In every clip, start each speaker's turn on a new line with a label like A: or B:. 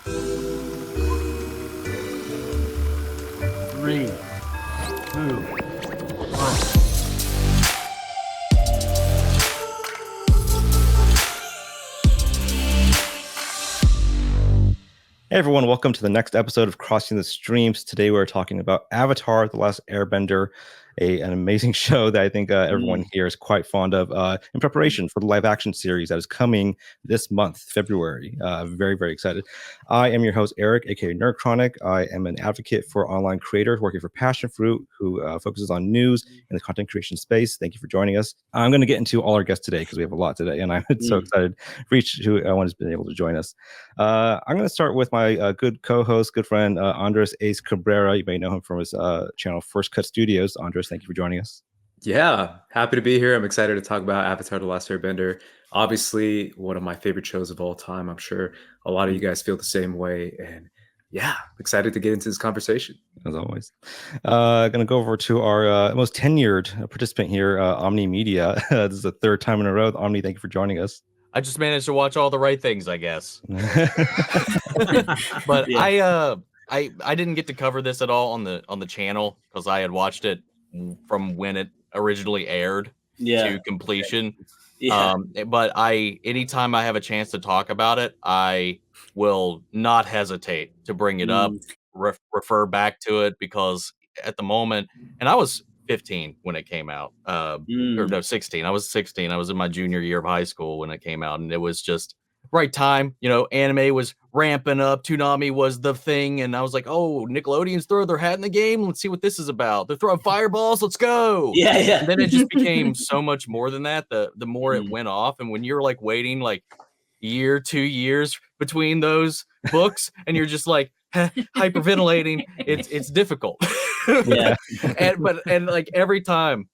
A: 3, 2, 1.
B: Hey everyone, welcome to the next episode of Crossing the Streams. Today we're talking about Avatar: The Last Airbender, an amazing show that I think everyone here is quite fond of in preparation for the live action series that is coming this month, February. Very, very excited. I am your host, Eric, aka Nerd Chronic. I am an advocate for online creators working for Passion Fruit, who focuses on news in the content creation space. Thank you for joining us. I'm going to get into all our guests today because we have a lot today, and I'm so excited for each who has been able to join us. I'm going to start with my good co-host, good friend, Andres Ace Cabrera. You may know him from his channel, First Cut Studios. Andres, thank you for joining us.
C: Yeah, happy to be here. I'm excited to talk about Avatar: The Last Airbender. Obviously, one of my favorite shows of all time. I'm sure a lot of you guys feel the same way. And yeah, excited to get into this conversation.
B: As always. Going to go over to our most tenured participant here, Omni Media. This is the third time in a row. Omni, thank you for joining us.
D: I just managed to watch all the right things, I guess. But
A: Yeah.
D: I didn't get to cover this at all on the channel because I had watched it from when it originally aired to completion. But anytime I have a chance to talk about it, I will not hesitate to bring it up, refer back to it, because at the moment, and I was 15 when it came out, or no, 16. I was 16. I was in my junior year of high school when it came out, and it was just right time. You know, anime was ramping up. Toonami was the thing, and I was like, "Oh, Nickelodeon's throwing their hat in the game. Let's see what this is about. They're throwing fireballs. Let's go!"
A: Yeah.
D: And then it just became so much more than that. The more it went off, and when you're like waiting like year, 2 years between those books, and you're just like hyperventilating, it's difficult.
A: Yeah.
D: and like every time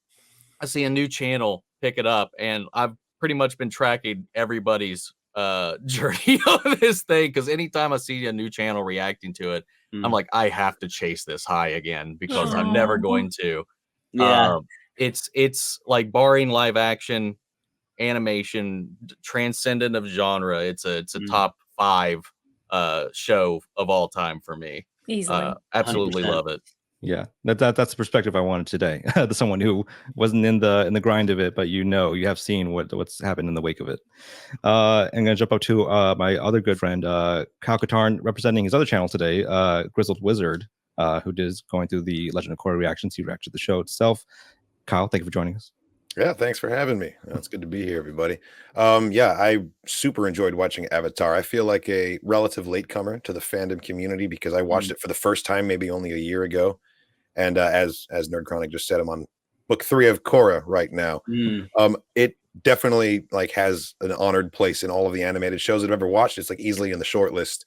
D: I see a new channel pick it up, and I've pretty much been tracking everybody's journey on this thing, because anytime I see a new channel reacting to it, I'm like, I have to chase this high again, because I'm never going to. It's like, barring live action, animation, transcendent of genre, it's a top 5 show of all time for me.
E: Easily.
D: Absolutely
A: 100%.
D: love it.
B: Yeah, that's the perspective I wanted today. Someone who wasn't in the grind of it, but you have seen what's happened in the wake of it. I'm gonna jump up to my other good friend, Katarn, representing his other channel today, Grizzled Wizard, who is going through the Legend of Korra reactions. He reacted to the show itself. Kyle, thank you for joining us.
F: Yeah, thanks for having me. It's good to be here, everybody. I super enjoyed watching Avatar. I feel like a relative latecomer to the fandom community because I watched it for the first time maybe only a year ago. And as Nerd Chronic just said, I'm on book 3 of Korra right now. It definitely like has an honored place in all of the animated shows I've ever watched. It's like easily in the short list,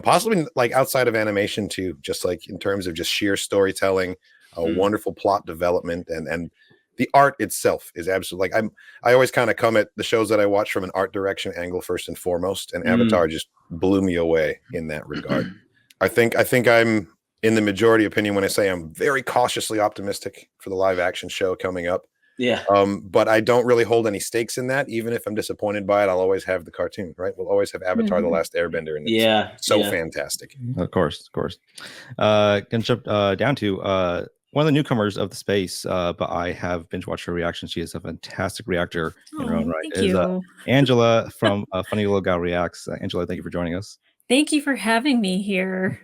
F: possibly like outside of animation too, just like in terms of just sheer storytelling, wonderful plot development, and the art itself is absolutely like I always kind of come at the shows that I watch from an art direction angle first and foremost, and Avatar just blew me away in that regard. I think I'm in the majority opinion when I say I'm very cautiously optimistic for the live action show coming up.
A: Yeah.
F: But I don't really hold any stakes in that. Even if I'm disappointed by it, I'll always have the cartoon, right? We'll always have Avatar: The Last Airbender, and it's so fantastic.
B: Of course. Gonna jump down to one of the newcomers of the space, but I have binge watched her reaction. She is a fantastic reactor in her own right.
E: Thank you.
B: Angela from Funny Little Gal Reacts. Angela, thank you for joining us.
E: Thank you for having me here.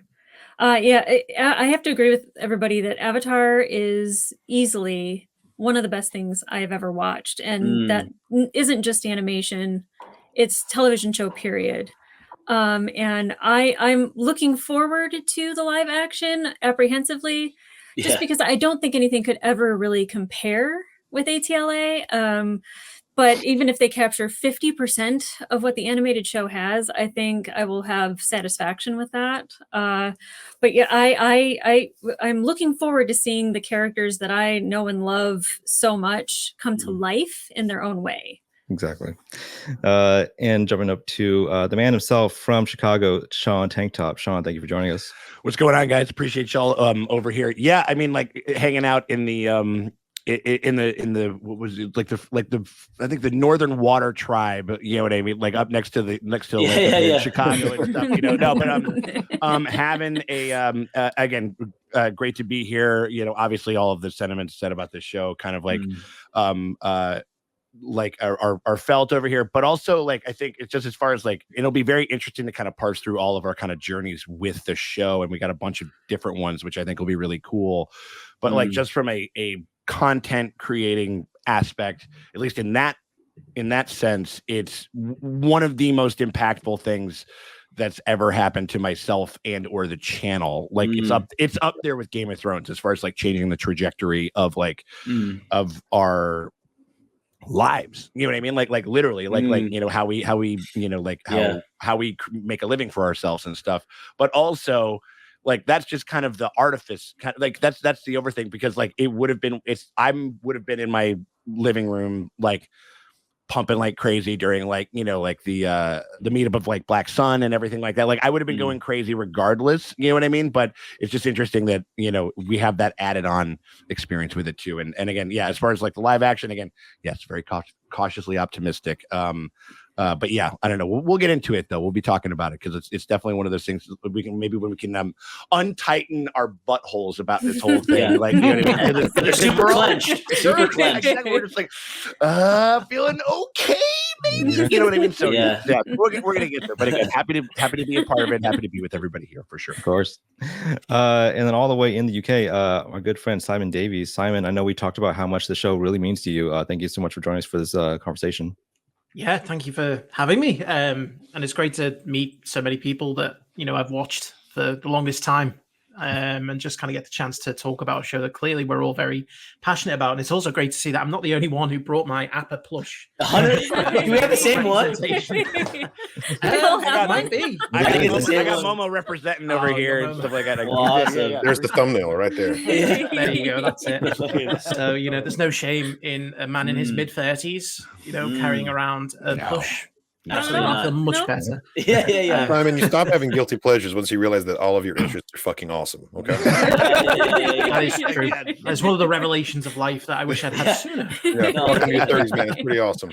E: I have to agree with everybody that Avatar is easily one of the best things I've ever watched. And that isn't just animation, it's television show, period. And I'm looking forward to the live action apprehensively, just because I don't think anything could ever really compare with ATLA. But even if they capture 50% of what the animated show has, I think I will have satisfaction with that. But yeah, I'm looking forward to seeing the characters that I know and love so much come to life in their own way.
B: Exactly. And jumping up to the man himself from Chicago, Sean TankTop. Sean, thank you for joining us.
G: What's going on, guys? Appreciate y'all over here. Yeah, I mean, like hanging out in the in the what was it, like the I think the Northern Water Tribe, you know what I mean, like up next to Chicago and stuff, you know. No, but having a again, great to be here. You know, obviously all of the sentiments said about this show kind of like are felt over here, but also like I think it's just as far as like it'll be very interesting to kind of parse through all of our kind of journeys with the show, and we got a bunch of different ones which I think will be really cool. But like just from a content creating aspect, at least in that sense, it's one of the most impactful things that's ever happened to myself and or the channel. Like it's up there with Game of Thrones as far as like changing the trajectory of like of our lives, you know what I mean, like literally like you know how we you know like how we make a living for ourselves and stuff. But also like that's just kind of the artifice, kind of like that's the over thing, because like it would have been I would have been in my living room like pumping like crazy during like, you know, like the meetup of like Black Sun and everything like that. Like I would have been going crazy regardless, you know what I mean? But it's just interesting that, you know, we have that added on experience with it too. And again, yeah, as far as like the live action, again, yes, very cautiously optimistic. But yeah, I don't know. We'll get into it though. We'll be talking about it because it's definitely one of those things we can maybe when we can untighten our buttholes about this whole thing. Like, you know what I mean?
A: They're super clenched. Super clenched.
G: Exactly. We're just like feeling okay, maybe. You know what I mean? So yeah, we're gonna get there. But again, happy to be a part of it. Happy to be with everybody here for sure.
B: Of course. And then all the way in the UK, our good friend Simon Davies. Simon, I know we talked about how much the show really means to you. Thank you so much for joining us for this conversation.
H: Yeah, thank you for having me. And it's great to meet so many people that, you know, I've watched for the longest time. And just kind of get the chance to talk about a show that clearly we're all very passionate about. And it's also great to see that I'm not the only one who brought my Appa plush.
A: Do we have the same one?
H: Might be.
G: I got Momo representing over here and stuff like that.
A: Awesome.
F: There's the thumbnail right there.
H: There you go. That's it. So, you know, there's no shame in a man in his mid-30s, you know, carrying around a plush. Absolutely, I feel much better.
A: Yeah.
F: Simon, you stop having guilty pleasures once you realize that all of your interests are fucking awesome. Okay.
H: That is true. It's one of the revelations of life that I wish I'd had sooner.
F: Yeah, in your 30s, man, it's pretty awesome.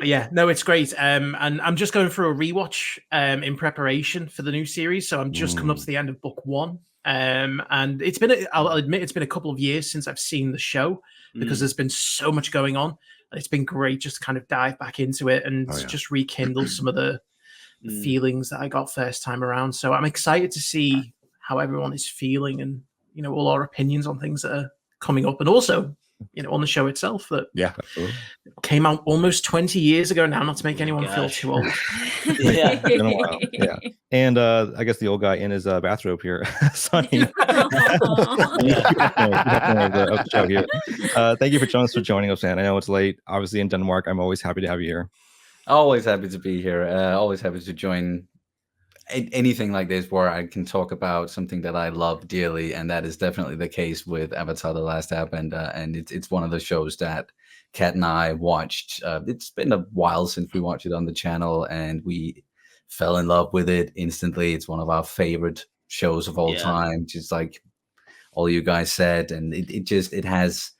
H: Yeah, no, it's great. And I'm just going through a rewatch in preparation for the new series. So I'm just coming up to the end of book 1. And it's been, I'll admit, it's been a couple of years since I've seen the show because there's been so much going on. It's been great just to kind of dive back into it and just rekindle some of the feelings that I got first time around. So I'm excited to see how everyone is feeling and, you know, all our opinions on things that are coming up. And also, you know, on the show itself that came out almost 20 years ago now, not to make anyone feel too old.
B: Been a while. Yeah. And I guess the old guy in his bathrobe here, Sonny. Definitely the show here. Thank you for joining us, man. I know it's late. Obviously in Denmark, I'm always happy to have you here.
I: Always happy to be here. Always happy to join anything like this where I can talk about something that I love dearly, and that is definitely the case with Avatar: The Last Airbender, and it's one of the shows that Kat and I watched. It's been a while since we watched it on the channel, and we fell in love with it instantly. It's one of our favorite shows of all time, just like all you guys said, and it has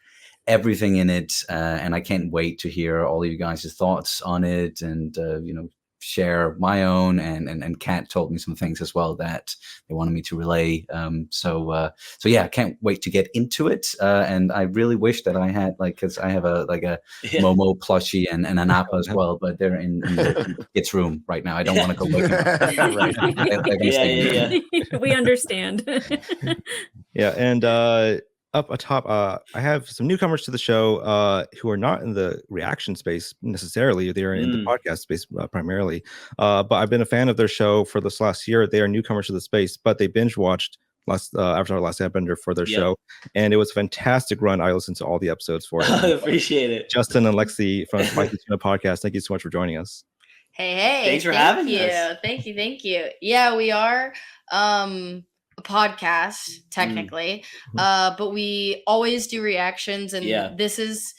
I: everything in it, and I can't wait to hear all you guys' thoughts on it, and you know, share my own, and Kat told me some things as well that they wanted me to relay. So yeah, I can't wait to get into it. And I really wish that I had, like, because I have a Momo plushie and an Appa as well, but they're in the kids' room right now. I don't want to go look at them.
E: We understand.
B: Yeah, and up atop, I have some newcomers to the show who are not in the reaction space necessarily. They are in the podcast space primarily. But I've been a fan of their show for this last year. They are newcomers to the space, but they binge watched Avatar: Last Airbender for their show, and it was a fantastic run. I listened to all the episodes for it.
A: I appreciate it.
B: Justin and Lexi from Spicy Tuna Podcast, thank you so much for joining us.
J: Hey,
A: thanks for having
J: us. Thank you. Yeah, we are a podcast technically, but we always do reactions, and this is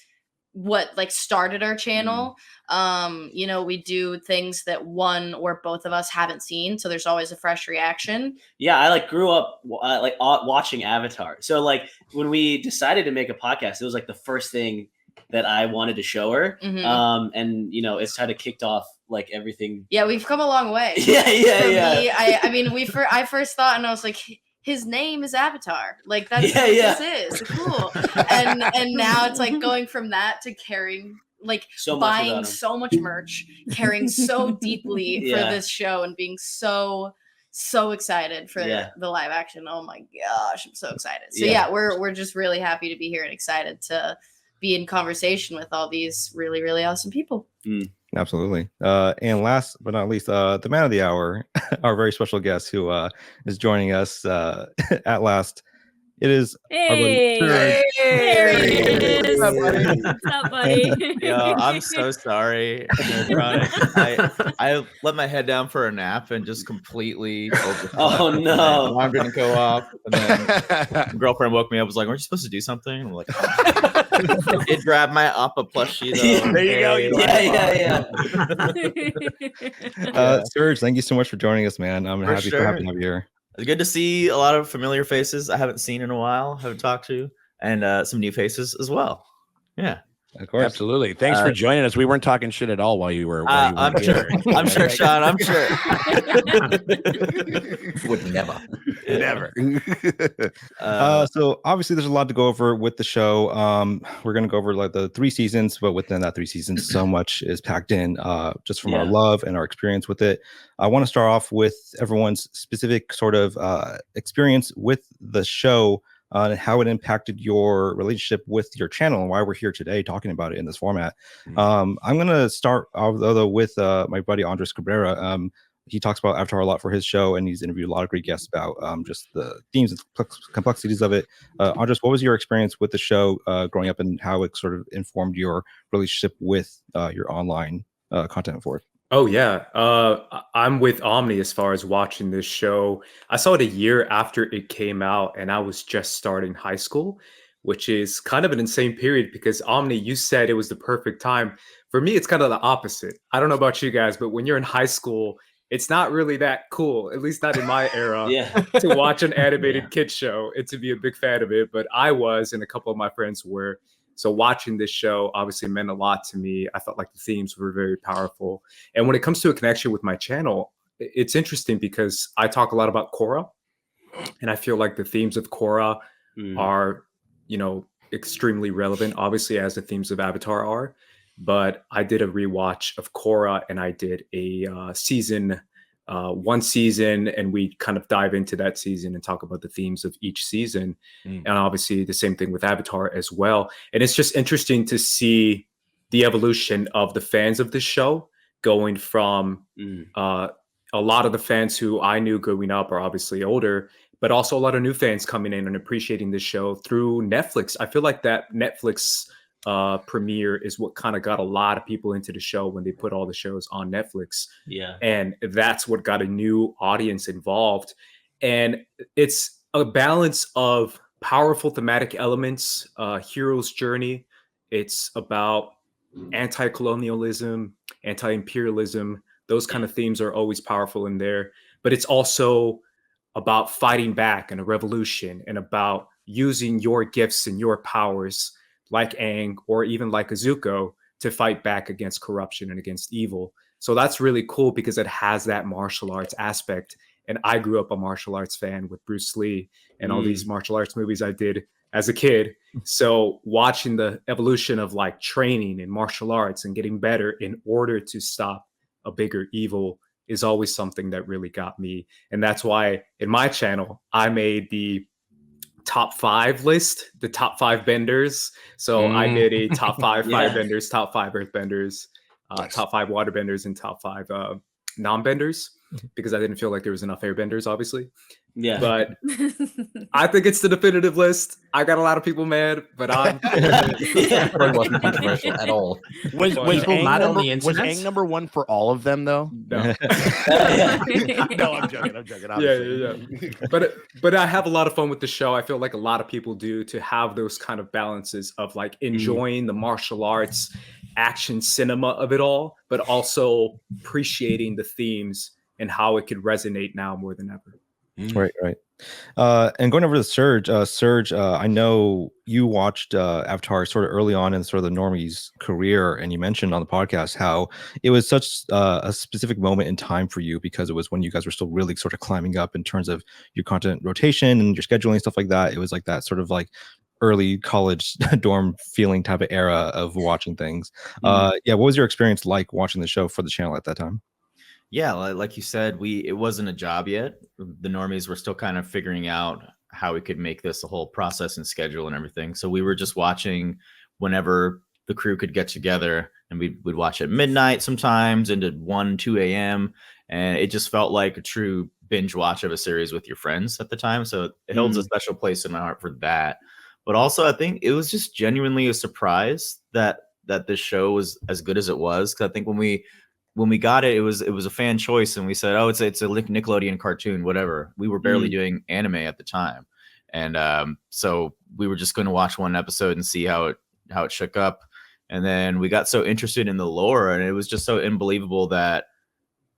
J: what like started our channel. You know, we do things that one or both of us haven't seen, so there's always a fresh reaction.
A: Yeah, I like grew up like watching Avatar. So like when we decided to make a podcast, it was like the first thing that I wanted to show her. And you know, it's kind of kicked off like everything.
J: Yeah, we've come a long way.
A: Yeah.
J: I mean, I first thought, and I was like, his name is Avatar. Like that's what this is. Cool. And now it's like going from that to caring, like buying so much merch, caring so deeply for this show, and being so excited for the live action. Oh my gosh, I'm so excited. So yeah, we're just really happy to be here and excited to be in conversation with all these really, really awesome people.
B: Absolutely. And last but not least, the man of the hour, our very special guest who is joining us at last. It is our buddy Suraj.
E: What's up, buddy?
K: Yo, I'm so sorry. I let my head down for a nap and just completely
A: Oh no!
K: Alarm didn't go off, and then my girlfriend woke me up. Was like, "Aren't you supposed to do something?" I'm like, it grabbed my Appa plushie though.
G: There you go.
A: Yeah.
B: Suraj, thank you so much for joining us, man. I'm happy to have you here.
K: It's good to see a lot of familiar faces I haven't seen in a while, haven't talked to, and some new faces as well. Yeah,
B: of course,
G: absolutely. Thanks for joining us. We weren't talking shit at all while you were.
K: I'm sure. I'm sure, Sean. I'm sure.
I: Would never.
B: So obviously, there's a lot to go over with the show. We're going to go over like the 3 seasons, but within that 3 seasons, so much is packed in. Just from our love and our experience with it. I want to start off with everyone's specific sort of experience with the show. And how it impacted your relationship with your channel and why we're here today talking about it in this format. I'm going to start although with my buddy Andres Cabrera. He talks about Avatar a lot for his show, and he's interviewed a lot of great guests about just the themes and complexities of it. Andres, what was your experience with the show growing up, and how it sort of informed your relationship with your online content for it?
C: Oh yeah, I'm with Omni as far as watching this show. I saw it a year after it came out, and I was just starting high school, which is kind of an insane period because Omni, you said it was the perfect time. For me, it's kind of the opposite. I don't know about you guys, but when you're in high school, it's not really that cool, at least not in my era, to watch an animated kids show and to be a big fan of it. But I was, and a couple of my friends were. So watching this show obviously meant a lot to me. I felt like the themes were very powerful. And when it comes to a connection with my channel, it's interesting because I talk a lot about Korra. And I feel like the themes of Korra are, you know, extremely relevant, obviously, as the themes of Avatar are. But I did a rewatch of Korra, and I did a one season, and we kind of dive into that season and talk about the themes of each season. And obviously the same thing with Avatar as well. And it's just interesting to see the evolution of the fans of the show going from a lot of the fans who I knew growing up are obviously older, but also a lot of new fans coming in and appreciating the show through Netflix. I feel like that Netflix premiere is what kind of got a lot of people into the show when they put all the shows on Netflix. And that's what got a new audience involved. And it's a balance of powerful thematic elements, hero's journey. It's about anti-colonialism, anti-imperialism. Those kind of themes are always powerful in there. But it's also about fighting back and a revolution, and about using your gifts and your powers like Aang or even like Zuko to fight back against corruption and against evil. So that's really cool because it has that martial arts aspect. And I grew up a martial arts fan with Bruce Lee and all these martial arts movies I did as a kid. So watching the evolution of like training in martial arts and getting better in order to stop a bigger evil is always something that really got me. And that's why in my channel, I made the top 5 list, the top 5 benders. So I did a top 5 firebenders, top 5 earthbenders, top 5 waterbenders, and top 5 non-benders. because I didn't feel like there was enough Airbenders, obviously.
A: Yeah.
C: But I think it's the definitive list. I got a lot of people mad, but I'm.
I: It wasn't controversial at all.
G: Was Aang number one for all of them though?
C: No.
G: No, I'm joking. Obviously.
C: Yeah. But I have a lot of fun with the show. I feel like a lot of people do, to have those kind of balances of like enjoying the martial arts, action cinema of it all, but also appreciating the themes and how it could resonate now more than ever.
B: Right. And going over to Surge, I know you watched Avatar sort of early on in sort of the normies career, and you mentioned on the podcast how it was such a specific moment in time for you, because it was when you guys were still really sort of climbing up in terms of your content rotation and your scheduling, stuff like that. It was like that sort of like early college dorm feeling type of era of watching things. What was your experience like watching the show for the channel at that time?
K: Yeah, like you said, it wasn't a job yet. The normies were still kind of figuring out how we could make this a whole process and schedule and everything. So we were just watching whenever the crew could get together, and we'd watch at midnight sometimes into 1, 2 a.m. And it just felt like a true binge watch of a series with your friends at the time. So it holds a special place in my heart for that. But also, I think it was just genuinely a surprise that this show was as good as it was. Because I think when we got it, it was a fan choice, and we said, oh, it's a Nickelodeon cartoon, whatever. We were barely doing anime at the time, and so we were just going to watch one episode and see how it shook up. And then we got so interested in the lore, and it was just so unbelievable that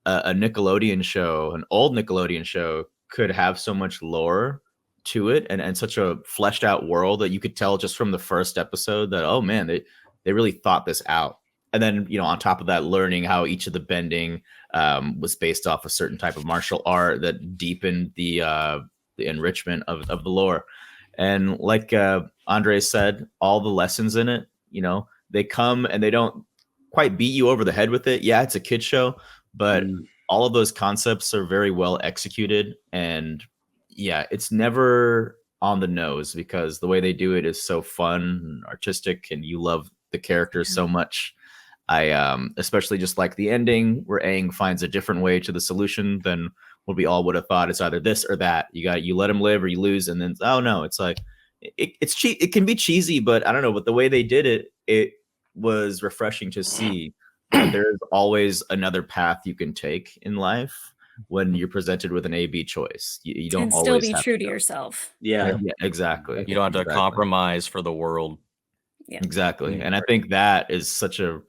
K: a Nickelodeon show, an old Nickelodeon show, could have so much lore to it, and such a fleshed out world that you could tell just from the first episode that, oh man, they really thought this out. And then, on top of that, learning how each of the bending was based off a certain type of martial art that deepened the enrichment of the lore. And like Andre said, all the lessons in it, they come and they don't quite beat you over the head with it. Yeah, it's a kid's show, but all of those concepts are very well executed. And yeah, it's never on the nose, because the way they do it is so fun and artistic, and you love the characters so much. I especially just like the ending where Aang finds a different way to the solution than what we all would have thought. It's either this or that. You let him live or you lose, and then it's like it can be cheesy, but I don't know. But the way they did it, it was refreshing to see. There's always another path you can take in life when you're presented with an A/B choice. You don't always
E: still be
K: have
E: true to yourself.
K: Yeah, exactly.
D: You don't have to compromise for the world.
E: Yeah,
K: exactly. And I think that is such a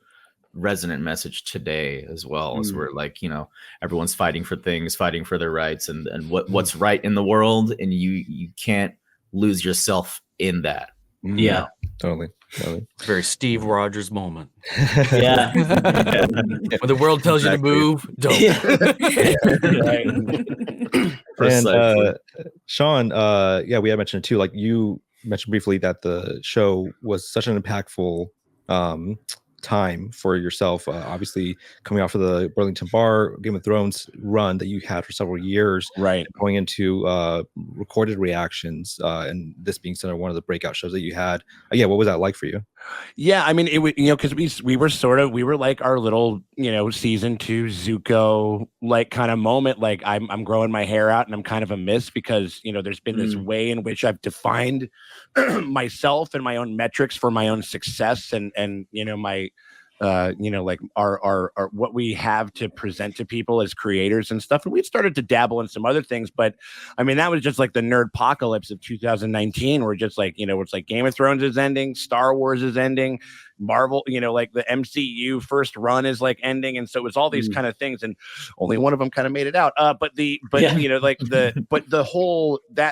K: resonant message today as well, as we're like, everyone's fighting for things, fighting for their rights, and what's right in the world, and you can't lose yourself in that.
B: Yeah, totally.
D: Very Steve Rogers moment.
A: Yeah.
D: When the world tells you to move, don't.
B: And Sean, we had mentioned too, like you mentioned briefly, that the show was such an impactful time for yourself, obviously coming off of the Burlington Bar Game of Thrones run that you had for several years,
G: right,
B: going into recorded reactions, and this being sort of one of the breakout shows that you had. What was that like for you?
G: Yeah, I mean, it was, because we were like our little, season 2 Zuko like kind of moment. Like I'm growing my hair out and I'm kind of a miss, because there's been this way in which I've defined myself and my own metrics for my own success, and my like our what we have to present to people as creators and stuff. And we started to dabble in some other things, but I mean, that was just like the nerd apocalypse of 2019. We're just like, it's like Game of Thrones is ending, Star Wars is ending, Marvel, like the MCU first run is like ending. And so it was all these kind of things, and only one of them kind of made it out. That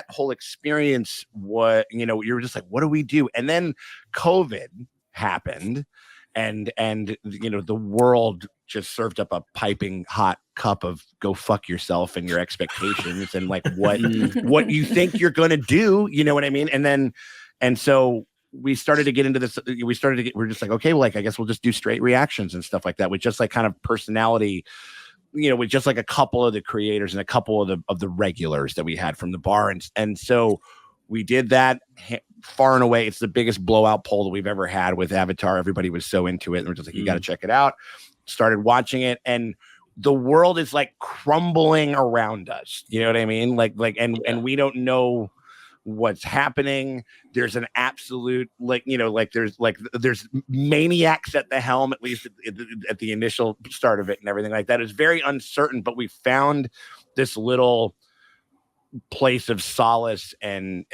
G: whole experience, what, you were just like, what do we do? And then COVID happened. And the world just served up a piping hot cup of go fuck yourself and your expectations and like what you think you're gonna do, you know what I mean? And so we started to get into this. We're just like, okay, well, like I guess we'll just do straight reactions and stuff like that, with just like kind of personality, with just like a couple of the creators and a couple of the regulars that we had from the bar, and so we did that. Far and away, it's the biggest blowout poll that we've ever had with Avatar. Everybody was so into it, and we're just like, you got to check it out. Started watching it, and the world is like crumbling around us. You know what I mean? And we don't know what's happening. There's an absolute there's maniacs at the helm, at least at the initial start of it and everything like that. It's very uncertain, but we found this little place of solace and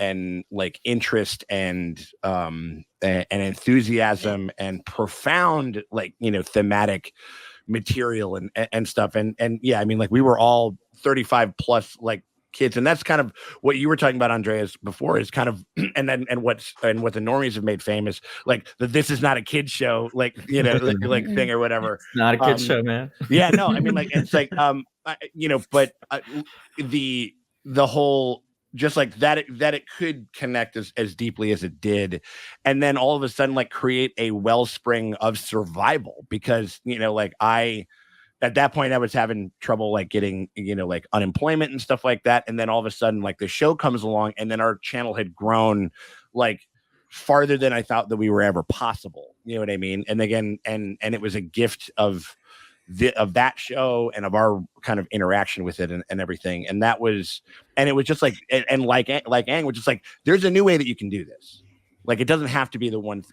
G: like interest and enthusiasm and profound thematic material and stuff. And yeah, I mean, like we were all 35 plus like kids, and that's kind of what you were talking about, Andreas, before, is kind of and what the normies have made famous, like this is not a kid show, like thing or whatever.
K: It's not a kid show, man.
G: Yeah, no, I mean, like it's like but the whole just like that it could connect as deeply as it did, and then all of a sudden like create a wellspring of survival, because at that point I was having trouble like getting like unemployment and stuff like that, and then all of a sudden like the show comes along, and then our channel had grown like farther than I thought that we were ever possible. You know what I mean? And again, and it was a gift of that show and of our kind of interaction with it and everything. And that was, and it was just like, and like Ang was just like, there's a new way that you can do this. Like, it doesn't have to be the one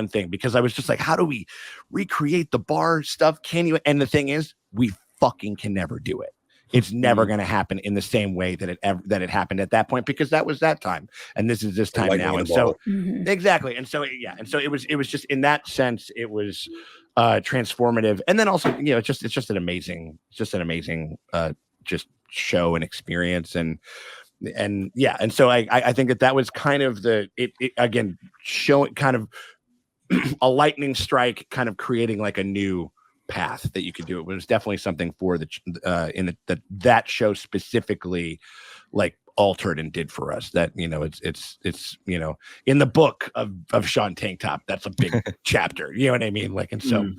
G: thing, because I was just like, how do we recreate the bar stuff? Can you? And the thing is, we fucking can never do it. It's never going to happen in the same way that it happened at that point, because that was that time, and this is this time now. And so exactly. And so, yeah. And so it was just, in that sense, it was transformative. And then also, it's just an amazing just show and experience. And yeah. And so I think that was kind of it again, showing kind of a lightning strike, kind of creating like a new path that you could do. It was definitely something for that show specifically, like altered and did for us, that it's in the book of Sean TankTop, that's a big chapter, you know what I mean, like, and so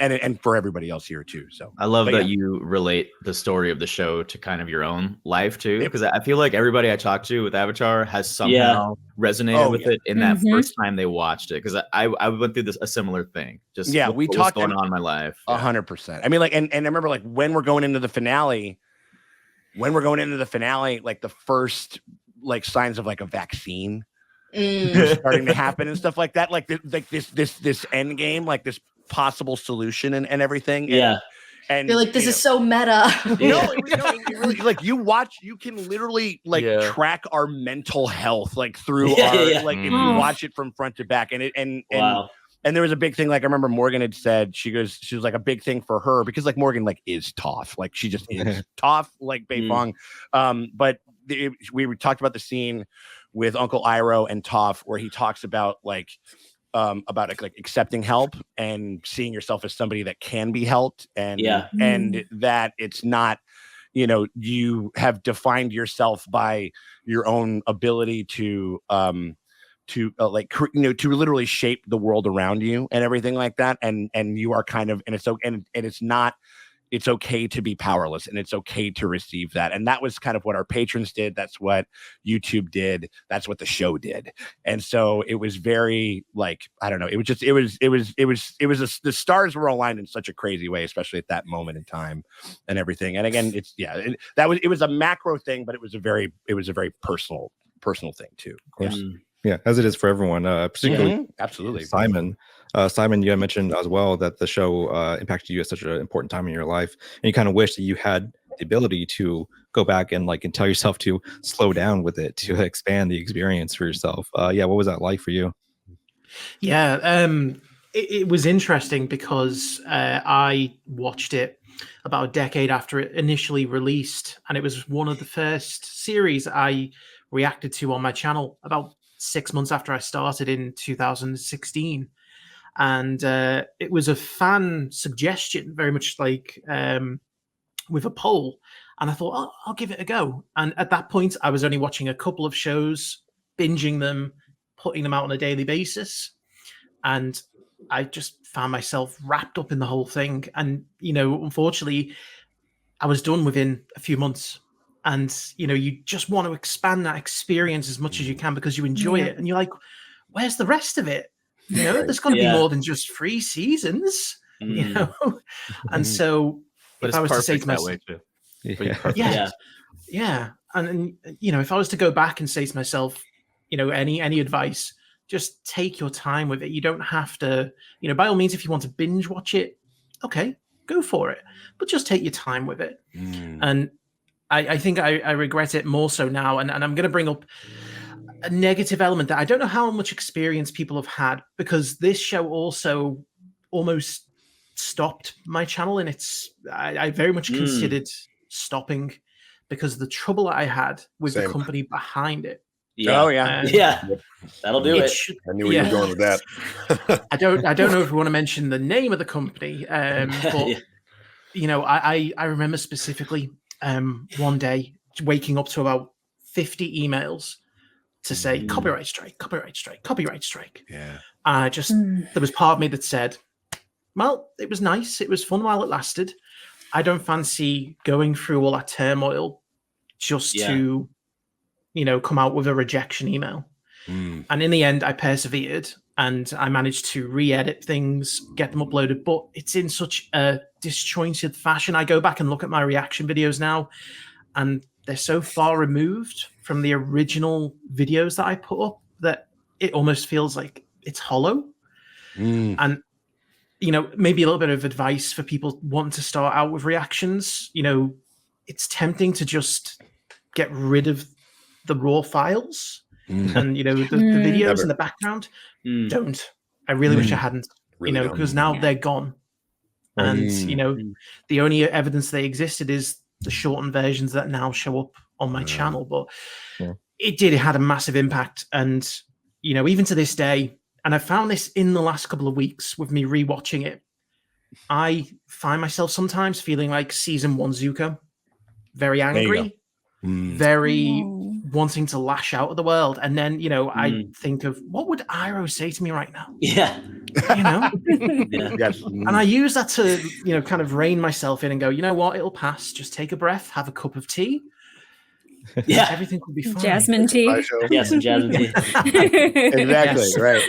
G: and for everybody else here too. So
K: I love that you relate the story of the show to kind of your own life too, because I feel like everybody I talked to with Avatar has somehow resonated with it in that first time they watched it, because I went through a similar thing, just we talked going on in my life
G: 100%. I mean, like, and I remember like when we're going into the finale, like the first like signs of like a vaccine starting to happen and stuff like that, like this end game, like this possible solution and everything. And
J: you're like, this is so meta.
G: It really, like, you can literally like track our mental health like through our like, if you watch it from front to back, and wow. And there was a big thing, like I remember Morgan had said, she was like, a big thing for her, because like Morgan like is Toph, like she just is Toph, like Beifong. But we talked about the scene with Uncle Iroh and Toph, where he talks about like accepting help and seeing yourself as somebody that can be helped, and that it's not, you have defined yourself by your own ability to literally shape the world around you and everything like that, and you are kind of, and it's okay to be powerless, and it's okay to receive that. And that was kind of what our patrons did. That's what YouTube did. That's what the show did. And so it was very like, I don't know, the stars were aligned in such a crazy way, especially at that moment in time and everything. And again, it was a macro thing, but it was a very personal thing too, of course.
B: Yeah, as it is for everyone, particularly
G: absolutely.
B: Simon, you had mentioned as well that the show impacted you at such an important time in your life, and you kind of wish that you had the ability to go back and tell yourself to slow down with it, to expand the experience for yourself. What was that like for you?
H: Yeah, it was interesting, because I watched it about a decade after it initially released, and it was one of the first series I reacted to on my channel about 6 months after I started in 2016. And it was a fan suggestion, very much like with a poll. And I thought, I'll give it a go. And at that point, I was only watching a couple of shows, binging them, putting them out on a daily basis. And I just found myself wrapped up in the whole thing. And, unfortunately, I was done within a few months. And, you just want to expand that experience as much as you can, because you enjoy it. And you're like, where's the rest of it? There's got to be more than just 3 seasons, And so
K: But
H: if I was to say
K: perfect
H: to
K: that
H: myself,
K: way too.
H: yeah, and you know, if I was to go back and say to myself, you know, any advice, just take your time with it. You don't have to, you know, by all means, if you want to binge watch it, okay, go for it, but just take your time with it. And I think I regret it more so now, and I'm going to bring up a negative element that I don't know how much experience people have had, because this show also almost stopped my channel, and I very much considered stopping because of the trouble I had with the company behind it.
G: Oh yeah,
A: that'll do it.
F: I knew where you were going with that.
H: I don't know if we want to mention the name of the company, but you know, I remember specifically one day waking up to about 50 emails to say copyright strike, copyright strike, copyright strike.
G: Yeah.
H: There was part of me that said, well, it was nice, it was fun while it lasted. I don't fancy going through all that turmoil just to, you know, come out with a rejection email. And in the end, I persevered and I managed to re-edit things, get them uploaded, but it's in such a disjointed fashion. I go back and look at my reaction videos now, and they're so far removed from the original videos that I put up that it almost feels like it's hollow. And, you know, maybe a little bit of advice for people wanting to start out with reactions. You know, it's tempting to just get rid of the raw files and, you know, the videos in the background. Don't. I really wish I hadn't, really, you know, because now they're gone. And, you know, the only evidence they existed is the shortened versions that now show up on my channel. But it had a massive impact. And, you know, even to this day, and I found this in the last couple of weeks with me rewatching it, I find myself sometimes feeling like season 1 Zuko, very angry, very wanting to lash out at the world. And then, you know, I think of, what would Iroh say to me right now?
A: Yeah.
H: You know?
G: Yes.
H: And I use that to, you know, kind of rein myself in and go, you know what, it'll pass. Just take a breath, have a cup of tea.
A: Yeah.
H: Everything will be fine.
E: Jasmine tea.
A: Yeah, some jasmine tea.
G: Exactly. Right.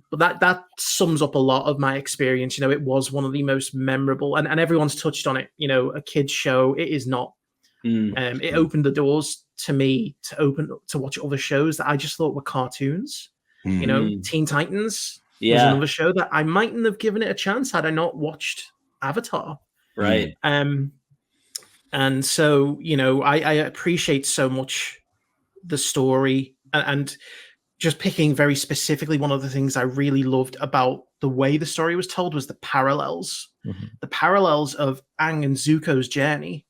H: But that sums up a lot of my experience. You know, it was one of the most memorable, and everyone's touched on it. You know, a kid's show, it is not. It opened the doors to me to watch other shows that I just thought were cartoons. You know, Teen Titans was another show that I mightn't have given it a chance had I not watched Avatar.
A: Right.
H: And so, you know, I appreciate so much the story, and just picking very specifically, one of the things I really loved about the way the story was told was the parallels. The parallels of Aang and Zuko's journey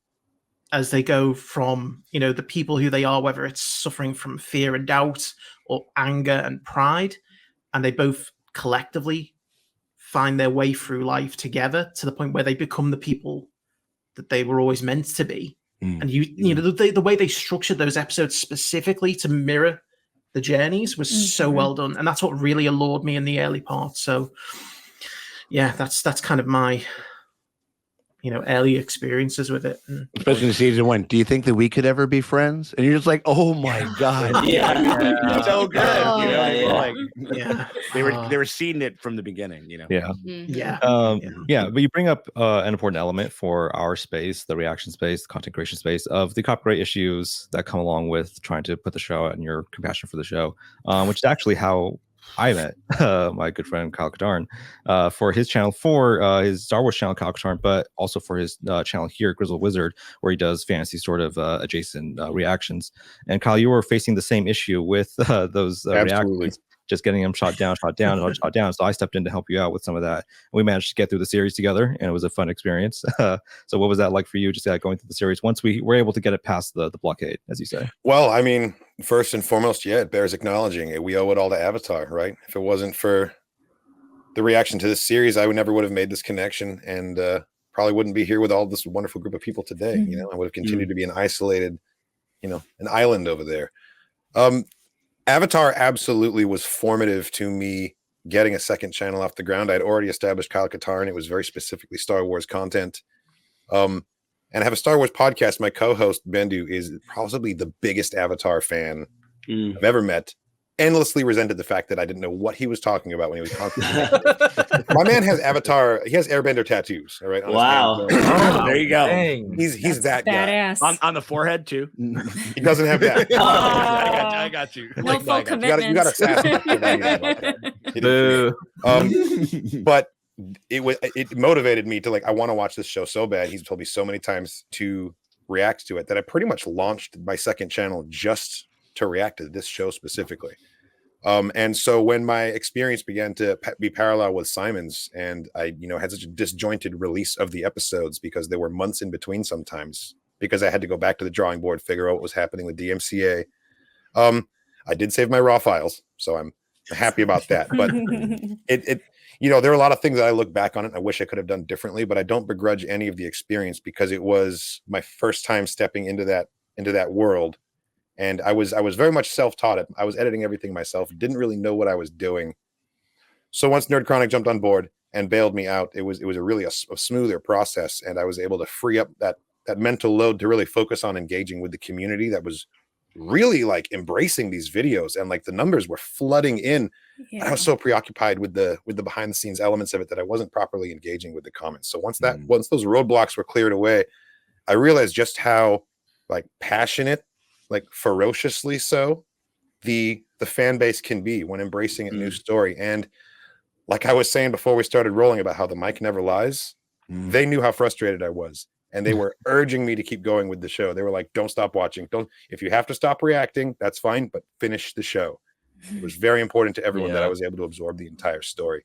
H: as they go from, you know, the people who they are, whether it's suffering from fear and doubt or anger and pride, and they both collectively find their way through life together to the point where they become the people that they were always meant to be. And you know, the way they structured those episodes specifically to mirror the journeys was so well done, and that's what really allured me in the early part. So yeah, that's kind of my, you know, early experiences with it.
G: Especially in season 1. Do you think that we could ever be friends? And you're just like, oh my god, so good. You know, like, they were seeing it from the beginning. You know,
B: but you bring up an important element for our space, the reaction space, the content creation space, of the copyright issues that come along with trying to put the show out and your compassion for the show, which is actually how I met my good friend Kyle Katarn for his channel, for his Star Wars channel, Kyle Katarn, but also for his channel here, Grizzled Wizard, where he does fantasy sort of adjacent reactions. And Kyle, you were facing the same issue with those reactions, just getting them shot down. So I stepped in to help you out with some of that. And we managed to get through the series together, and it was a fun experience. So what was that like for you, just going through the series once we were able to get it past the blockade, as you say?
F: Well, I mean, first and foremost, it bears acknowledging it. We owe it all to Avatar, right? If it wasn't for the reaction to this series, I would never have made this connection, and probably wouldn't be here with all this wonderful group of people today. You know, I would have continued to be an isolated, you know, an island over there. Avatar absolutely was formative to me getting a second channel off the ground. I'd already established Kyle Katarn. It was very specifically Star Wars content. And I have a Star Wars podcast. My co-host, Bendu, is probably the biggest Avatar fan I've ever met. endlessly resented the fact that I didn't know what he was talking about when he was constantly. My man has Avatar. He has Airbender tattoos. All right. On
A: Wow.
F: his hands.
G: There you go.
C: Dang.
F: He's that guy.
E: Badass.
G: On the forehead too.
F: He doesn't have that.
G: I got you.
E: No full commitment.
F: You got to sass him.
I: Boo.
F: But it motivated me to like, I want to watch this show so bad. He's told me so many times to react to it that I pretty much launched my second channel just to react to this show specifically. And so when my experience began to be parallel with Simon's, and I, had such a disjointed release of the episodes because there were months in between sometimes, because I had to go back to the drawing board, figure out what was happening with DMCA. I did save my raw files, so I'm happy about that. But there are a lot of things that I look back on it and I wish I could have done differently, but I don't begrudge any of the experience because it was my first time stepping into that world. And I was very much self-taught. I was editing everything myself, didn't really know what I was doing. So once Nerd Chronic jumped on board and bailed me out, it was a smoother process, and I was able to free up that mental load to really focus on engaging with the community that was really like embracing these videos, and like the numbers were flooding in. Yeah. I was so preoccupied with the behind the scenes elements of it that I wasn't properly engaging with the comments. So once those roadblocks were cleared away, I realized just how like passionate, like ferociously so, the fan base can be when embracing a new story. And like I was saying before we started rolling about how the mic never lies, they knew how frustrated I was, and they were urging me to keep going with the show. They were like, don't stop watching. If you have to stop reacting, that's fine, but finish the show. It was very important to everyone that I was able to absorb the entire story.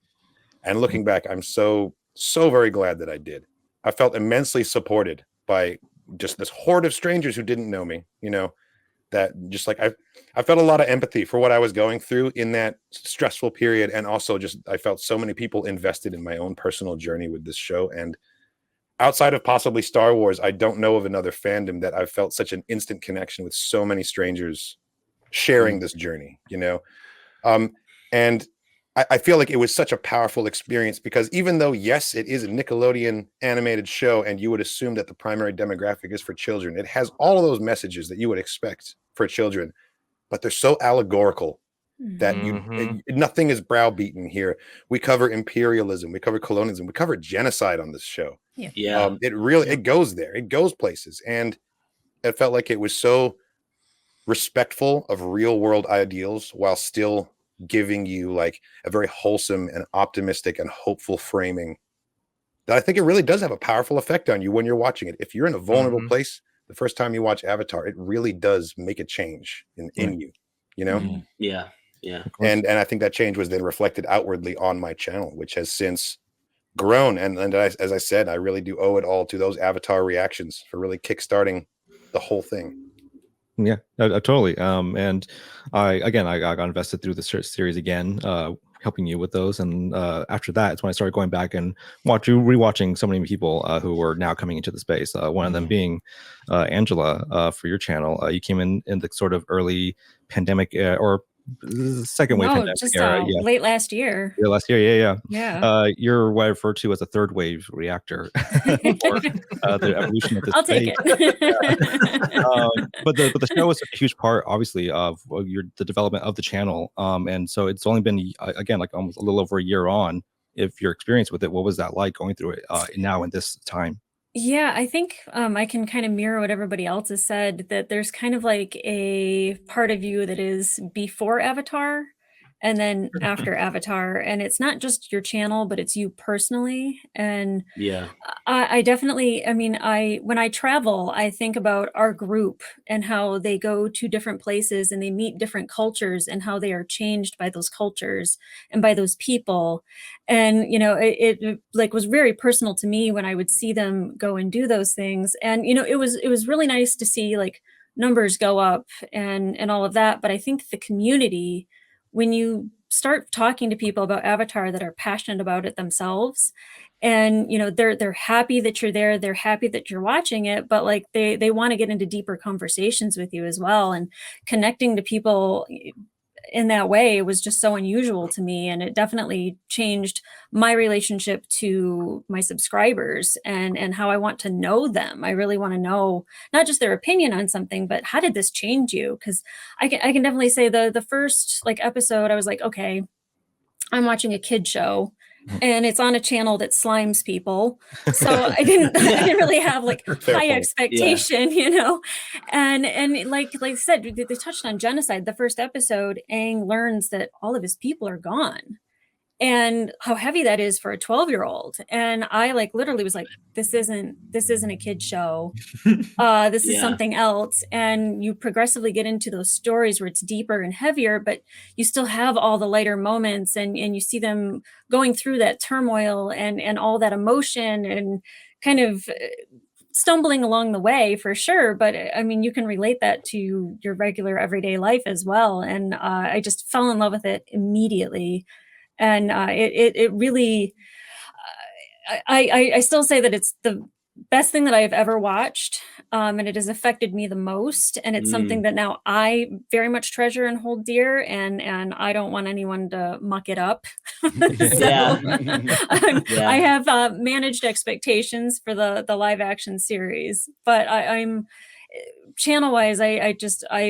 F: And looking back, I'm so very glad that I did. I felt immensely supported by just this horde of strangers who didn't know me, that just like I felt a lot of empathy for what I was going through in that stressful period. And also just, I felt so many people invested in my own personal journey with this show. And outside of possibly Star Wars, I don't know of another fandom that I've felt such an instant connection with so many strangers sharing this journey, and I feel like it was such a powerful experience because even though, yes, it is a Nickelodeon animated show and you would assume that the primary demographic is for children, it has all of those messages that you would expect for children, but they're so allegorical that nothing is browbeaten here. We cover imperialism, we cover colonialism, we cover genocide on this show. It goes there, it goes places, and it felt like it was so respectful of real world ideals while still giving you like a very wholesome and optimistic and hopeful framing that I think it really does have a powerful effect on you when you're watching it. If you're in a vulnerable place the first time you watch Avatar, it really does make a change in you,
A: Yeah.
F: And I think that change was then reflected outwardly on my channel, which has since grown. And as I said, I really do owe it all to those Avatar reactions for really kickstarting the whole thing.
B: Yeah, totally. And I got invested through the series again, helping you with those. And after that, it's when I started going back and rewatching so many people who were now coming into the space. One of them being Angela for your channel. You came in the sort of early pandemic or second wave pandemic
E: just
B: era.
E: late last year.
B: Yeah, last year.
E: Yeah.
B: You're what I refer to as a third wave reactor for the evolution of this.
E: I'll take
B: it. But the show was a huge part, obviously, of the development of the channel. And so it's only been again like almost a little over a year on. If your experience with it, what was that like going through it now in this time?
E: Yeah, I think I can kind of mirror what everybody else has said, that there's kind of like a part of you that is before Avatar and then after Avatar. And it's not just your channel, but it's you personally. And
A: yeah,
E: I definitely, when I travel, I think about our group and how they go to different places and they meet different cultures and how they are changed by those cultures and by those people. And, it like was very personal to me when I would see them go and do those things. And, it was really nice to see like numbers go up and all of that. But I think the community, when you start talking to people about Avatar that are passionate about it themselves, and they're happy that you're there, they're happy that you're watching it, but like they want to get into deeper conversations with you as well, and connecting to people in that way was just so unusual to me. And it definitely changed my relationship to my subscribers and how I want to know them. I really want to know not just their opinion on something, but how did this change you? Because I can definitely say the first like episode, I was like, okay, I'm watching a kid show. And it's on a channel that slimes people, so I didn't really have like high expectation, you know. And like I said, they touched on genocide. The first episode, Aang learns that all of his people are gone, and how heavy that is for a 12-year-old. And I like literally was like, this isn't a kid show. This is something else. And you progressively get into those stories where it's deeper and heavier, but you still have all the lighter moments, and you see them going through that turmoil and all that emotion and kind of stumbling along the way for sure. But I mean, you can relate that to your regular everyday life as well. And I just fell in love with it immediately. And it really, I still say that it's the best thing that I've ever watched, and it has affected me the most. And it's something that now I very much treasure and hold dear, and I don't want anyone to muck it up. I have managed expectations for the live action series, but I'm channel wise, I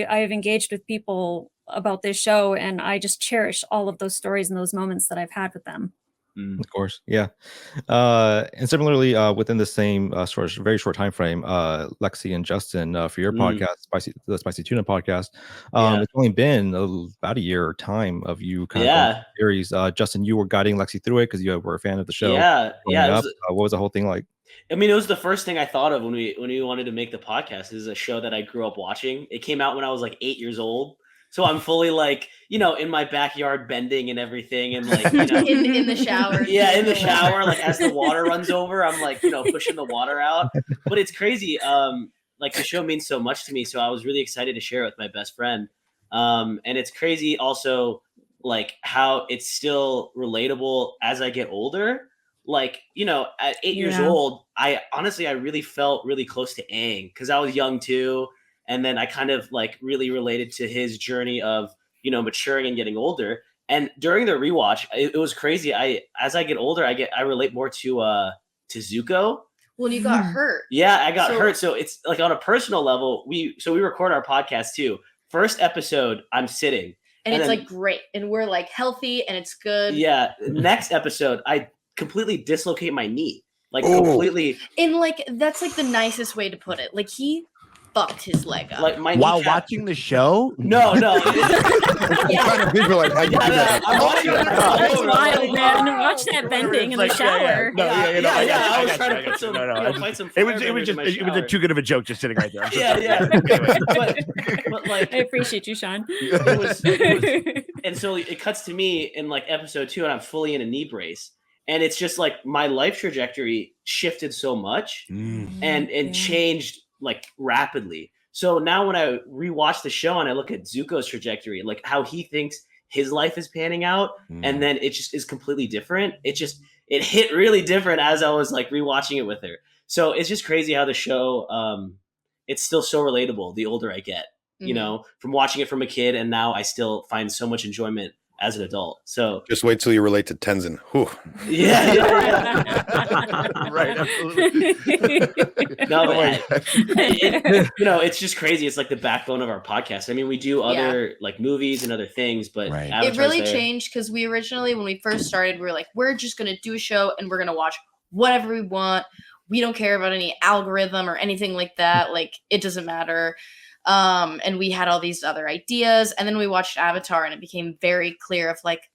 E: have engaged with people about this show, and I just cherish all of those stories and those moments that I've had with them.
B: Of course, yeah. And similarly, within the same very short time frame, Lexi and Justin, for your podcast, the Spicy Tuna podcast, it's only been about a year time of you kind of series. Justin, you were guiding Lexi through it because you were a fan of the show. What was the whole thing like?
A: I mean, it was the first thing I thought of when we wanted to make the podcast. This is a show that I grew up watching. It came out when I was like 8 years old. So I'm fully like, you know, in my backyard bending and everything, and like, you know,
J: in the shower.
A: Yeah, in the shower, like as the water runs over, I'm like, you know, pushing the water out. But it's crazy. Like the show means so much to me, so I was really excited to share it with my best friend. And it's crazy also, like how it's still relatable as I get older. Like, you know, at 8 years old, I really felt really close to Aang because I was young too. And then I kind of like really related to his journey of, you know, maturing and getting older. And during the rewatch, it was crazy. As I get older, I relate more to Zuko.
J: Well, you got hurt.
A: Yeah, I got hurt. So it's like on a personal level, we record our podcast too. First episode, I'm sitting.
J: And it's then, like great. And we're like healthy and it's good.
A: Yeah. Next episode, I completely dislocate my knee. Like completely.
J: And like that's like the nicest way to put it. Like he fucked his leg up.
A: Like my
G: while watching the show?
A: No.
F: Trying to visualize how you do that.
E: That's wild, man. Watch that bending in the shower.
A: I was trying to put some, find some.
G: It was too good of a joke just sitting right there.
A: Yeah. But like,
E: I appreciate you, Sean.
A: It was, and so it cuts to me in like episode 2, and I'm fully in a knee brace. And it's just like my life trajectory shifted so much and changed like rapidly. So now when I rewatch the show and I look at Zuko's trajectory, like how he thinks his life is panning out, and then it just is completely different. It hit really different as I was like rewatching it with her. So it's just crazy how the show, it's still so relatable the older I get, you know, from watching it from a kid, and now I still find so much enjoyment as an adult. So
F: just wait till you relate to Tenzin. Whew.
A: Yeah.
G: Right. Absolutely.
A: No, but you know, it's just crazy. It's like the backbone of our podcast. I mean, we do other like movies and other things, but
J: it really changed because we originally, when we first started, we were like, we're just going to do a show and we're going to watch whatever we want. We don't care about any algorithm or anything like that. Like it doesn't matter. And we had all these other ideas, and then we watched Avatar, and it became very clear of like,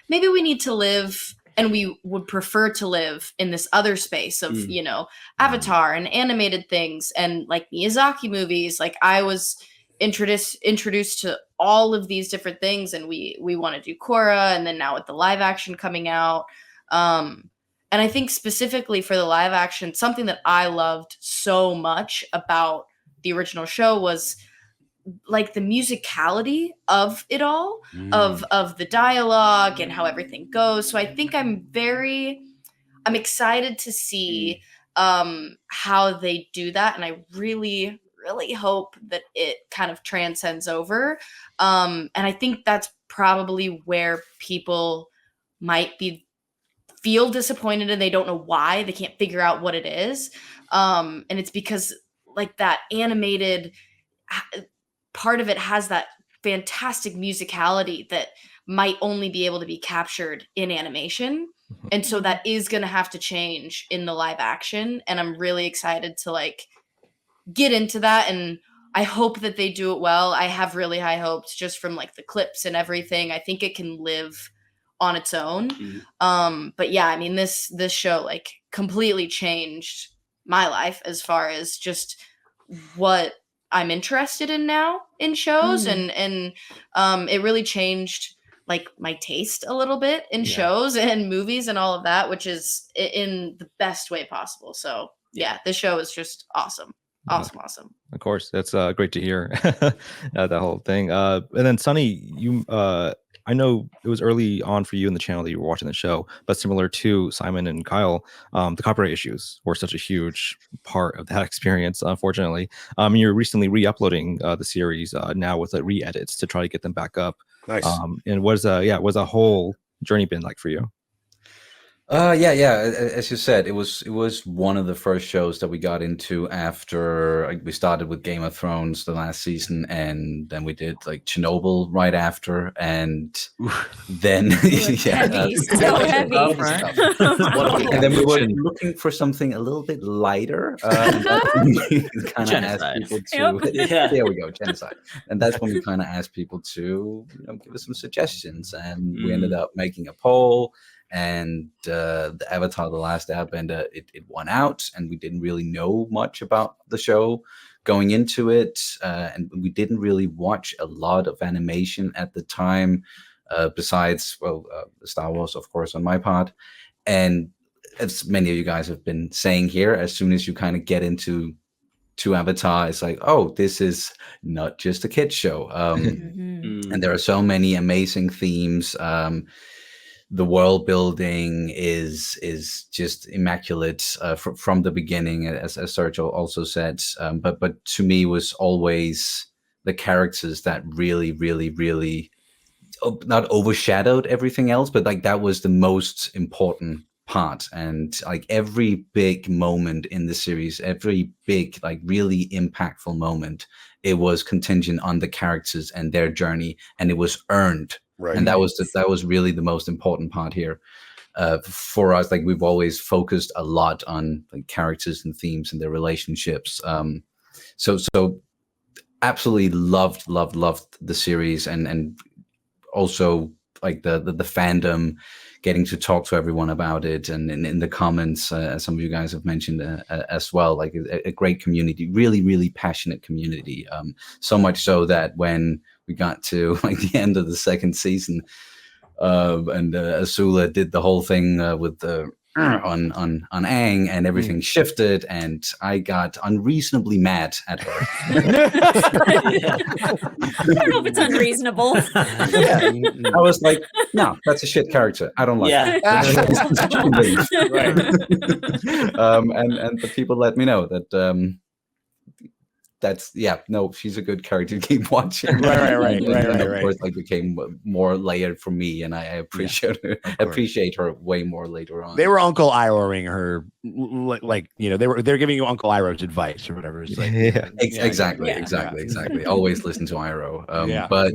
J: maybe we need to live, and we would prefer to live in this other space of, you know, Avatar and animated things and like Miyazaki movies. Like I was introduced to all of these different things, and we want to do Korra, and then now with the live action coming out. And I think specifically for the live action, something that I loved so much about the original show was like the musicality of it all, of the dialogue and how everything goes. So I think I'm excited to see how they do that, and I really really hope that it kind of transcends over. And I think that's probably where people might feel disappointed and they don't know why. They can't figure out what it is. And it's because like that animated part of it has that fantastic musicality that might only be able to be captured in animation. And so that is going to have to change in the live action. And I'm really excited to like get into that. And I hope that they do it well. I have really high hopes just from like the clips and everything. I think it can live on its own. But yeah, I mean, this show like completely changed my life as far as just what I'm interested in now in shows. And it really changed like my taste a little bit in shows and movies and all of that, which is in the best way possible. So yeah, this show is just awesome. Awesome.
B: Of course, that's great to hear. That whole thing. And then Sonny, you I know it was early on for you in the channel that you were watching the show, but similar to Simon and Kyle, the copyright issues were such a huge part of that experience, unfortunately. You're recently re-uploading the series now with re-edits to try to get them back up.
F: Nice.
B: And what's a whole journey been like for you?
I: As you said, it was one of the first shows that we got into after we started with Game of Thrones the last season, and then we did like Chernobyl right after, and then
E: heavy.
I: And then we were looking for something a little bit lighter. Kind of asked people to there we go, genocide, and that's when we kind of asked people to give us some suggestions, and we ended up making a poll. And the Avatar: The Last Airbender, it won out, and we didn't really know much about the show going into it, and we didn't really watch a lot of animation at the time, besides Star Wars, of course, on my part. And as many of you guys have been saying here, as soon as you kind of get into Avatar, it's like, oh, this is not just a kids show, and there are so many amazing themes. The world building is just immaculate from the beginning, as Suraj also said. But to me, was always the characters that really not overshadowed everything else, but like that was the most important part. And like every big moment in the series, every big like really impactful moment, it was contingent on the characters and their journey, and it was earned. Right. And that was really the most important part here for us. Like we've always focused a lot on like characters and themes and their relationships. So absolutely loved the series, and also like the fandom, getting to talk to everyone about it, and in the comments, as some of you guys have mentioned as well, like a great community, really passionate community. So much so that when we got to like the end of the second season, and Azula did the whole thing with the on Aang, and everything shifted, and I got unreasonably mad at her.
E: I don't know if it's unreasonable.
I: I was like, no, that's a shit character. I don't like it. And the people let me know that she's a good character to keep watching. Right. Of course, like became more layered for me, and I appreciate her way more later on.
G: They were Uncle Irohing her, like they're giving you Uncle Iroh's advice or whatever. It's like,
I: exactly. Always listen to Iroh. But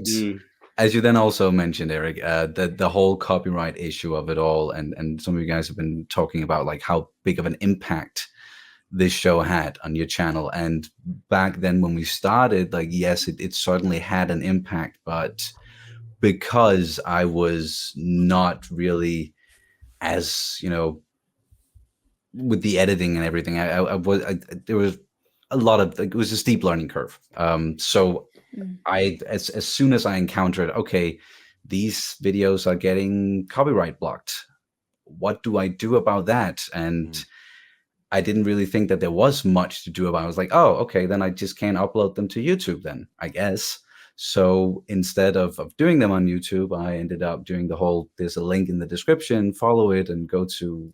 I: as you then also mentioned, Eric, the whole copyright issue of it all, and some of you guys have been talking about like how big of an impact this show had on your channel. And back then when we started, like, yes, it certainly had an impact, but because I was not really as, with the editing and everything, there was a lot of, it was a steep learning curve. So as soon as I encountered, okay, these videos are getting copyright blocked, what do I do about that? And I didn't really think that there was much to do about it. I was like, oh, okay, then I just can't upload them to YouTube then, I guess. So instead of doing them on YouTube, I ended up doing there's a link in the description, follow it, and go to,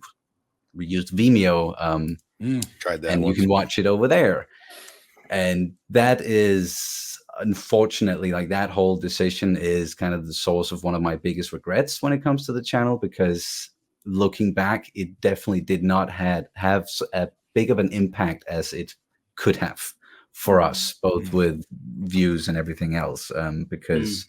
I: we used Vimeo.
F: Tried that
I: and
F: once.
I: You can watch it over there. And that is, unfortunately, like that whole decision is kind of the source of one of my biggest regrets when it comes to the channel, because looking back, it definitely did not have a big of an impact as it could have for us, both with views and everything else. Because,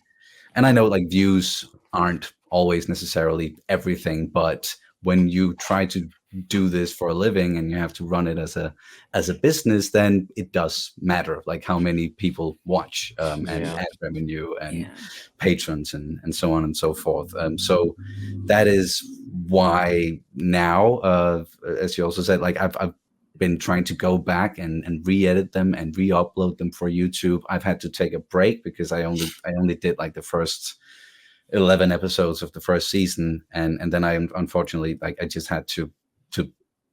I: and I know like views aren't always necessarily everything, but when you try to do this for a living and you have to run it as a business, then it does matter, like how many people watch, and ad revenue and patrons and so on and so forth. So that is why now, as you also said, like I've been trying to go back and re-edit them and re-upload them for YouTube. I've had to take a break because I only did like the first 11 episodes of the first season, and then I unfortunately, like, I just had to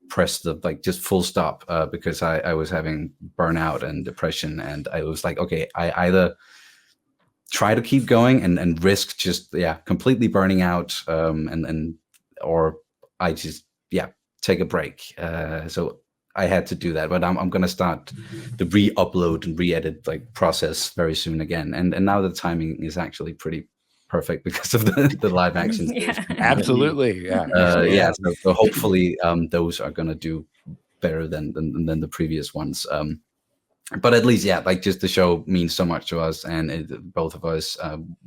I: press the like just full stop because I was having burnout and depression, and I was like, okay, I either try to keep going and risk just completely burning out, and or I just take a break. So I had to do that, but I'm gonna start the re-upload and re-edit like process very soon again, and now the timing is actually pretty perfect because of the live action.
G: Absolutely,
I: so hopefully those are gonna do better than the previous ones. But at least, like just the show means so much to us, and both of us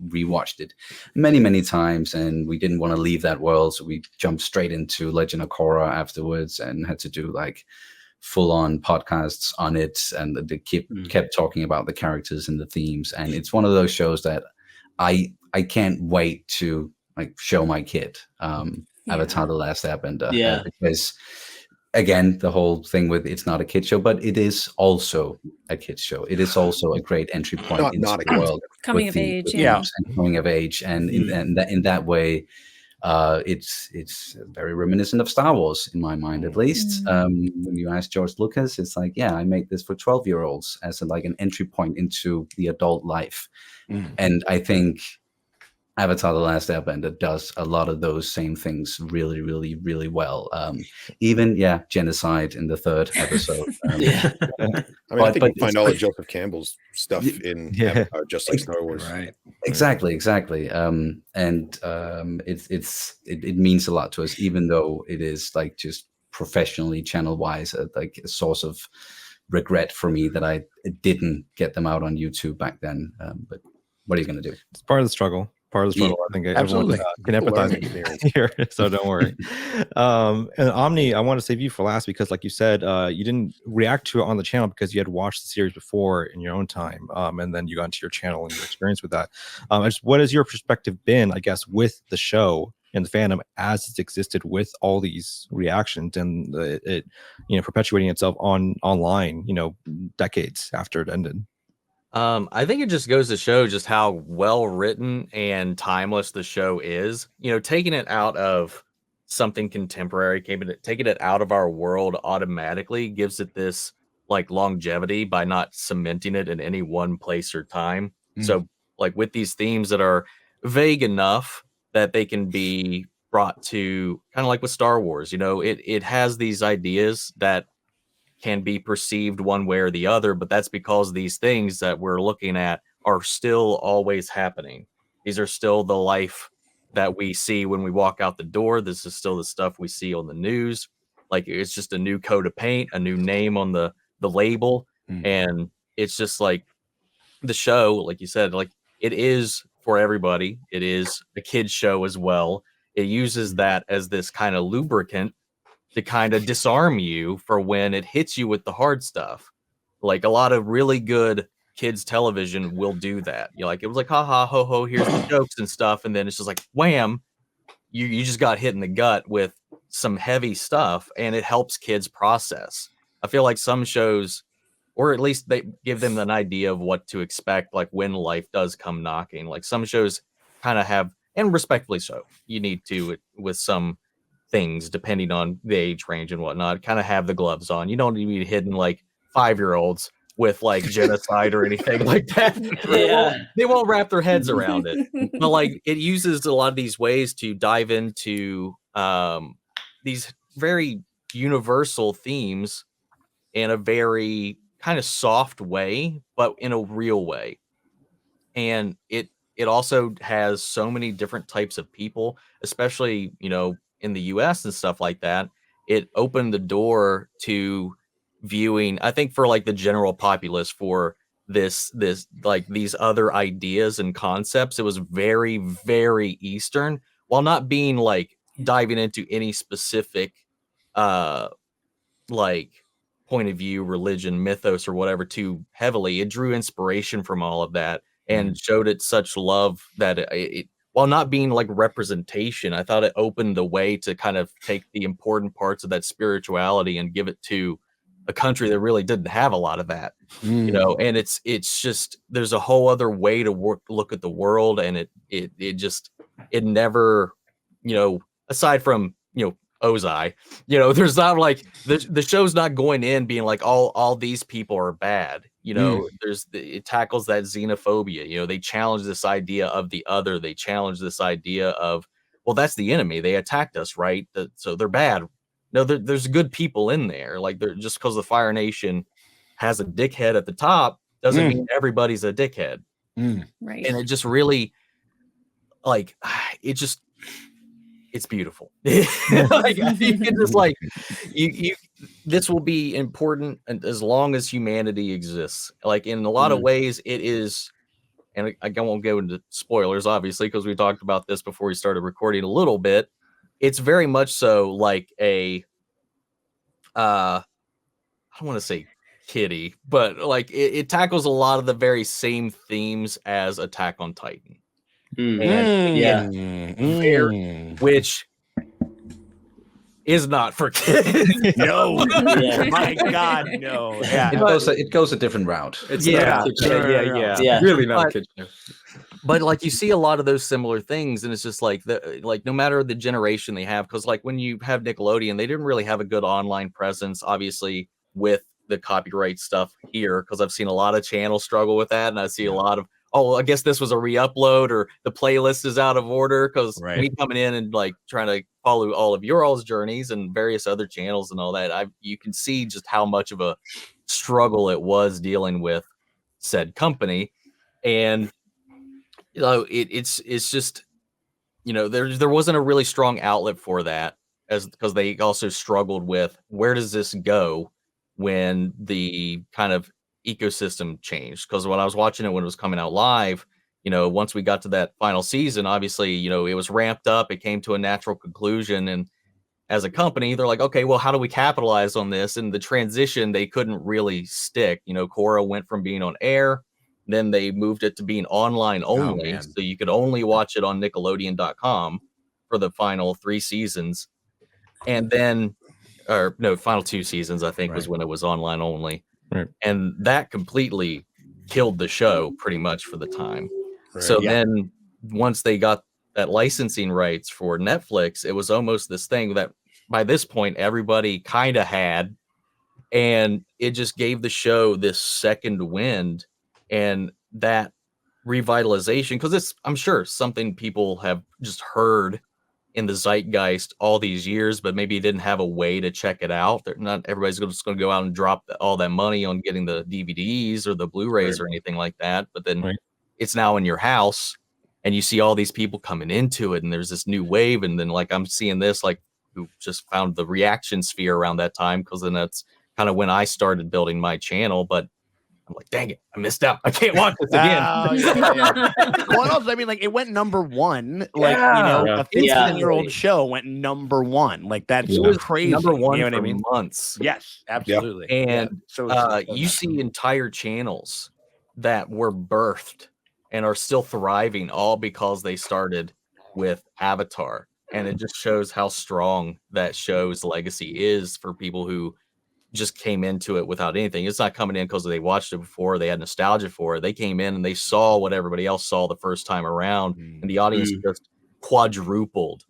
I: rewatched it many times, and we didn't want to leave that world, so we jumped straight into Legend of Korra afterwards and had to do like full-on podcasts on it, and they kept talking about the characters and the themes. And it's one of those shows that I can't wait to like show my kid Avatar: The Last Airbender, because again, the whole thing with it's not a kid show, but it is also a kids show. It is also a great entry point into the world,
E: coming of age,
I: and coming of age, and in that way, it's very reminiscent of Star Wars in my mind, at least. When you ask George Lucas, it's like, I made this for 12-year-olds as like an entry point into the adult life, and I think Avatar: The Last Airbender does a lot of those same things really, really, really well. Even genocide in the third episode.
F: I mean, I think you find all of Joseph Campbell's stuff in Avatar, just like Star Wars.
I: Right. Exactly. It means a lot to us, even though it is like just professionally channel wise, like a source of regret for me that I didn't get them out on YouTube back then. But what are you going to do?
B: It's part of the struggle. I think everyone can empathize here, so don't worry. And Omni, I want to save you for last because, like you said, you didn't react to it on the channel because you had watched the series before in your own time, and then you got into your channel and your experience with that. What has your perspective been, I guess, with the show and the fandom as it's existed with all these reactions and it perpetuating itself online, decades after it ended?
D: I think it just goes to show just how well written and timeless the show is. Taking it out of something contemporary, taking it out of our world automatically gives it this like longevity by not cementing it in any one place or time. So like with these themes that are vague enough that they can be brought to, kind of like with Star Wars, it has these ideas that can be perceived one way or the other, but that's because these things that we're looking at are still always happening. These are still the life that we see when we walk out the door. This is still the stuff we see on the news. Like, it's just a new coat of paint, a new name on the label. And it's just like the show, like you said, like it is for everybody. It is a kid's show as well. It uses that as this kind of lubricant to kind of disarm you for when it hits you with the hard stuff. Like a lot of really good kids television will do that. It was like, ha ha, ho ho, here's the jokes and stuff. And then it's just like, wham, you just got hit in the gut with some heavy stuff, and it helps kids process. I feel like some shows, or at least they give them an idea of what to expect, like when life does come knocking. Like some shows kind of have, and respectfully so, you need to, with some things, depending on the age range and whatnot, kind of have the gloves on. You don't need to be hidden like 5-year-olds with like genocide or anything like that. They won't wrap their heads around it. But like it uses a lot of these ways to dive into these very universal themes in a very kind of soft way, but in a real way. And it also has so many different types of people, especially, you know, in the US and stuff like that. It opened the door to viewing, I think, for like the general populace, for this like these other ideas and concepts. It was very, very Eastern, while not being like diving into any specific like point of view, religion, mythos, or whatever too heavily. It drew inspiration from all of that and showed it such love that it while not being like representation, I thought it opened the way to kind of take the important parts of that spirituality and give it to a country that really didn't have a lot of that, you know. And it's just, there's a whole other way to look at the world, and it never, you know, aside from, you know, Ozai, you know, there's not like the show's not going in being like all these people are bad, you know. It tackles that xenophobia, you know. They challenge this idea of the other. They challenge this idea of, well, that's the enemy, they attacked us, right? So they're bad. No, there's good people in there. Like, they're just because the Fire Nation has a dickhead at the top doesn't mean everybody's a dickhead.
E: Right.
D: And it just really, like, it's beautiful. Like, you can just like you this will be important as long as humanity exists. Like, in a lot of ways it is, and I won't go into spoilers obviously because we talked about this before we started recording a little bit. It's very much so like a I don't want to say kiddie, but like it tackles a lot of the very same themes as Attack on Titan. Which is not for kids.
G: No, my God, no. Yeah,
I: it goes a different route.
C: It's
D: yeah,
C: really not a kid show.
D: But like, you see a lot of those similar things, and it's just like no matter the generation they have, because like when you have Nickelodeon, they didn't really have a good online presence, obviously, with the copyright stuff here, because I've seen a lot of channels struggle with that, and I see a lot of, oh, I guess this was a re-upload, or the playlist is out of order, because me coming in and like trying to follow all of your all's journeys and various other channels and all that, you can see just how much of a struggle it was dealing with said company. And you know, it's just, you know, there wasn't a really strong outlet for that, because they also struggled with, where does this go when the kind of ecosystem changed? Because when I was watching it when it was coming out live, you know, once we got to that final season, obviously, you know, it was ramped up, it came to a natural conclusion, and as a company, they're like, okay, well, how do we capitalize on this? And the transition, they couldn't really stick. You know, Korra went from being on air, then they moved it to being online only, so you could only watch it on Nickelodeon.com for the final 3 seasons, and then, or no, final 2 seasons, I think, was when it was online only. And that completely killed the show pretty much for the time. So then once they got that licensing rights for Netflix, it was almost this thing that by this point everybody kind of had, and it just gave the show this second wind and that revitalization, because it's, I'm sure, something people have just heard in the zeitgeist all these years, but maybe didn't have a way to check it out. Not everybody's just going to go out and drop all that money on getting the DVDs or the Blu-rays or anything like that. But then it's now in your house, and you see all these people coming into it, and there's this new wave. And then like, I'm seeing this, like, who just found the reaction sphere around that time, because then that's kind of when I started building my channel. But I'm like, dang it, I missed out. I can't watch this again.
G: Well, also, I mean, like, it went number 1. Like, you know, a 15-year-old show went number 1. Like, that's crazy.
D: Number 1
G: you know
D: for
G: what I mean?
D: months.
G: Yes, absolutely.
D: And you see entire channels that were birthed and are still thriving, all because they started with Avatar. And it just shows how strong that show's legacy is for people who just came into it without anything. It's not coming in because they watched it before, they had nostalgia for it. They came in and they saw what everybody else saw the first time around, and the audience just quadrupled.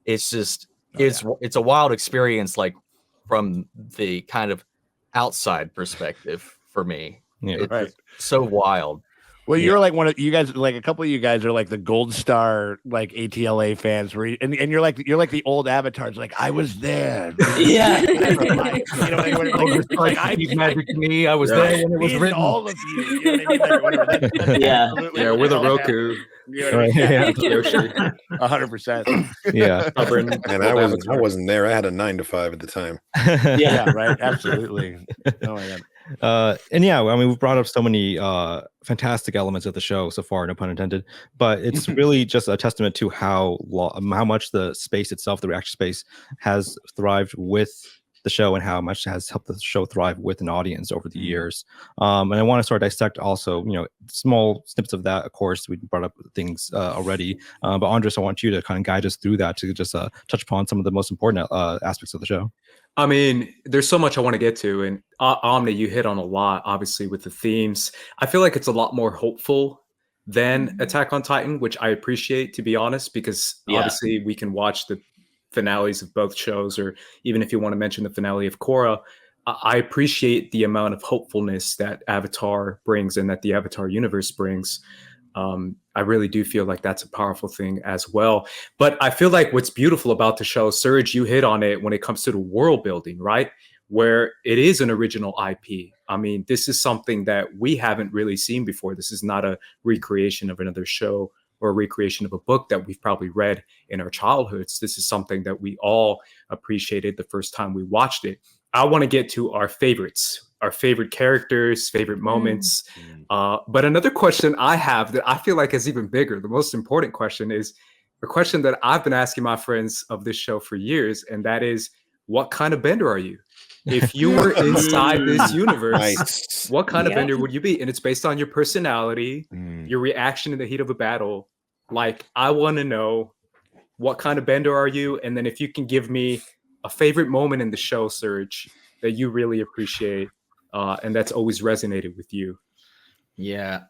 D: It's just, it's a wild experience, like, from the kind of outside perspective for me. It's so wild.
G: Well, you're like one of you guys, like a couple of you guys are like the gold star, like ATLA fans, where and you're like the old avatars, like I was there.
A: Yeah.
G: You know,
D: like Steve's magic to me. I was there when it was written.
G: All of you. You know what I mean? Like, whatever. That's
A: Yeah.
C: Yeah, we're the Roku.
G: You know what I mean?
C: Yoshi.
G: 100%.
B: Yeah.
F: And I wasn't there. I had a 9 to 5 at the time.
G: Yeah, right. Absolutely. Oh my god.
B: And yeah, I mean, we've brought up so many fantastic elements of the show so far, no pun intended. But it's really just a testament to how much the space itself, the reaction space, has thrived with the show and how much has helped the show thrive with an audience over the years. And I want to sort of dissect also, small snippets of that. Of course, we brought up things already, but Andres, I want you to kind of guide us through that to just touch upon some of the most important aspects of the show.
C: I mean, there's so much I want to get to, and Omni, you hit on a lot, obviously, with the themes. I feel like it's a lot more hopeful than Attack on Titan, which I appreciate, to be honest, because obviously we can watch the finales of both shows, or even if you want to mention the finale of Korra, I appreciate the amount of hopefulness that Avatar brings and that the Avatar universe brings. I really do feel like that's a powerful thing as well. But I feel like what's beautiful about the show, Suraj, you hit on it when it comes to the world building, right? Where it is an original IP. I mean, this is something that we haven't really seen before. This is not a recreation of another show or a recreation of a book that we've probably read in our childhoods. This is something that we all appreciated the first time we watched it. I want to get to our favorites, our favorite characters, favorite moments. But another question I have that I feel like is even bigger, the most important question, is a question that I've been asking my friends of this show for years, and that is, what kind of bender are you? If you were inside this universe, what kind of bender would you be? And it's based on your personality, your reaction in the heat of a battle. Like, I want to know, what kind of bender are you? And then if you can give me a favorite moment in the show, Suraj, that you really appreciate, and that's always resonated with you.
K: Yeah,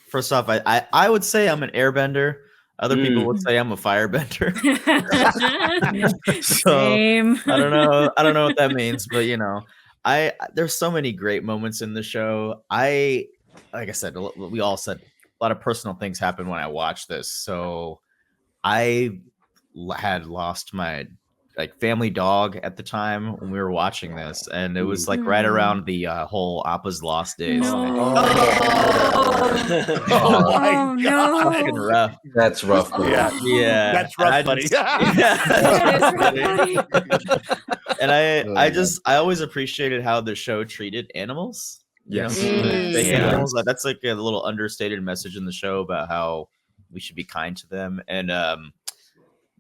K: first off, I would say I'm an airbender. Other people would say I'm a firebender. So,
E: Same.
K: I don't know what that means, but there's so many great moments in the show. Like I said, we all said a lot of personal things happened when I watched this. So I had lost my family dog at the time when we were watching this, and it was right around the whole Appa's Lost days.
E: No.
K: No, fucking rough.
I: That's rough.
K: Yeah,
G: that's rough, buddy.
K: And I always appreciated how the show treated animals.
C: Yes.
K: The animals. That's like a little understated message in the show about how we should be kind to them. And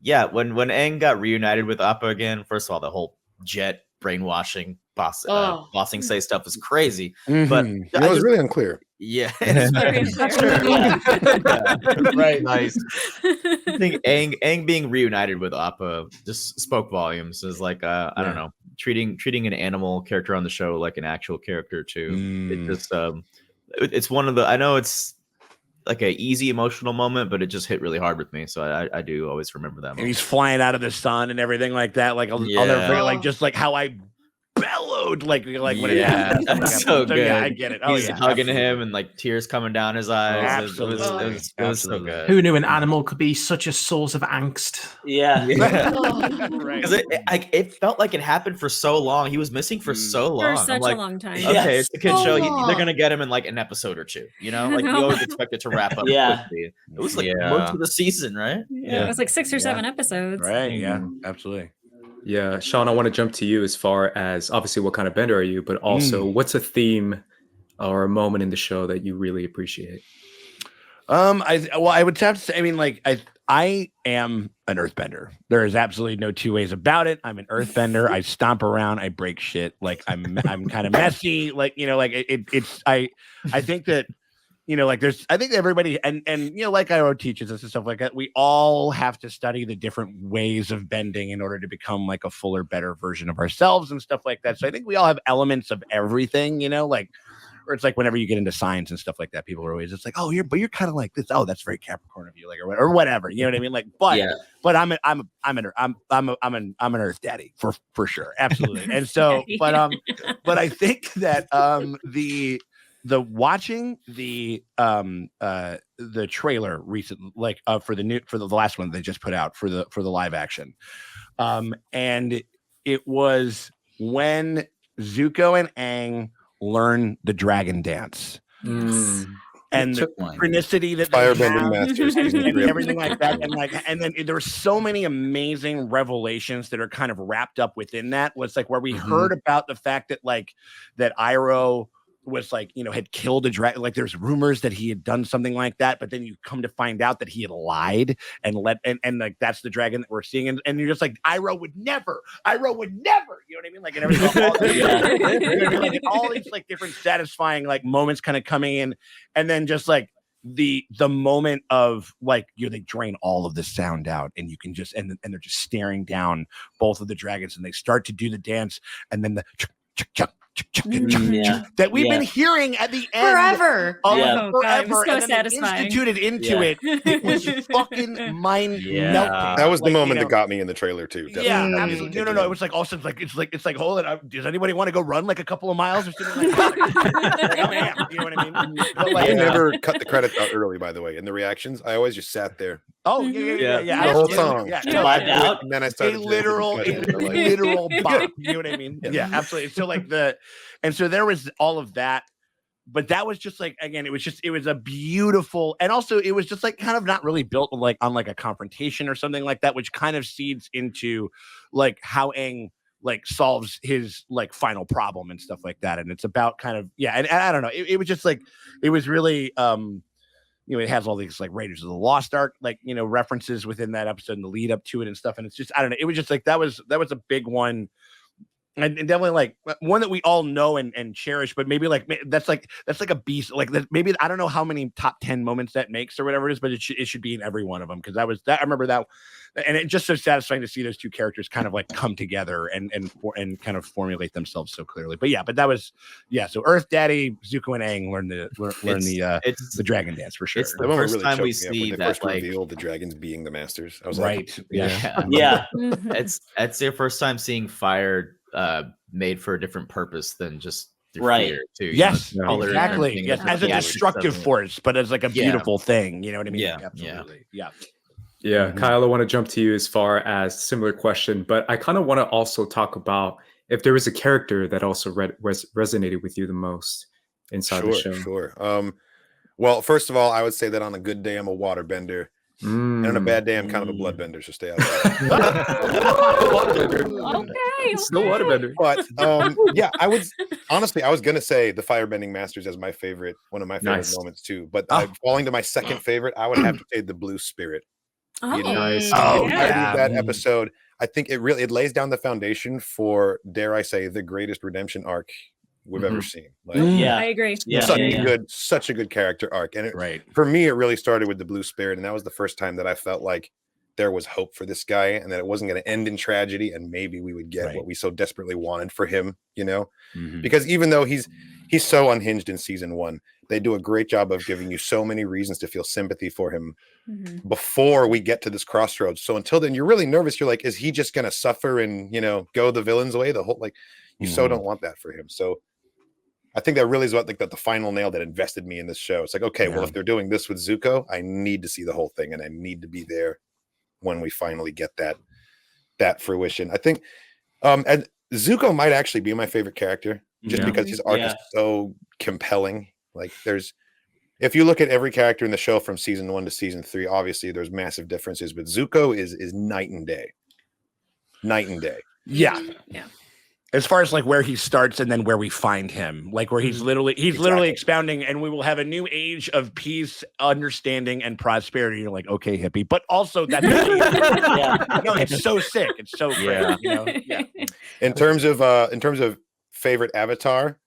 K: yeah, when Aang got reunited with Appa again, first of all, the whole Jet brainwashing bossing say stuff is crazy. But
F: it was really unclear.
K: Yeah,
G: Right.
K: Nice. I think Aang being reunited with Appa just spoke volumes. Is like I don't know, treating an animal character on the show like an actual character too. It just it's one of the, I know it's like an easy emotional moment, but it just hit really hard with me. So I do always remember that moment.
G: And he's flying out of the sun and everything like that. Like I'll never forget, like just like how I bellowed, like when it happened.
K: That's so good.
G: Yeah, I get it.
K: He's hugging him and like tears coming down his eyes.
G: Absolutely.
K: It was so good.
H: Who knew an animal could be such a source of angst?
A: Yeah.
K: Because it felt like it happened for so long. He was missing for so long.
E: For such a long time.
K: Okay, it's a kid show. They're gonna get him in like an episode or two. You know, like you always expect it to wrap up. Quickly. It was like most of the season, right?
E: Yeah, it was like 6 or 7 episodes.
G: Right. Yeah. Absolutely.
C: Yeah, Sean, I want to jump to you as far as obviously what kind of bender are you, but also what's a theme or a moment in the show that you really appreciate?
G: I would have to say, I mean, like I am an earthbender. There is absolutely no two ways about it. I'm an earthbender. I stomp around. I break shit. Like I'm kind of messy. Like like it's I think that. Like I think everybody and like Iro teaches us and stuff like that, we all have to study the different ways of bending in order to become like a fuller, better version of ourselves and stuff like that. So I think we all have elements of everything, or it's like whenever you get into science and stuff like that, people are always, it's like, oh, you're kind of like this. Oh, that's very Capricorn of you, like, or whatever. You know what I mean? Like, but I'm an earth daddy for sure. Absolutely. And so, but I think that watching the trailer recently, like for the last one they just put out for the live action, and it was when Zuko and Aang learn the dragon dance.
E: Yes.
G: And the synchronicity that
F: Firebending Masters
G: and everything like that, and then there were so many amazing revelations that are kind of wrapped up within that. Was like where we heard about the fact that that Iroh was had killed a dragon. Like there's rumors that he had done something like that, but then you come to find out that he had lied and like that's the dragon that we're seeing, and you're just like Iroh would never, you know what I mean? Like and everything, all these like different satisfying like moments kind of coming in, and then just like the moment of like they drain all of the sound out, and you can just and they're just staring down both of the dragons, and they start to do the dance, and then the that we've been hearing at the end
J: forever.
E: God, it was so
G: and
E: satisfying.
G: Instituted into it. It was fucking mind melting.
F: That was the moment that got me in the trailer too. Definitely.
G: Yeah, absolutely. No. It was like also it's like hold it. Does anybody want to go run like a couple of miles or something like that? You know what I mean?
F: I never cut the credits out early, by the way. In the reactions, I always just sat there.
G: Oh yeah.
F: The whole song.
G: Yeah.
A: Out.
F: And then I started
G: a literal bop. You know what I mean? Yeah, absolutely. So like and so there was all of that, but that was just like, again, it was a beautiful, and also it was just like kind of not really built like on like a confrontation or something like that, which kind of seeds into like how Aang like solves his like final problem and stuff like that. And it's about kind of, and I don't know, it was just like, it was really, it has all these like Raiders of the Lost Ark, like, references within that episode and the lead up to it and stuff. And it's just, I don't know, it was just like, that was a big one. And definitely like one that we all know and cherish, but maybe like that's like a beast. Like that, maybe I don't know how many top 10 moments that makes or whatever it is, but it should be in every one of them, because I remember that, and it's just so satisfying to see those two characters kind of like come together and kind of formulate themselves so clearly. But that was So Earth Daddy, Zuko and Aang learn the dragon dance for sure.
K: It's the first time we see
F: that
K: that like
F: reveal the dragons being the masters. I was
G: right.
K: It's their first time seeing fire made for a different purpose than just
A: fear
K: too.
G: Yes, exactly. Yes, as a destructive force, but as like a beautiful thing. You know what I mean?
K: Yeah,
G: absolutely.
C: Yeah, Kyle, I want to jump to you as far as similar question, but I kind of want to also talk about if there was a character that also resonated with you the most inside the show.
F: Sure. Well, first of all, I would say that on a good day, I'm a waterbender. And on a bad day, I'm kind of a bloodbender, so stay out of that.
E: Okay.
C: Still waterbender.
F: But I was gonna say the Firebending Masters as my favorite, one of my favorite moments too. But falling to my second favorite, I would have to say the Blue Spirit.
C: Nice.
F: That episode, I think it lays down the foundation for, dare I say, the greatest redemption arc we've ever seen. Like,
E: I agree.
F: Such a good character arc. And for me, it really started with the Blue Spirit, and that was the first time that I felt like there was hope for this guy, and that it wasn't going to end in tragedy, and maybe we would get what we so desperately wanted for him, because even though he's so unhinged in season 1, they do a great job of giving you so many reasons to feel sympathy for him before we get to this crossroads. So until then, you're really nervous. You're like, is he just going to suffer and go the villain's way? The whole you so don't want that for him. So I think that really is what the final nail that invested me in this show. It's like, okay, well, if they're doing this with Zuko, I need to see the whole thing, and I need to be there when we finally get that fruition. I think and Zuko might actually be my favorite character, just because his arc is so compelling. Like if you look at every character in the show from season 1 to season 3, obviously there's massive differences, but Zuko is night and day.
G: Yeah. As far as like where he starts and then where we find him, like where he's literally expounding, and we will have a new age of peace, understanding, and prosperity. You're like, okay, hippie, but also that's no, it's so sick. It's so great.
F: In terms of favorite avatar,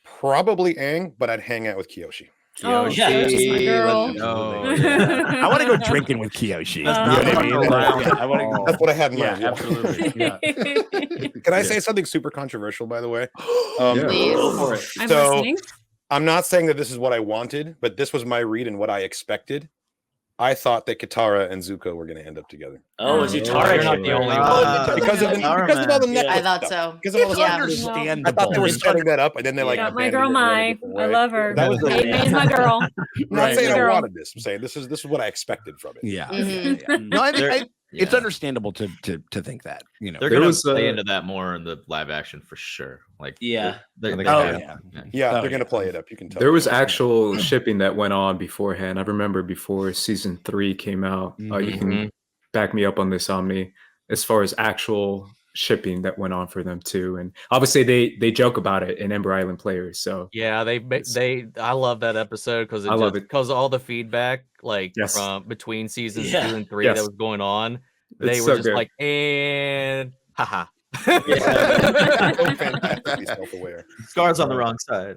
F: probably Aang, but I'd hang out with Kyoshi.
E: Oh, Kyoshi's my girl.
G: I want to go drinking with Kyoshi.
F: That's what I had in mind.
G: Absolutely.
F: Can I say something super controversial, by the way?
J: Please.
A: Go for it.
E: I'm listening.
F: I'm not saying that this is what I wanted, but this was my read and what I expected. I thought that Katara and Zuko were going to end up together.
A: Oh, Zutara,
D: you're not the only one.
F: Because of all the necklace
J: I thought
F: stuff.
J: so.
F: Because of all the
J: Yeah.
G: Understandable.
F: I thought they were setting that up, and then they like
E: Got my girl
F: abandoned it and
E: Mai.
F: went a
E: I
F: different way.
E: love her.
F: That was the
E: May's my girl.
F: I'm not
G: Right.
F: saying I
E: Girl.
F: wanted this. I'm saying this is what I expected from it.
G: Yeah.
J: Mhm.
G: Yeah. No, I think it's
K: Yeah.
G: understandable to think that, you know.
K: They're
C: There
K: gonna
C: was,
K: play into that more in the live action for sure. Like,
A: Yeah.
K: they're,
G: Oh,
K: they're
G: yeah.
F: Yeah,
G: Oh,
F: they're
G: yeah.
F: going to play it up. You can tell.
C: There was actual shipping that went on beforehand. I remember before season 3 came out. You can back me up on this, Omni, as far as actual shipping that went on for them too. And obviously they joke about it in Ember Island Players. So
D: Yeah, I love that episode because
C: I love it.
D: because all the feedback
C: Yes.
D: from between seasons
A: Yeah.
D: 2 and 3
C: Yes.
D: that was going on, they
C: It's
D: were
C: so
D: just
C: good.
D: like, and haha.
F: So fantastically self-aware.
K: Scars on the wrong side.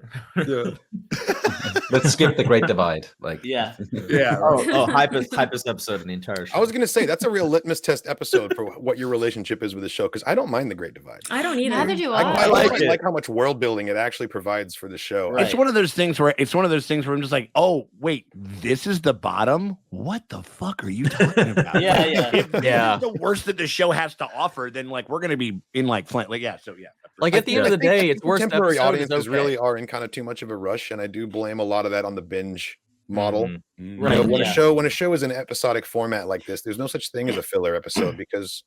I: Let's skip the Great Divide. Like,
A: Yeah.
G: Yeah.
K: hypest episode in the entire show.
F: I was going to say that's a real litmus test episode for what your relationship is with the show, because I don't mind the Great Divide.
E: I don't either.
J: Neither do
F: I
J: I.
F: like how much world building it actually provides for the show.
A: Right.
G: It's one of those things where I'm just like, oh wait, this is the bottom. What the fuck are you talking about?
A: Yeah, yeah.
G: If this
D: Yeah.
G: is the worst that the show has to offer, then like we're gonna be in like yeah. So yeah.
D: Like at the end of the day, it's worst
F: Contemporary
D: episode is
F: audiences
D: okay.
F: really are in kind of too much of a rush, and I do blame a lot of that on the binge model.
D: Mhm.
F: You
A: Right,
F: know, when
A: yeah.
F: a show is an episodic format like this, there's no such thing as a filler episode, because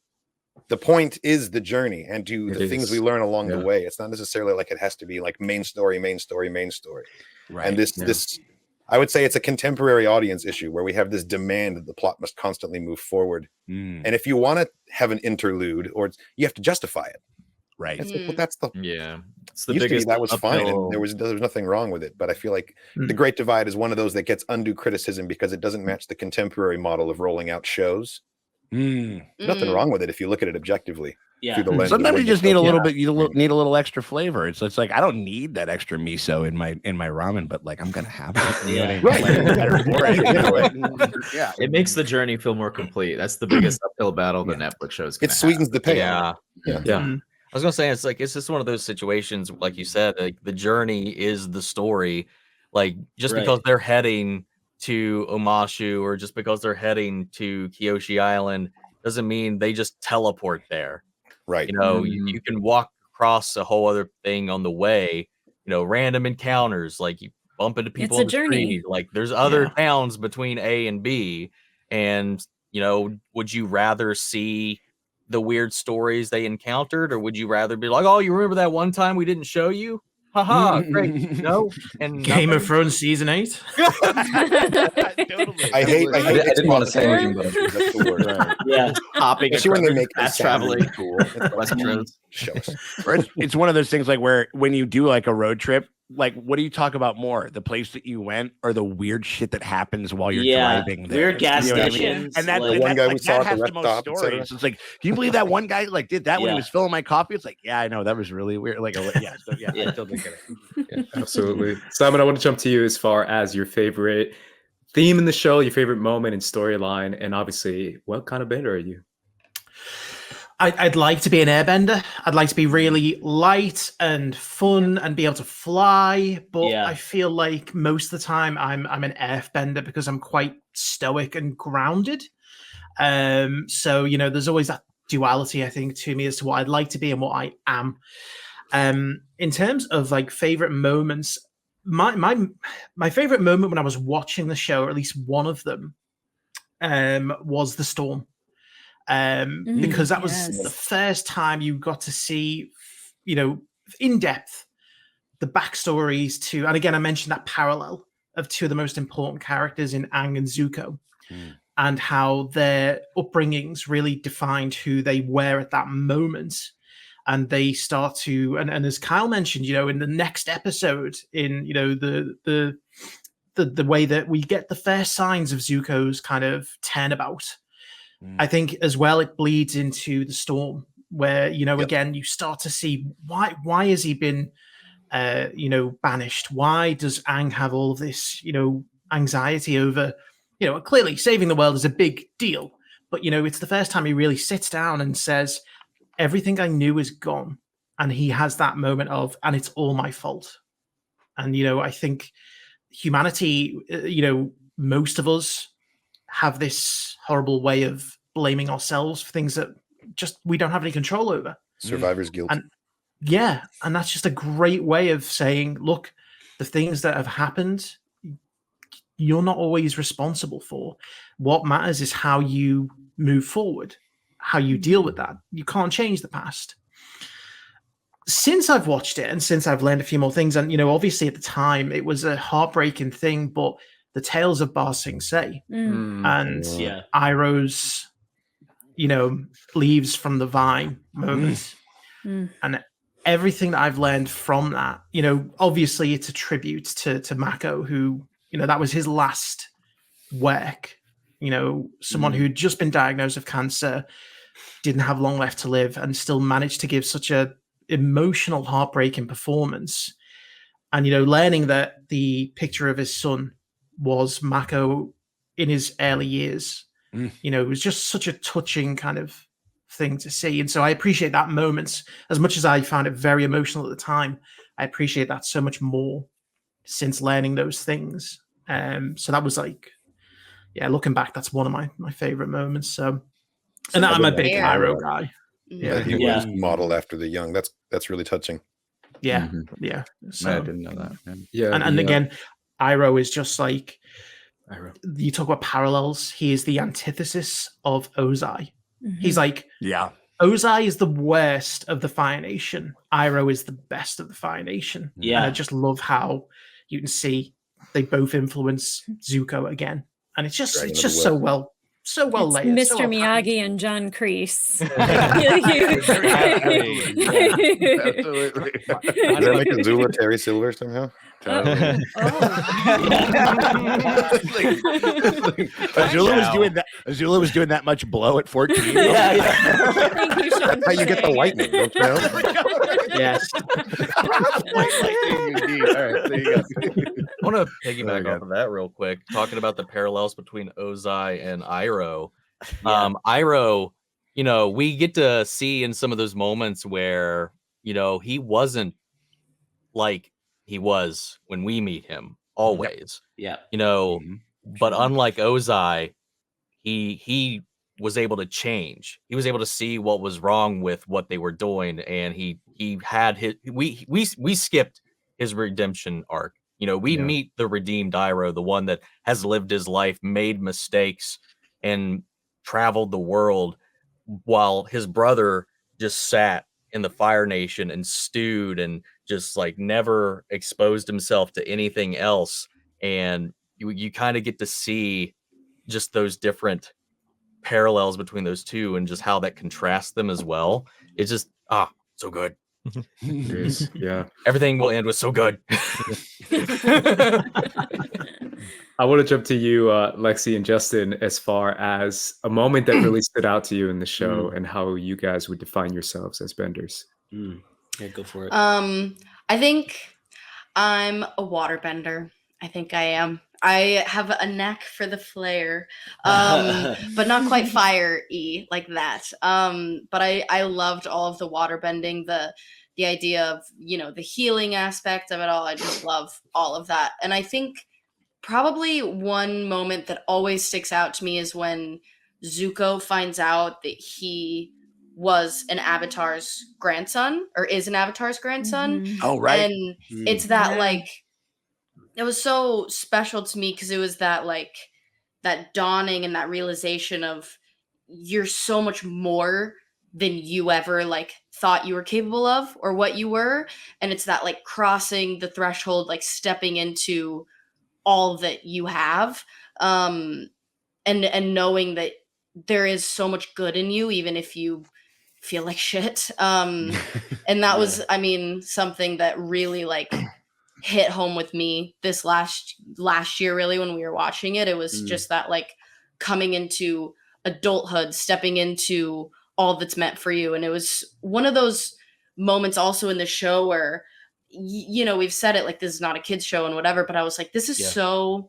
F: the point is the journey and
C: It
F: the things
C: is.
F: we learn along the
C: Yeah.
F: way. It's not necessarily like it has to be like main story.
G: Right.
F: And this I would say it's a contemporary audience issue where we have this demand that the plot must constantly move forward.
G: Mm,
F: And if you want to have an interlude, or you have to justify it.
G: right.
F: It's like, well, that's the
K: Yeah, it's the
F: used to be
K: biggest.
F: that was fine,
K: uphill-
F: and there was nothing wrong with it. But I feel like
C: Mm.
F: the Great Divide is one of those that gets undue criticism because it doesn't match the contemporary model of rolling out shows.
G: Mm.
F: Nothing
J: Mm.
F: wrong with it if you look at it objectively
A: Yeah.
F: through the lens.
G: Sometimes
F: of
G: you just need a
F: yeah.
G: little bit. Need a little extra flavor. It's like I don't need that extra miso in my ramen, but like I'm gonna have it. You know what I mean?
F: Right.
G: Like, better for it, you know, like, yeah.
K: It makes the journey feel more complete. That's the biggest uphill battle that Netflix shows.
F: It sweetens the pain.
D: Yeah.
C: Yeah.
D: I was gonna say it's just one of those situations, like you said, like the journey is the story. Like just
A: Right.
D: because they're heading to Omashu or just because they're heading to Kyoshi Island doesn't mean they just teleport there.
F: Right.
D: You know, you can walk across a whole other thing on the way. You know, random encounters, like you bump into people
E: It's a
D: on the
E: journey.
D: street. Like there's other towns between A and B, and you know, would you rather see the weird stories they encountered, or would you rather be like, oh, you remember that one time we didn't show you? Haha, great. No, and
H: Game of
D: nothing?
H: Thrones season 8.
F: I hate
I: I didn't want to say anything, but
F: that's the word. Right.
A: Yeah.
K: hopping,
F: Especially when they
K: across-
F: make
K: fast
F: it sound
K: traveling.
F: really cool. It's
K: West
F: like,
K: Coast.
F: show us.
G: Or it's one of those things like where when you do like a road trip, like what do you talk about more? The place that you went or the weird shit that happens while you're driving there?
A: Weird gas
G: You know what I mean?
A: stations.
G: And that,
A: like,
F: The one guy we
G: like,
F: saw
G: that
F: at the
G: has the
F: rest
G: most
F: stop, et cetera.
G: stories. It's like, can you believe that one guy like did that when he
A: Yeah.
G: was filling my coffee? It's like, yeah, I know that was really weird. Like, yeah, so yeah,
A: Yeah.
G: I totally get it.
C: Absolutely. Simon, I want to jump to you as far as your favorite theme in the show, your favorite moment and storyline, and obviously, what kind of bender are you?
H: I'd like to be an airbender. I'd like to be really light and fun and be able to fly. But
A: Yeah.
H: I feel like most of the time I'm an earthbender because I'm quite stoic and grounded. So you know, there's always that duality, I think, to me as to what I'd like to be and what I am. In terms of like favorite moments, my favorite moment when I was watching the show, or at least one of them, was the storm. Because that was
E: yes.
H: the first time you got to see, you know, in depth the backstories to, and again, I mentioned that parallel of two of the most important characters in Aang and Zuko, and how their upbringings really defined who they were at that moment. And they start to, and as Kyle mentioned, you know, in the next episode, in, you know, the way that we get the first signs of Zuko's kind of turnabout. I think as well it bleeds into the storm, where, you know, again, you start to see why has he been you know, banished? Why does Aang have all of this, you know, anxiety over, you know, clearly saving the world is a big deal, but you know, it's the first time he really sits down and says, everything I knew is gone. And he has that moment of, and it's all my fault. And, you know, I think humanity, you know, most of us have this horrible way of blaming ourselves for things that just we don't have any control over.
F: Survivor's guilt.
H: And yeah, and that's just a great way of saying, look, the things that have happened, you're not always responsible for. What matters is how you move forward, how you deal with that. You can't change the past. Since I've watched it and since I've learned a few more things, and, you know, obviously at the time it was a heartbreaking thing, but the tales of Ba Sing Se and Iroh's, you know, leaves from the vine moment and everything that I've learned from that, you know, obviously it's a tribute to Mako, who, you know, that was his last work, you know, someone who'd just been diagnosed with cancer, didn't have long left to live, and still managed to give such a emotional, heartbreaking performance. And, you know, learning that the picture of his son was Mako in his early years, you know, it was just such a touching kind of thing to see. And so I appreciate that moment as much as I found it very emotional at the time. I appreciate that so much more since learning those things. So that was like, yeah, looking back, that's one of my favorite moments. So, and I'm a big Iroh guy.
F: Yeah, he was modeled after the young. That's really touching.
H: Yeah, yeah. So,
I: I didn't know that.
C: Yeah,
H: and again, Iroh is just like, you talk about parallels. He is the antithesis of Ozai. He's like, Ozai is the worst of the Fire Nation. Iroh is the best of the Fire Nation.
A: Yeah,
H: and I just love how you can see they both influence Zuko again, and it's just so well layered.
E: Mr. Miyagi and John Kreese.
F: Absolutely. Does that make Azula Terry Silver somehow?
G: Azula was doing that much blow at 14.
E: Thank you, Sean.
F: That's how you get the lightning, don't you know?
H: Yes.
G: All right, there you go.
D: I want to piggyback off of that real quick, talking about the parallels between Ozai and Iroh. Iroh, you know, we get to see in some of those moments where, you know, he wasn't like he was when we meet him always.
A: Yeah.
D: You know, but unlike Ozai, he was able to change. He was able to see what was wrong with what they were doing, and he had his we skipped his redemption arc. You know, we meet the redeemed Iroh, the one that has lived his life, made mistakes, and traveled the world, while his brother just sat in the Fire Nation and stewed and just like never exposed himself to anything else. And you kind of get to see just those different parallels between those two and just how that contrasts them as well. It's just so good.
C: It is, yeah.
D: Everything will end with so good.
C: I want to jump to you, Lexi and Justin, as far as a moment that really stood out to you in the show and how you guys would define yourselves as benders.
A: Yeah, go for it.
J: I think I'm a waterbender. I think I am. I have a knack for the flare, but not quite fire-y like that. But I loved all of the waterbending, the idea of, you know, the healing aspect of it all. I just love all of that. And I think probably one moment that always sticks out to me is when Zuko finds out that he was an Avatar's grandson, or is an Avatar's grandson.
G: Oh, right.
J: And it's that like, it was so special to me because it was that like that dawning and that realization of you're so much more than you ever like thought you were capable of or what you were. And it's that like crossing the threshold, like stepping into all that you have, and knowing that there is so much good in you, even if you feel like shit. And that was, I mean, something that really like hit home with me this last year, really, when we were watching it. It was just that like coming into adulthood, stepping into all that's meant for you. And it was one of those moments also in the show where, you know, we've said it, like, this is not a kid's show and whatever, but I was like, this is so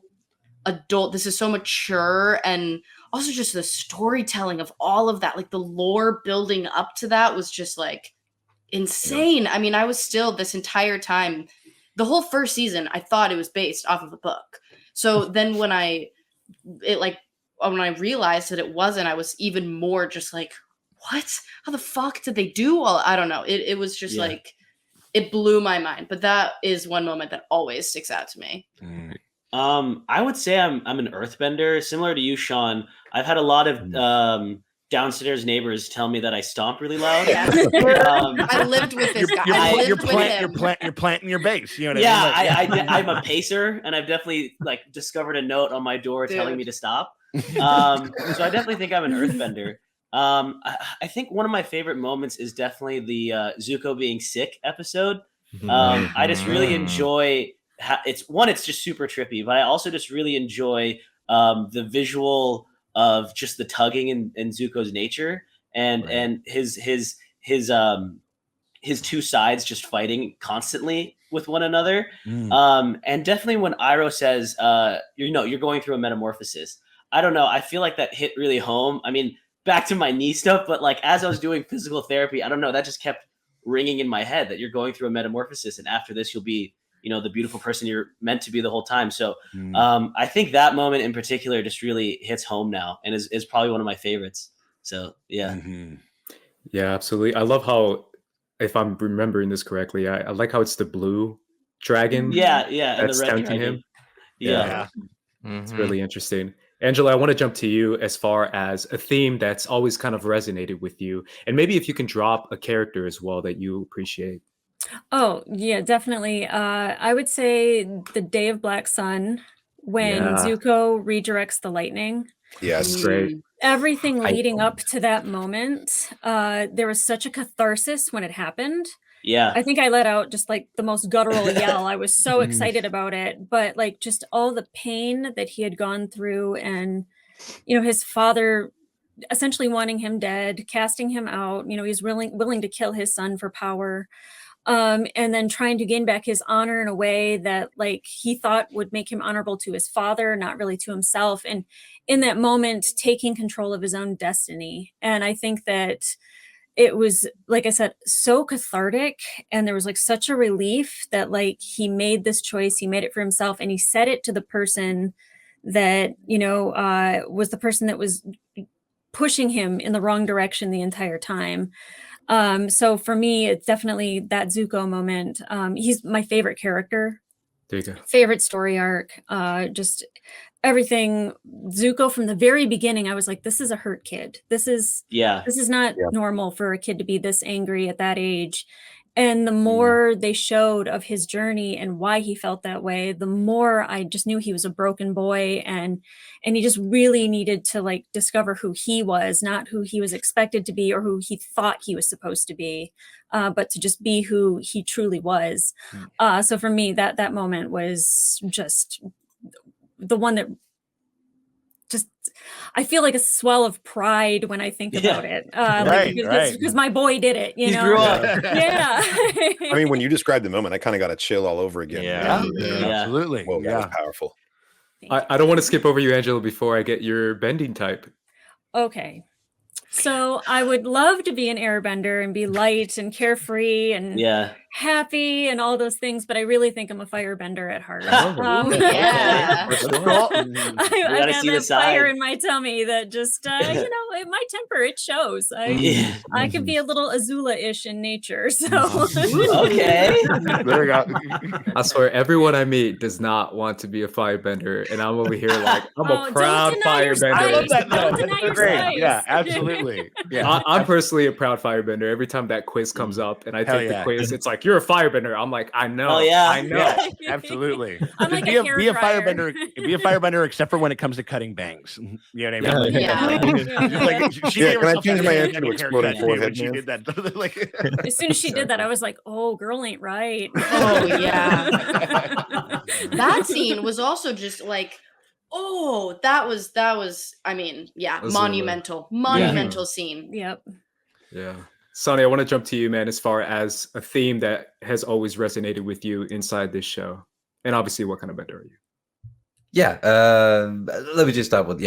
J: adult, this is so mature, and also just the storytelling of all of that, like the lore building up to that was just like insane. I mean, I was still this entire time, the whole first season, I thought it was based off of a book. So then when it like when I realized that it wasn't, I was even more just like, what? How the fuck did they do all? I don't know. It was just like, it blew my mind. But that is one moment that always sticks out to me.
A: I would say I'm an earthbender, similar to you, Sean. I've had a lot of downstairs neighbors tell me that I stomp really loud.
J: I lived with this guy.
G: You're planting your base. You know what
A: I mean? I'm a pacer, and I've definitely like discovered a note on my door telling me to stop. So I definitely think I'm an earthbender. I think one of my favorite moments is definitely the Zuko being sick episode. I just really enjoy. It's just super trippy, but I also just really enjoy the visual of just the tugging in Zuko's nature and his two sides just fighting constantly with one another. And definitely when Iroh says, you're going through a metamorphosis. I don't know. I feel like that hit really home. I mean, back to my knee stuff, but like as I was doing physical therapy, I don't know, that just kept ringing in my head that you're going through a metamorphosis, and after this you'll be the beautiful person you're meant to be the whole time. So I think that moment in particular just really hits home now and is probably one of my favorites. So yeah.
C: Yeah, absolutely. I love how, if I'm remembering this correctly, I like how it's the blue dragon.
A: That's
C: and the red tempting him. It's really interesting. Angela, I want to jump to you as far as a theme that's always kind of resonated with you, and maybe if you can drop a character as well that you appreciate.
E: Oh, yeah, definitely. I would say the Day of Black Sun, when Zuko redirects the lightning.
F: Yes.
C: Great.
E: Everything leading up to that moment, there was such a catharsis when it happened.
A: Yeah.
E: I think I let out just like the most guttural yell. I was so excited about it, but like just all the pain that he had gone through, and his father essentially wanting him dead, casting him out, he's willing to kill his son for power. And then trying to gain back his honor in a way that like he thought would make him honorable to his father, not really to himself. And in that moment, taking control of his own destiny. And I think that it was, like I said, so cathartic. And there was like such a relief that like he made this choice, he made it for himself, and he said it to the person that, was the person that was pushing him in the wrong direction the entire time. So for me, it's definitely that Zuko moment. He's my favorite character.
C: There you go.
E: Favorite story arc. Just everything. Zuko from the very beginning, I was like, this is a hurt kid. This is not normal for a kid to be this angry at that age. And the more they showed of his journey and why he felt that way, the more I just knew he was a broken boy, and he just really needed to like discover who he was, not who he was expected to be or who he thought he was supposed to be, but to just be who he truly was. So for me, that moment was just the one that just, I feel like a swell of pride when I think about it. Because my boy did it,
A: He grew up.
F: I mean, when you described the moment, I kind of got a chill all over again.
G: Absolutely.
F: Whoa, that was powerful.
C: I don't want to skip over you, Angela, before I get your bending type.
E: Okay. So I would love to be an airbender and be light and carefree and happy and all those things, but I really think I'm a firebender at heart. I got that fire in my tummy that just, my temper, it shows. I could be a little Azula-ish in nature. So
A: okay.
C: There we go. I swear, everyone I meet does not want to be a firebender, and I'm over here like, I'm a proud firebender.
G: I love that. That's great. Yeah, absolutely. Yeah,
C: I'm personally a proud firebender. Every time that quiz comes up and I take the quiz, it's like, you're a firebender. I'm like, I know. I know.
G: Yeah, absolutely.
E: I'm like
G: be a firebender. Be a firebender, except for when it comes to cutting bangs. You know what I mean?
F: Can I change my answer to exploding forehead?
G: She did that.
E: As soon as she did that, I was like, "Oh, girl ain't right."
J: Oh yeah. That scene was also just like, oh, that was. I mean, monumental scene.
E: Yep.
C: Yeah. Sonny, I want to jump to you, man, as far as a theme that has always resonated with you inside this show. And obviously, what kind of bender are you?
I: Yeah. Let me just start with,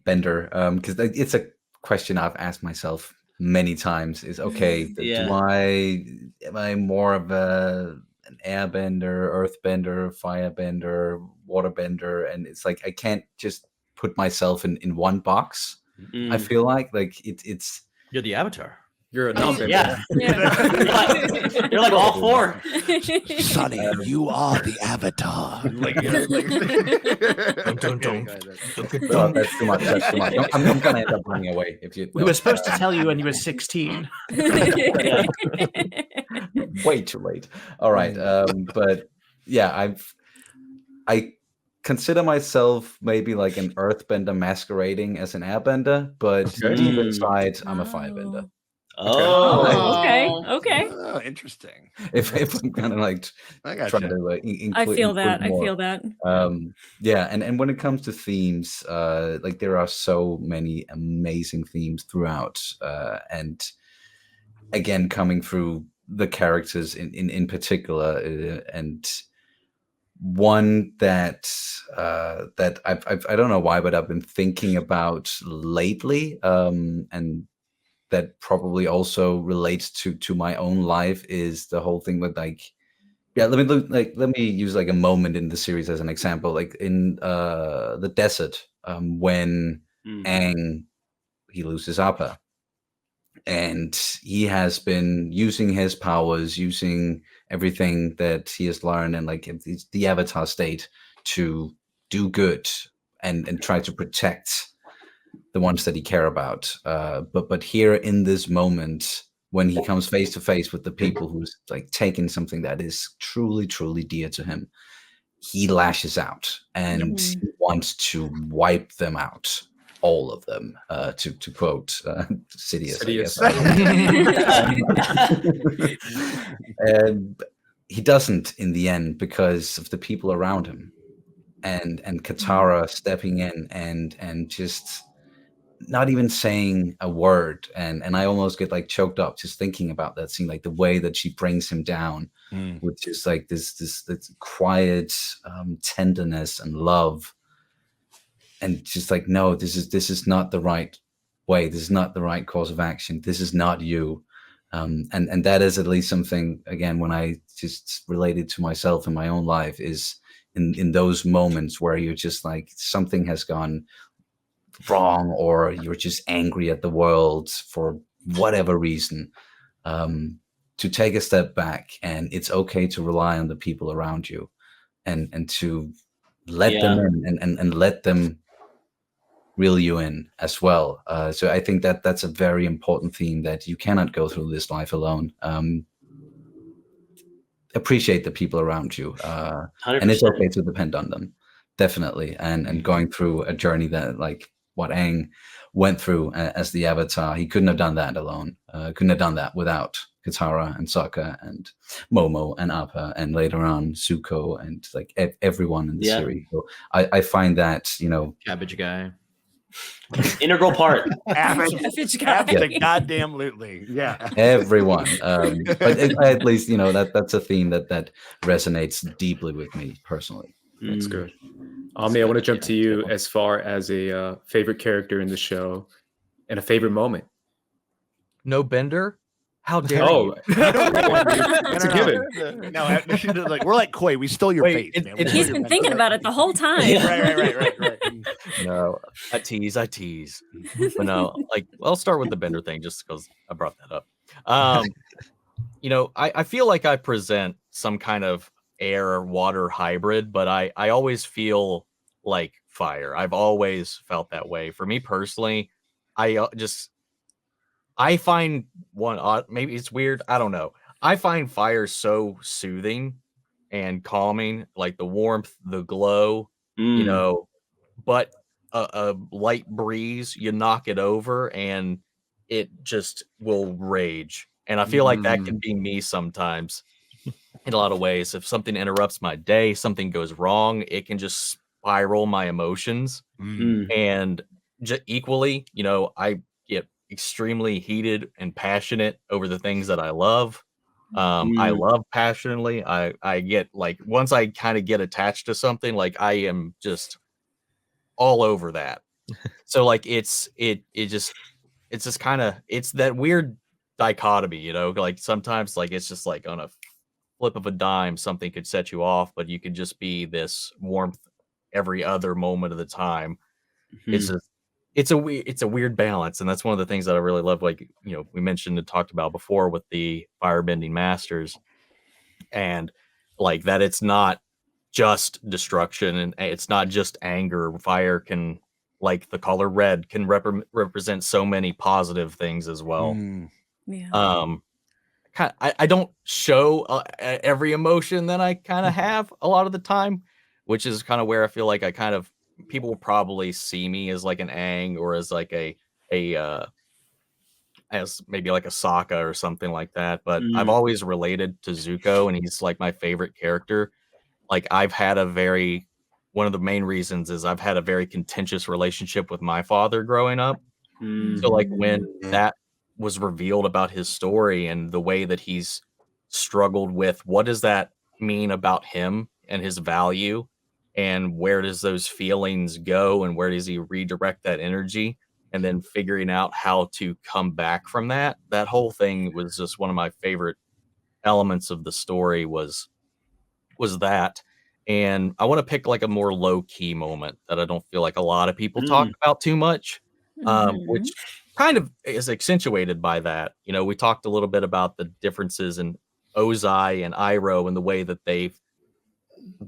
I: bender. Because it's a question I've asked myself many times is, okay, am I more of an airbender, earthbender, firebender, waterbender? And it's like, I can't just put myself in one box. I feel like it's
K: you're the Avatar.
C: You're a number.
A: Yeah. You're like all four.
G: Sonny, you are the Avatar.
I: Oh, that's too much. That's too much. I'm gonna end up running away if you.
H: We were supposed to tell you when you were 16.
I: Way too late. All right, but yeah, I consider myself maybe like an earthbender masquerading as an airbender, but deep inside, I'm a firebender.
E: Okay.
G: Oh, interesting.
I: If I'm kind of like trying to
E: I feel that.
I: Yeah, and when it comes to themes, like there are so many amazing themes throughout, and again coming through the characters in particular, and one that I don't know why, but I've been thinking about lately, and that probably also relates to my own life, is the whole thing with like, yeah, let me use like a moment in the series as an example, like in the desert, when Aang, he loses Appa, and he has been using his powers, using everything that he has learned, and like the Avatar state to do good and try to protect the ones that he care about. But here in this moment, when he comes face to face with the people who's like taking something that is truly, truly dear to him, he lashes out and he wants to wipe them out. All of them, to quote Sidious. And he doesn't in the end because of the people around him, and Katara stepping in and just not even saying a word, and I almost get like choked up just thinking about that scene, like the way that she brings him down, which is like this quiet tenderness and love, and just like, no, this is not the right way, this is not the right course of action, this is not you, and that is at least something, again, when I just related to myself in my own life, is in those moments where you're just like something has gone wrong, or you're just angry at the world for whatever reason, to take a step back, and it's okay to rely on the people around you, and to let them in and let them reel you in as well. So I think that's a very important theme, that you cannot go through this life alone. Appreciate the people around you, and it's okay to depend on them, definitely, and going through a journey that like what Aang went through as the Avatar, he couldn't have done that alone, couldn't have done that without Katara and Sokka and Momo and Appa, and later on Zuko, and like everyone in the series. So I find that,
K: Cabbage guy,
A: integral part.
G: Goddamn-lutely. Yeah.
I: Everyone. But at least, that's a theme that resonates deeply with me personally.
C: That's good. Omni, I want to jump to you as far as a favorite character in the show and a favorite moment.
D: No Bender? How dare you?
C: It's a given.
G: No, like, we're like Koi. We stole your face, man.
E: He's been thinking about it the whole time.
G: Right.
D: No, I tease. But no, like, I'll start with the Bender thing just because I brought that up. I feel like I present some kind of air water hybrid, but I always feel like fire. I've always felt that way. For me personally, I find maybe it's weird, I don't know, I find fire so soothing and calming, like the warmth, the glow, but a light breeze, you knock it over and it just will rage. And I feel like that can be me sometimes in a lot of ways. If something interrupts my day, something goes wrong, it can just spiral my emotions. And equally, I get extremely heated and passionate over the things that I love. I love passionately. I get like, once I kind of get attached to something, like I am just all over that. So like it's just kind of, it's that weird dichotomy, like sometimes like it's just like on a flip of a dime, something could set you off, but you could just be this warmth every other moment of the time. it's a weird balance, and that's one of the things that I really love. Like, you know, we mentioned and talked about before with the firebending masters, and like that it's not just destruction and it's not just anger. Fire can, like the color red, can represent so many positive things as well. I don't show every emotion that I kind of have a lot of the time, which is kind of where I feel like people will probably see me as like an Aang or as like as maybe like a Sokka or something like that. But I've always related to Zuko, and he's like my favorite character. Like one of the main reasons is I've had a very contentious relationship with my father growing up. So like when that was revealed about his story and the way that he's struggled with what does that mean about him and his value, and where does those feelings go, and where does he redirect that energy, and then figuring out how to come back from that whole thing was just one of my favorite elements of the story was that. And I want to pick like a more low-key moment that I don't feel like a lot of people talk about too much, which kind of is accentuated by that. You know, we talked a little bit about the differences in Ozai and Iroh and the way that they've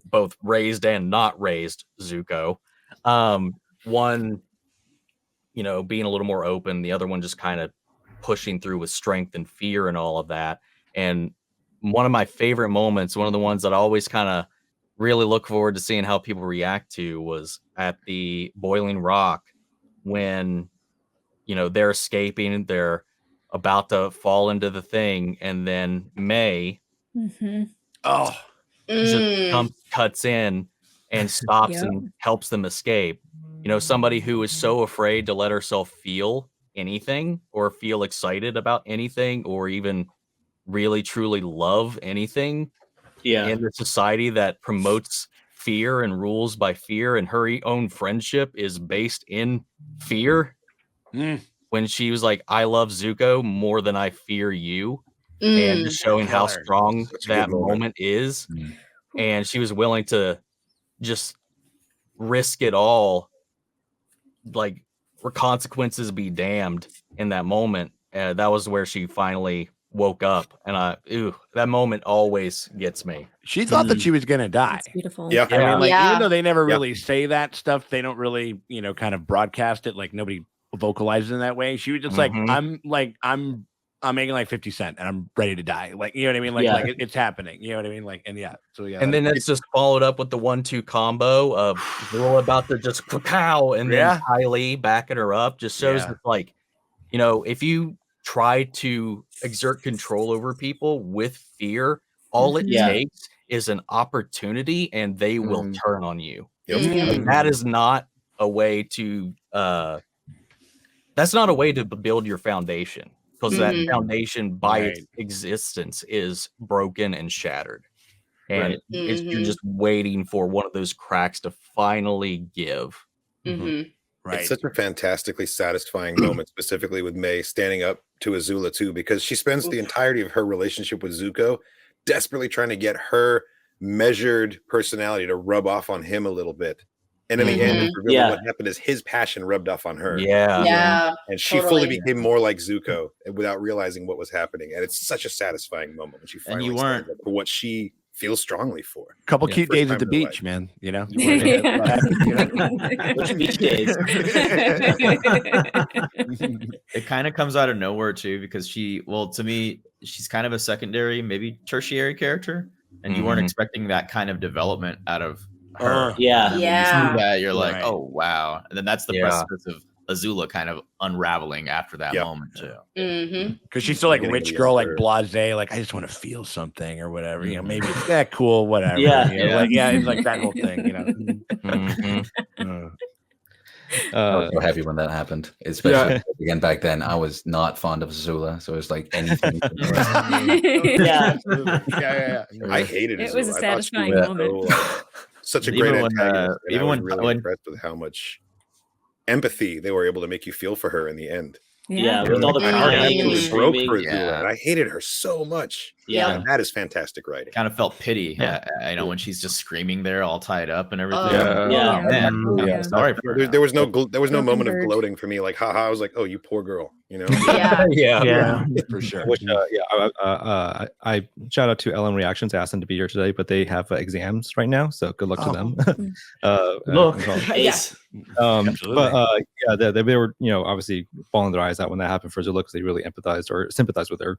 D: both raised and not raised Zuko. One, you know, being a little more open, the other one just kind of pushing through with strength and fear and all of that. And one of my favorite moments, one of the ones that I always kind of really look forward to seeing how people react to, was at the Boiling Rock when, you know, they're escaping, they're about to fall into the thing, and then May just cuts in and stops and helps them escape. You know, somebody who is so afraid to let herself feel anything or feel excited about anything or even really truly love anything in a society that promotes fear and rules by fear, and her own friendship is based in fear. When she was like, I love Zuko more than I fear you, and just showing how strong that moment is. And she was willing to just risk it all, like, for consequences be damned in that moment. That was where she finally woke up, and that moment always gets me.
G: She thought that she was gonna die.
E: That's beautiful.
G: I mean, like, even though they never really say that stuff, they don't really, you know, kind of broadcast it. Like, nobody vocalizes in that way. She was just like, I'm making like 50 cents and I'm ready to die. Like, you know what I mean? Like it's happening. You know what I mean? Like, and and
D: then it's just followed up with the 1-2 combo of we're all about to just pow, and then Kylie backing her up just shows that, like, you know, if you try to exert control over people with fear, all it takes is an opportunity and they will turn on you. And that is not a way to build your foundation, because that foundation by its existence is broken and shattered, and you're just waiting for one of those cracks to finally give.
F: It's such a fantastically satisfying moment, specifically with May standing up to Azula too, because she spends the entirety of her relationship with Zuko desperately trying to get her measured personality to rub off on him a little bit. And in the end, what happened is his passion rubbed off on her. And she fully became more like Zuko without realizing what was happening. And it's such a satisfying moment when she finally stands up for what she feels strongly for.
G: A couple cute days at the beach, man. You know,
A: beach days.
K: It kind of comes out of nowhere too, because to me, she's kind of a secondary, maybe tertiary character, and you weren't expecting that kind of development out of her.
A: And
K: you see that, you're like, oh wow, and then that's the precipice of Azula kind of unraveling after that moment too.
G: Because she's still like rich girl, like blasé, like I just want to feel something or whatever. You know, maybe it's that cool, whatever. It's like that whole thing. You know.
I: I was so happy when that happened, especially again back then. I was not fond of Azula, so it was like anything.
F: I hated it.
E: It was a satisfying moment.
F: Such a great antagonist. Even when impressed with how much empathy they were able to make you feel for her in the end.
A: Yeah, with all the crying and
F: broke
A: screaming.
F: for Azula, and I hated her so much.
A: Yeah,
F: and that is fantastic writing.
K: Kind of felt pity. I know when she's just screaming there, all tied up and everything. Sorry for her.
F: There was no moment of gloating for me. Like, haha, I was like, oh, you poor girl. You know?
G: Yeah, for sure.
B: Which, I shout out to LM Reactions. I asked them to be here today, but they have exams right now, so good luck to them.
A: Ace.
B: They were, obviously bawling their eyes out when that happened for Azula because they really empathized or sympathized with her.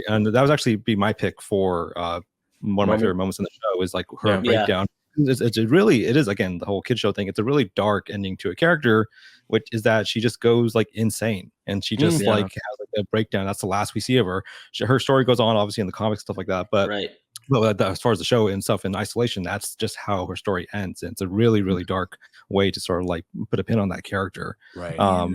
B: And that was actually be my pick for one of my favorite moments in the show is like her breakdown. It is again the whole kid show thing. It's a really dark ending to a character, which is that she just goes like insane and she just has like a breakdown. That's the last we see of her. Her story goes on obviously in the comics, stuff like that, but as far as the show and stuff in isolation, that's just how her story ends. And it's a really, really dark way to sort of like put a pin on that character.
G: Right.
B: I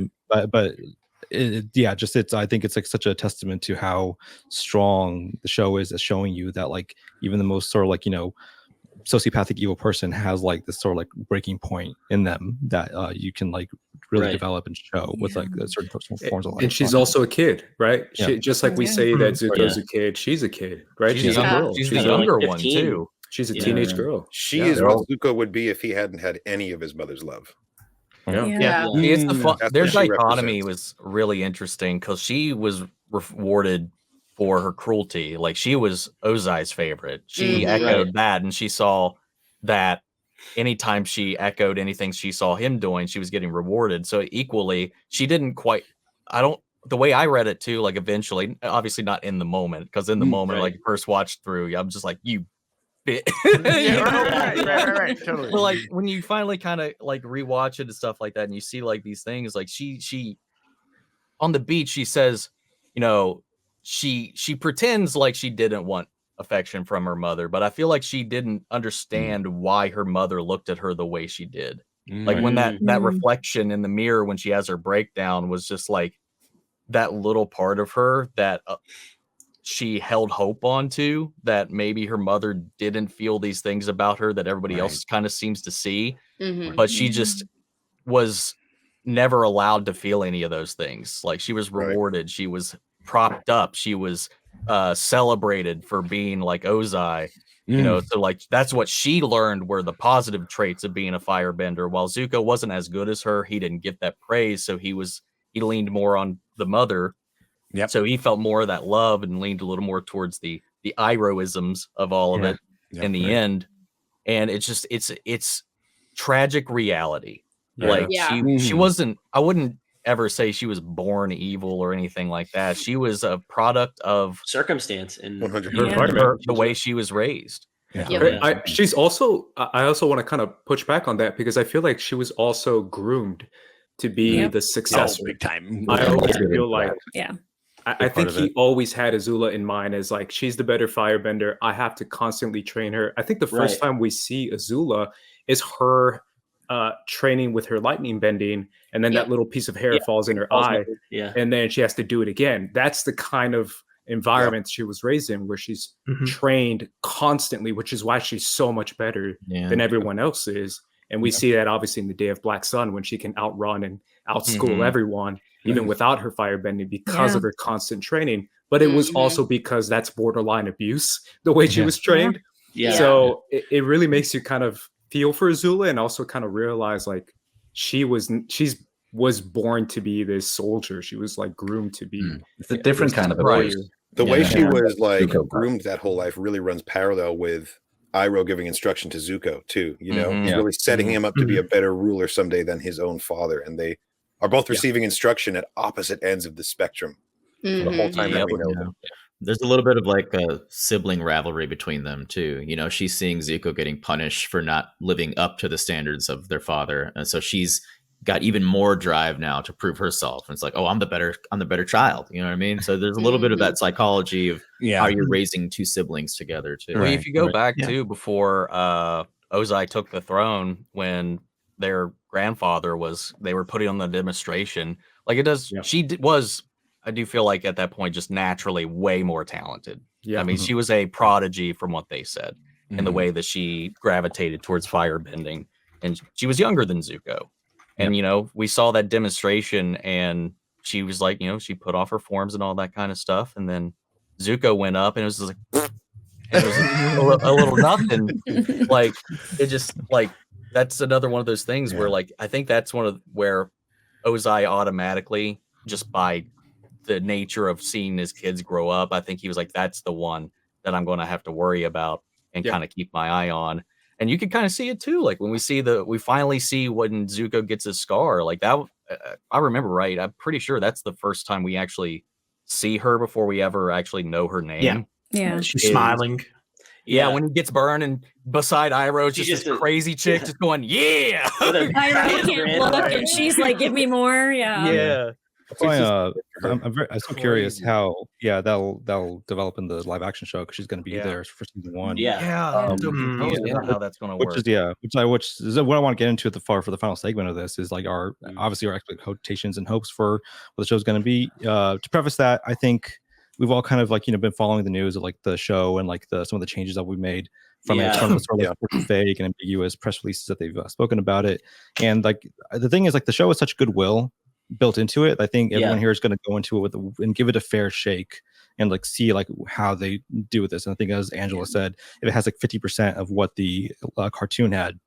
B: think it's like such a testament to how strong the show is at showing you that like even the most sort of like, sociopathic evil person has like this sort of like breaking point in them that you can like really develop and show with like certain forms of life.
C: And she's also a kid, right? She, just like we say that Zuko's a kid, she's a kid, right? She's a girl.
D: She's the younger one too.
C: She's a teenage girl.
F: She is what Zuko would be if he hadn't had any of his mother's love.
D: It's the fun. Their dichotomy was really interesting because she was rewarded for her cruelty. Like she was Ozai's favorite. She echoed that, and she saw that anytime she echoed anything she saw him doing, she was getting rewarded. So equally, she didn't quite. The way I read it too. Like eventually, obviously not in the moment, because in the moment, like first watch through, I'm just like you. Right, totally. But like when you finally kind of like rewatch it and stuff like that, and you see like these things, like she on the beach, she says, she pretends like she didn't want affection from her mother, but I feel like she didn't understand why her mother looked at her the way she did. Like when that reflection in the mirror when she has her breakdown was just like that little part of her that she held hope onto, that maybe her mother didn't feel these things about her that everybody else kind of seems to see, but she just was never allowed to feel any of those things. Like she was rewarded, she was propped up, she was celebrated for being like Ozai, so like that's what she learned were the positive traits of being a firebender. While Zuko wasn't as good as her, he didn't get that praise, so he leaned more on the mother. So he felt more of that love and leaned a little more towards the Irohisms of all of it in the end. And it's just it's tragic reality. Like she wasn't, I wouldn't ever say she was born evil or anything like that. She was a product of
A: circumstance and
D: the way she was raised.
C: She's also, I also want to kind of push back on that because I feel like she was also groomed to be the successor.
G: Big time.
C: I always feel like I think he
B: it.
C: always had Azula in mind as like, she's the better firebender. I have to constantly train her. I think the first time we see Azula is her training with her lightning bending, and then that little piece of hair falls in her eye, and then she has to do it again. That's the kind of environment she was raised in, where she's trained constantly, which is why she's so much better than everyone else is. And we see that obviously in the Day of Black Sun, when she can outrun and outschool everyone, even without her firebending, because of her constant training. But it was also because that's borderline abuse, the way she was trained. So it really makes you kind of feel for Azula, and also kind of realize like she's born to be this soldier. She was like groomed to be.
I: It's a different kind of
C: warrior.
F: The way she was like groomed that whole life really runs parallel with Iroh giving instruction to Zuko too. He's really setting him up to be a better ruler someday than his own father, and they are both receiving instruction at opposite ends of the spectrum the whole time that we know them.
K: There's a little bit of like a sibling rivalry between them too. She's seeing Zuko getting punished for not living up to the standards of their father, and so she's got even more drive now to prove herself. And it's like, oh, I'm the better child. You know what I mean? So there's a little bit of that psychology of how you're raising two siblings together too.
D: Well, if you go back to before Ozai took the throne, when their grandfather they were putting on the demonstration, like it does. She was, I do feel like at that point, just naturally way more talented. I mean, she was a prodigy from what they said, in the way that she gravitated towards firebending, and she was younger than Zuko. And we saw that demonstration, and she was like, she put off her forms and all that kind of stuff, and then Zuko went up, and it was just like, it was a little nothing. Like, it just like, that's another one of those things where, like, I think that's one of where Ozai automatically, just by the nature of seeing his kids grow up, I think he was like, that's the one that I'm going to have to worry about and kind of keep my eye on. And you can kind of see it too. Like when we finally see when Zuko gets his scar, like that, I remember right. I'm pretty sure that's the first time we actually see her before we ever actually know her name.
E: Yeah.
H: She's smiling.
D: Yeah, when he gets burned and beside Iroh, just this crazy chick just going, yeah.
E: Iroh can't look, and she's like, give me more. Yeah.
B: I'm so curious how that'll develop in the live action show, because she's going to be there for season 1.
D: How that's going to work.
B: Which is what I want to get into for the final segment of this is like obviously our expectations and hopes for what the show's going to be. To preface that, I think we've all kind of like been following the news of like the show and like some of the changes that we made from it, from the sort of fake and ambiguous press releases that they've spoken about it. And like the thing is, like the show has such goodwill built into it. I think everyone here is going to go into it and give it a fair shake and like see like how they do with this. And I think, as Angela said, if it has like 50% of what the cartoon had,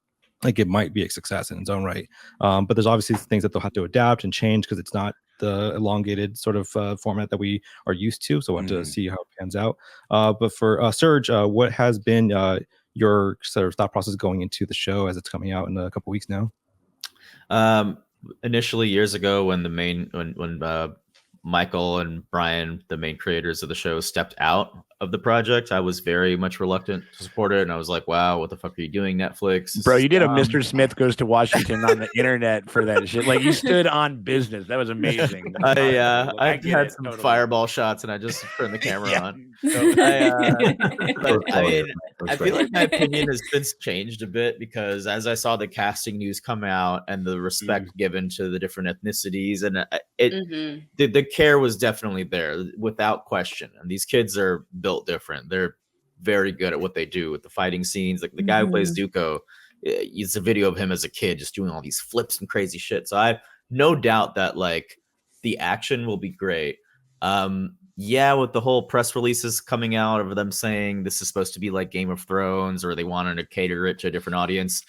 B: like it might be a success in its own right. But there's obviously things that they'll have to adapt and change because it's not the elongated sort of format that we are used to. So I want to see how it pans out. But for Surge, what has been your sort of thought process going into the show as it's coming out in a couple weeks now?
K: Initially, years ago, when Michael and Brian, the main creators of the show, stepped out of the project, I was very much reluctant to support it, and I was like, "Wow, what the fuck are you doing, Netflix?"
G: Bro, you did a Mr. Smith Goes to Washington on the internet for that shit. Like, you stood on business. That was amazing.
K: I had some fireball shots, and I just turned the camera on. I feel like my opinion has been changed a bit, because as I saw the casting news come out and the respect given to the different ethnicities, and the care was definitely there without question. And these kids are built different. They're very good at what they do with the fighting scenes. Like the guy who plays Zuko, it's a video of him as a kid just doing all these flips and crazy shit. So I have no doubt that like the action will be great. With the whole press releases coming out of them saying this is supposed to be like Game of Thrones, or they wanted to cater it to a different audience,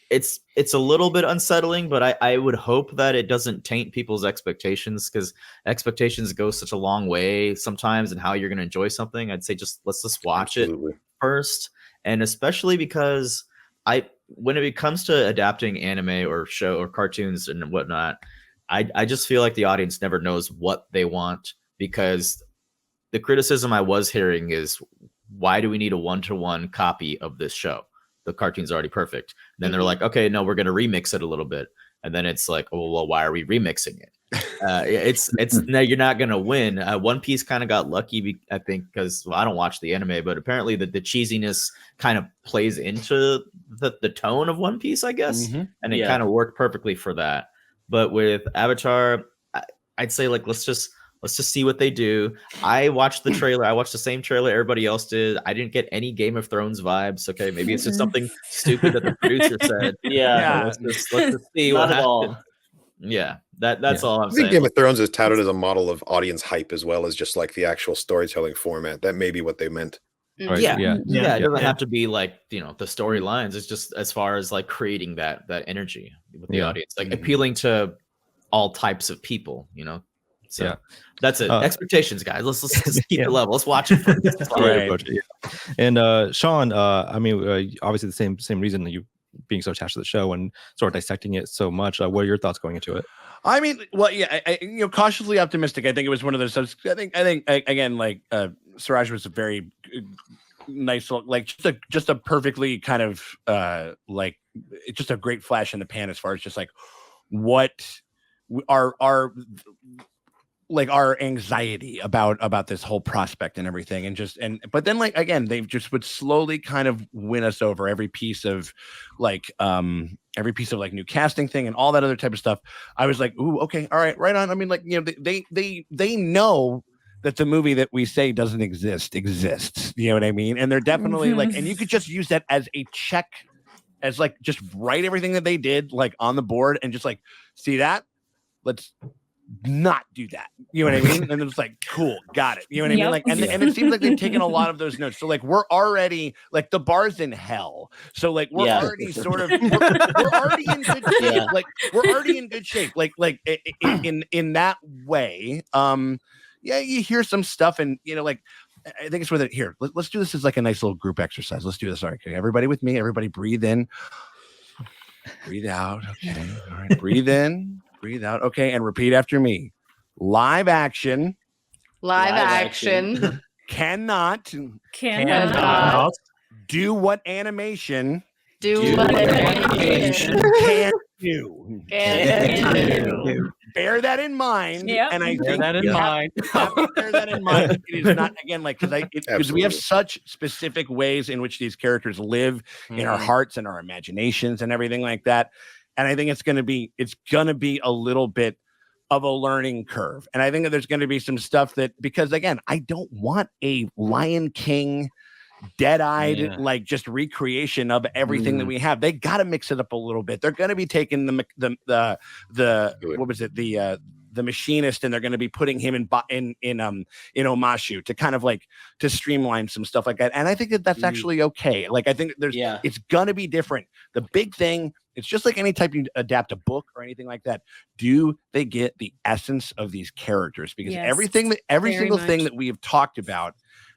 K: it's a little bit unsettling, but I would hope that it doesn't taint people's expectations, because expectations go such a long way sometimes in how you're going to enjoy something. I'd say let's just watch it first, and especially because when it comes to adapting anime or show or cartoons and whatnot, I just feel like the audience never knows what they want, because the criticism I was hearing is, why do we need a 1-to-1 copy of this show? The cartoon's already perfect. And then they're like, okay, no, we're going to remix it a little bit. And then it's like, oh, well, why are we remixing it? It's no, you're not going to win. One Piece kind of got lucky, I think, because I don't watch the anime, but apparently the cheesiness kind of plays into the tone of One Piece, I guess. And it kind of worked perfectly for that. But with Avatar, I'd say like, let's just see what they do. I watched the trailer. I watched the same trailer everybody else did. I didn't get any Game of Thrones vibes. Okay, maybe it's just something stupid that the producer said. Let's just see what happens. Yeah, that's all I'm saying.
F: I think Game of Thrones is touted as a model of audience hype as well as just like the actual storytelling format. That may be what they meant.
K: Right. Yeah. It doesn't have to be like, the storylines. It's just as far as like creating that energy with the audience, like appealing to all types of people. So that's it. Expectations, guys. Let's just keep it level. Let's watch it.
B: And Sean, I mean, obviously the same reason that you being so attached to the show and sort of dissecting it so much. What are your thoughts going into it?
G: I mean, well, I cautiously optimistic. I think it was one of those. I think again, like Suraj was a very nice, like just a perfectly kind of like just a great flash in the pan as far as just like what our anxiety about this whole prospect and everything, but then like again they just would slowly kind of win us over every piece of like new casting thing and all that other type of stuff. I was like, ooh, okay, all right, right on. I mean, like, they know that the movie that we say doesn't exist exists, you know what I mean? And they're definitely like, and you could just use that as a check, as like just write everything that they did like on the board and just like, see that, let's not do that. You know what I mean? And it's like, cool, got it. You know what I mean? Like, and it seems like they've taken a lot of those notes. So like, we're already like the bar's in hell. So like, we're already sort of, we're already in good shape. Like, we're already in good shape. Like in that way. Yeah, you hear some stuff, and you know, like, I think it's worth it. Here, let's do this as like a nice little group exercise. Let's do this. All right, okay, everybody with me. Everybody breathe in, breathe out. Okay, all right, breathe in. Breathe out. Okay. And repeat after me. Live action.
J: Live action.
G: Cannot do what animation.
J: Do what animation
G: can do. Bear that in mind.
E: Yep.
G: And I
D: Bear that in mind.
G: Bear that in mind. It is not, again, like, because we have such specific ways in which these characters live in our hearts and our imaginations and everything like that. And I think it's going to be a little bit of a learning curve. And I think that there's going to be some stuff that, because again, I don't want a Lion King dead-eyed, like just recreation of everything that we have. They got to mix it up a little bit. They're going to be taking the what was it? The machinist, and they're going to be putting him in Omashu to kind of like to streamline some stuff like that. And I think that that's actually okay. Like, I think it's going to be different. The big thing, it's just like any type you adapt a book or anything like that. Do they get the essence of these characters? Because every single thing that we have talked about,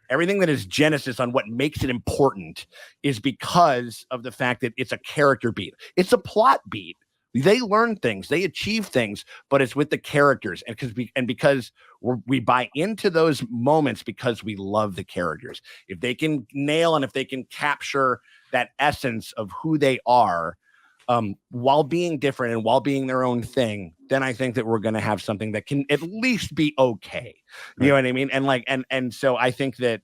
G: everything that is genesis on what makes it important is because of the fact that it's a character beat. It's a plot beat. They learn things, they achieve things, but it's with the characters, and because we buy into those moments because we love the characters. If they can nail and if they can capture that essence of who they are, while being different and while being their own thing, then I think that we're going to have something that can at least be okay. You know what I mean? And like, and so I think that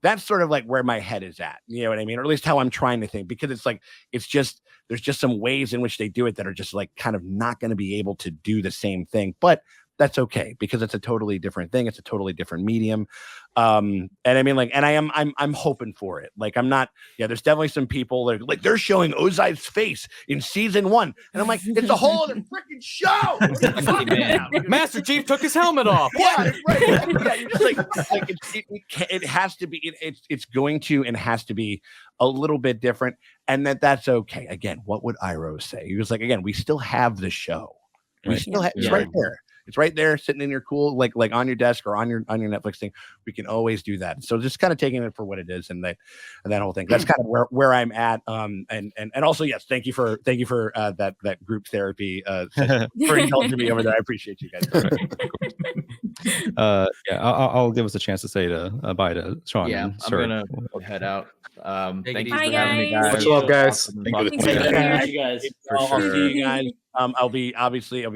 G: that's sort of like where my head is at, you know what I mean? Or at least how I'm trying to think, because it's like, there's just some ways in which they do it that are just like kind of not going to be able to do the same thing, but that's okay because it's a totally different thing. It's a totally different medium. And I mean, like, and I'm hoping for it. Like, I'm not, there's definitely some people that like, they're showing Ozai's face in season 1. And I'm like, it's a whole other freaking show.
D: Master Chief took his helmet off.
G: Yeah, right. Yeah, you're just like it has to be, it's going to, and has to be a little bit different. And that's okay. Again, what would Iroh say? He was like, again, we still have the show. We still have, it's right there. It's right there, sitting in your cool, like on your desk or on your Netflix thing. We can always do that. So just kind of taking it for what it is, and that whole thing. That's kind of where I'm at. And also, yes, thank you for that group therapy for indulging me over there. I appreciate you guys.
B: I'll give us a chance to say bye to Sean.
K: Yeah, I'm gonna head out. Thank you for having me, guys.
C: Much love, guys.
A: Thank you guys.
G: I'll see you guys. I'll be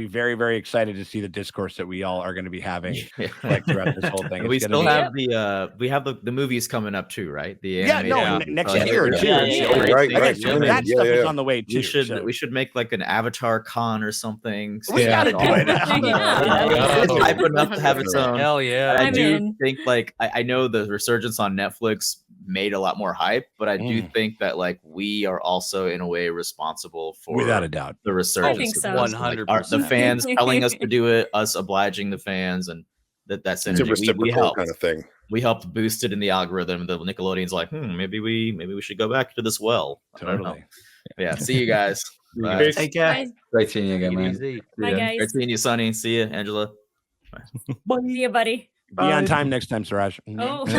G: very, very excited to see the discourse that we all are going to be having like throughout this whole thing.
K: We still have the movies coming up too, right?
G: Next year too.
F: Right.
G: That stuff is on the way too.
K: We should make like an Avatar con or something.
G: We gotta do it.
K: It's hype enough to have its own.
D: Hell yeah!
K: I do think like I know the resurgence on Netflix made a lot more hype, but I do think that like we are also in a way responsible for,
G: without a doubt,
K: the resurgence.
E: I think so.
D: 100%.
K: The fans telling us to do it, us obliging the fans, and that's
F: It's a reciprocal kind of thing.
K: We helped boost it in the algorithm. The Nickelodeon's like, maybe we should go back to this well.
G: Totally.
K: Yeah. See you guys. Bye.
D: Take care.
I: Great seeing you again, man.
E: Bye, guys.
K: Great seeing you, Sonny. See you, Angela.
E: See you, buddy.
G: Be on time next time, Suraj.
E: Oh. As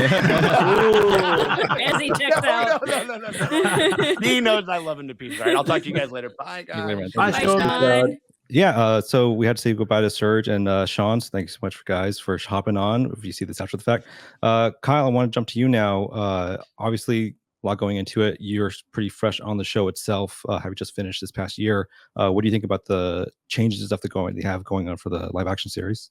E: he checks out.
G: No. He knows I love him to pieces. All right, I'll talk to you guys later. Bye, guys.
E: Bye, Sean.
B: Yeah, so we had to say goodbye to Surge and Sean. So thanks so much, guys, for hopping on. If you see this after the fact, Kyle, I want to jump to you now. Obviously, a lot going into it. You're pretty fresh on the show itself. Have just finished this past year. What do you think about the changes and stuff they have going on for the live action series?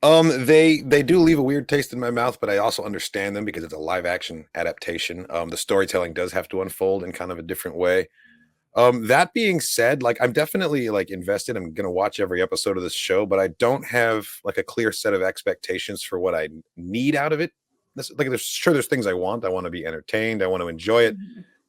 F: They do leave a weird taste in my mouth, but I also understand them because it's a live action adaptation. The storytelling does have to unfold in kind of a different way. That being said, like, I'm definitely like invested. I'm going to watch every episode of this show, but I don't have like a clear set of expectations for what I need out of it. There's things I want. I want to be entertained. I want to enjoy it,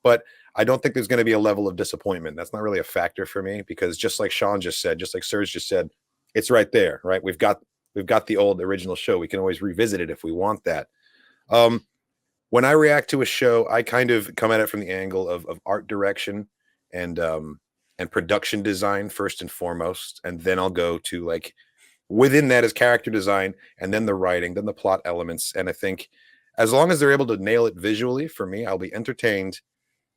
F: but I don't think there's going to be a level of disappointment. That's not really a factor for me because just like Sean just said, just like Serge just said, it's right there, right? We've got the old original show. We can always revisit it if we want that. When I react to a show, I kind of come at it from the angle of art direction and production design first and foremost, and then I'll go to like within that is character design, and then the writing, then the plot elements. And I think as long as they're able to nail it visually, for me, I'll be entertained.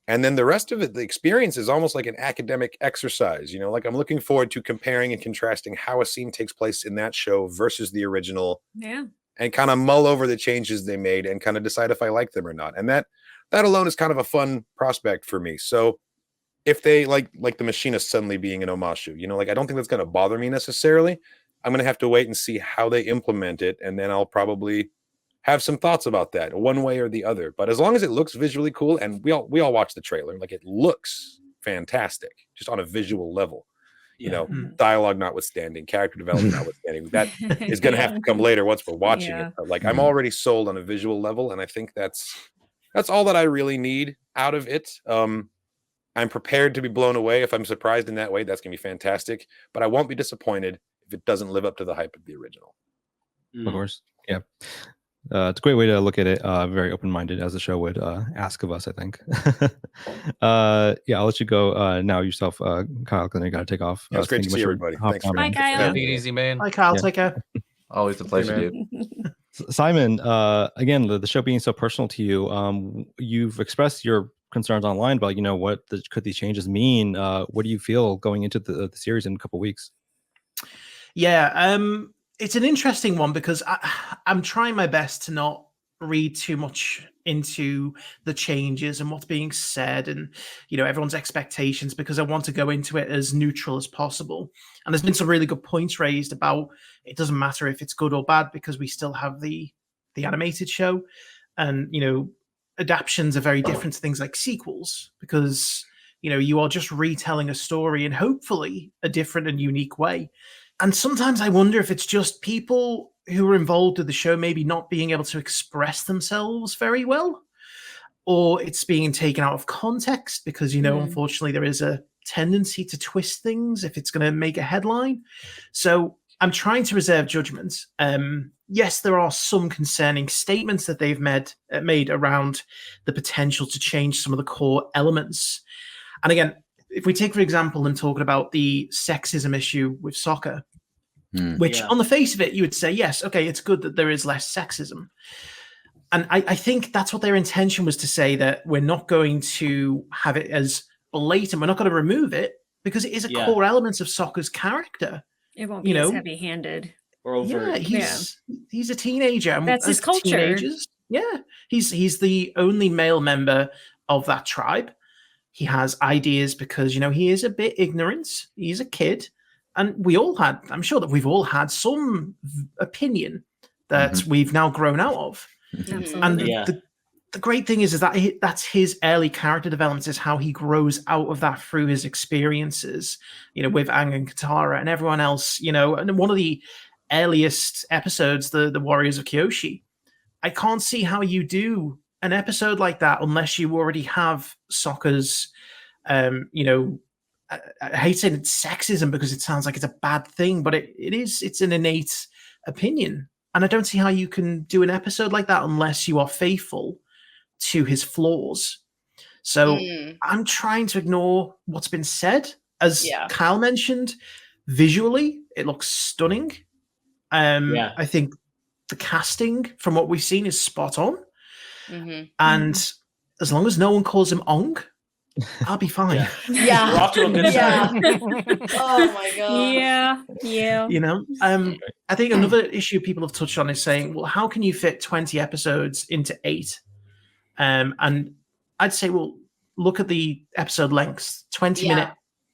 F: And then the rest of it, the experience is almost like an academic exercise. You know, like I'm looking forward to comparing and contrasting how a scene takes place in that show versus the original.
E: Yeah.
F: And kind of mull over the changes they made and kind of decide if I like them or not. And that alone is kind of a fun prospect for me. So if they like the Machinist suddenly being an omashu, you know, like I don't think that's going to bother me necessarily. I'm going to have to wait and see how they implement it. And then I'll probably have some thoughts about that one way or the other. But as long as it looks visually cool, and we all watch the trailer, like it looks fantastic just on a visual level. You know, dialogue notwithstanding, character development notwithstanding, that is going to have to come later once we're watching it. But like, I'm already sold on a visual level, and I think that's all that I really need out of it. I'm prepared to be blown away. If I'm surprised in that way, that's going to be fantastic. But I won't be disappointed if it doesn't live up to the hype of the original.
B: Of course, yeah. It's a great way to look at it. Very open-minded, as the show would ask of us, I think. Yeah, I'll let you go now yourself, Kyle. Then you got to take off.
F: Yeah, it's great to see everybody. Thanks.
E: Bye, Kyle.
D: Take it easy, man.
H: Bye, Kyle. Take care.
I: Always a pleasure, dude.
B: Simon, again, the show being so personal to you, you've expressed your concerns online about, you know, what could these changes mean? What do you feel going into the series in a couple of weeks?
H: Yeah, it's an interesting one because I'm trying my best to not read too much into the changes and what's being said and, you know, everyone's expectations, because I want to go into it as neutral as possible. And there's been some really good points raised about it doesn't matter if it's good or bad because we still have the animated show. And, you know, adaptions are very different to things like sequels because, you know, you are just retelling a story in hopefully a different and unique way. And sometimes I wonder if it's just people who are involved with the show maybe not being able to express themselves very well, or it's being taken out of context because, you know, unfortunately there is a tendency to twist things if it's going to make a headline. So I'm trying to reserve judgment. Yes, there are some concerning statements that they've made around the potential to change some of the core elements. And again, if we take, for example, and talking about the sexism issue with soccer, which on the face of it, you would say, yes, okay, it's good that there is less sexism. And I think that's what their intention was, to say that we're not going to have it as blatant. We're not going to remove it because it is a core element of soccer's character.
E: It won't be as heavy-handed.
A: Or overt.
H: Yeah, he's a teenager. And
E: that's his culture.
H: Teenagers, he's the only male member of that tribe. He has ideas because, you know, he is a bit ignorant. He's a kid. And I'm sure that we've all had some opinion that we've now grown out of. And the great thing is that that's his early character development, is how he grows out of that through his experiences, you know, with Aang and Katara and everyone else, you know. And one of the earliest episodes, the Warriors of Kyoshi, I can't see how you do an episode like that unless you already have Sokka's, you know, I hate saying it's sexism because it sounds like it's a bad thing, but it's an innate opinion. And I don't see how you can do an episode like that unless you are faithful to his flaws. So I'm trying to ignore what's been said. As Kyle mentioned, visually, it looks stunning. I think the casting from what we've seen is spot on. And as long as no one calls him Ong, I'll be fine.
J: Yeah.
A: We're off to a good start.
J: Oh my god.
E: Yeah.
H: You know, I think another issue people have touched on is saying, well, how can you fit 20 episodes into 8? And I'd say, well, look at the episode lengths, 20-minute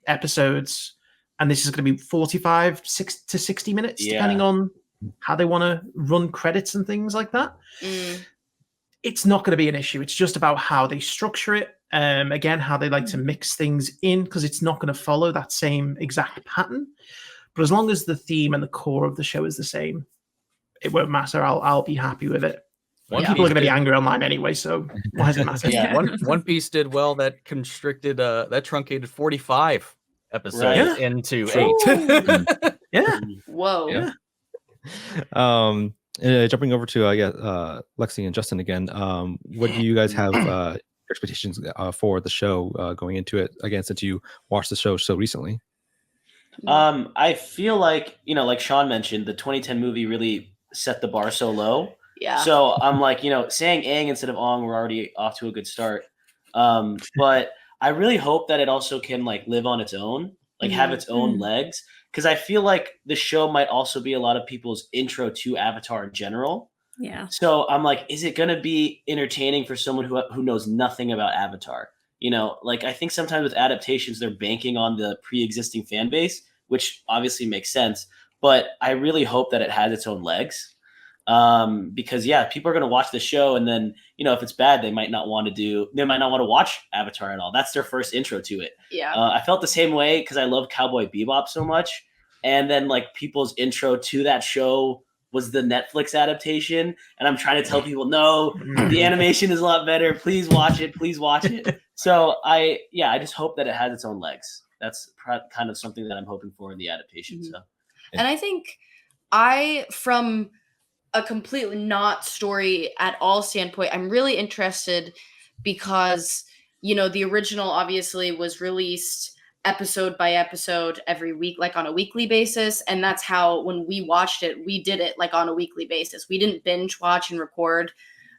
H: episodes, and this is going to be 45 to 60 minutes, depending on how they want to run credits and things like that. It's not going to be an issue. It's just about how they structure it. Again, how they like to mix things in, because it's not going to follow that same exact pattern. But as long as the theme and the core of the show is the same, it won't matter. I'll be happy with it. People are going to be angry online anyway, so why does it matter?
D: One Piece did well that constricted, that truncated 45 episodes into 8.
H: Yeah.
J: Whoa.
B: Yeah. Jumping over to Lexi and Justin again. What do you guys have expectations for the show going into it? Again, since you watched the show so recently.
A: I feel like, like Sean mentioned, the 2010 movie really set the bar so low.
J: Yeah.
A: So I'm like, saying Aang instead of Ong, we're already off to a good start. But I really hope that it also can like live on its own, like have its own legs. Because I feel like the show might also be a lot of people's intro to Avatar in general.
E: Yeah.
A: So I'm like, is it going to be entertaining for someone who knows nothing about Avatar? Like I think sometimes with adaptations, they're banking on the pre-existing fan base, which obviously makes sense. But I really hope that it has its own legs. Because people are going to watch the show, and then, if it's bad, they might not want to watch Avatar at all. That's their first intro to it.
J: Yeah.
A: I felt the same way because I love Cowboy Bebop so much. And then like people's intro to that show was the Netflix adaptation. And I'm trying to tell people, no, the animation is a lot better. Please watch it. Please watch it. So I just hope that it has its own legs. That's kind of something that I'm hoping for in the adaptation. So,
J: and I think from a completely not story at all standpoint, I'm really interested because, the original obviously was released episode by episode every week, like on a weekly basis. And that's how, when we watched it, we did it like on a weekly basis. We didn't binge watch and record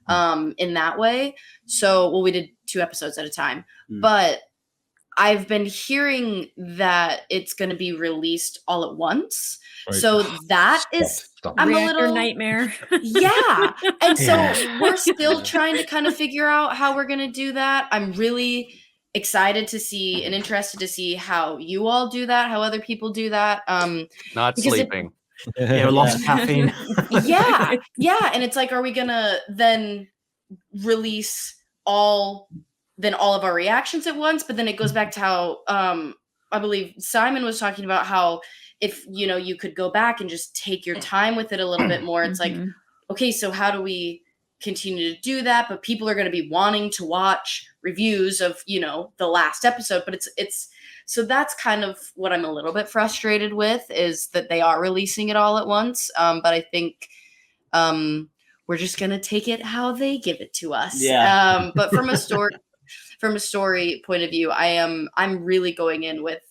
J: in that way. So, we did 2 episodes at a time, but I've been hearing that it's going to be released all at once. Right. So that is
E: I'm a little nightmare.
J: Yeah. And so we're still trying to kind of figure out how we're going to do that. I'm really excited to see and interested to see how you all do that, how other people do that.
G: Not sleeping.
H: Lots of caffeine.
J: Yeah. And it's like, are we going to then release all of our reactions at once? But then it goes back to how I believe Simon was talking about how if you could go back and just take your time with it a little bit more. It's like, okay, so how do we continue to do that? But people are going to be wanting to watch reviews of the last episode. But it's so that's kind of what I'm a little bit frustrated with, is that they are releasing it all at once. But I think we're just gonna take it how they give it to us.
A: Yeah.
J: But from a story point of view, I'm really going in with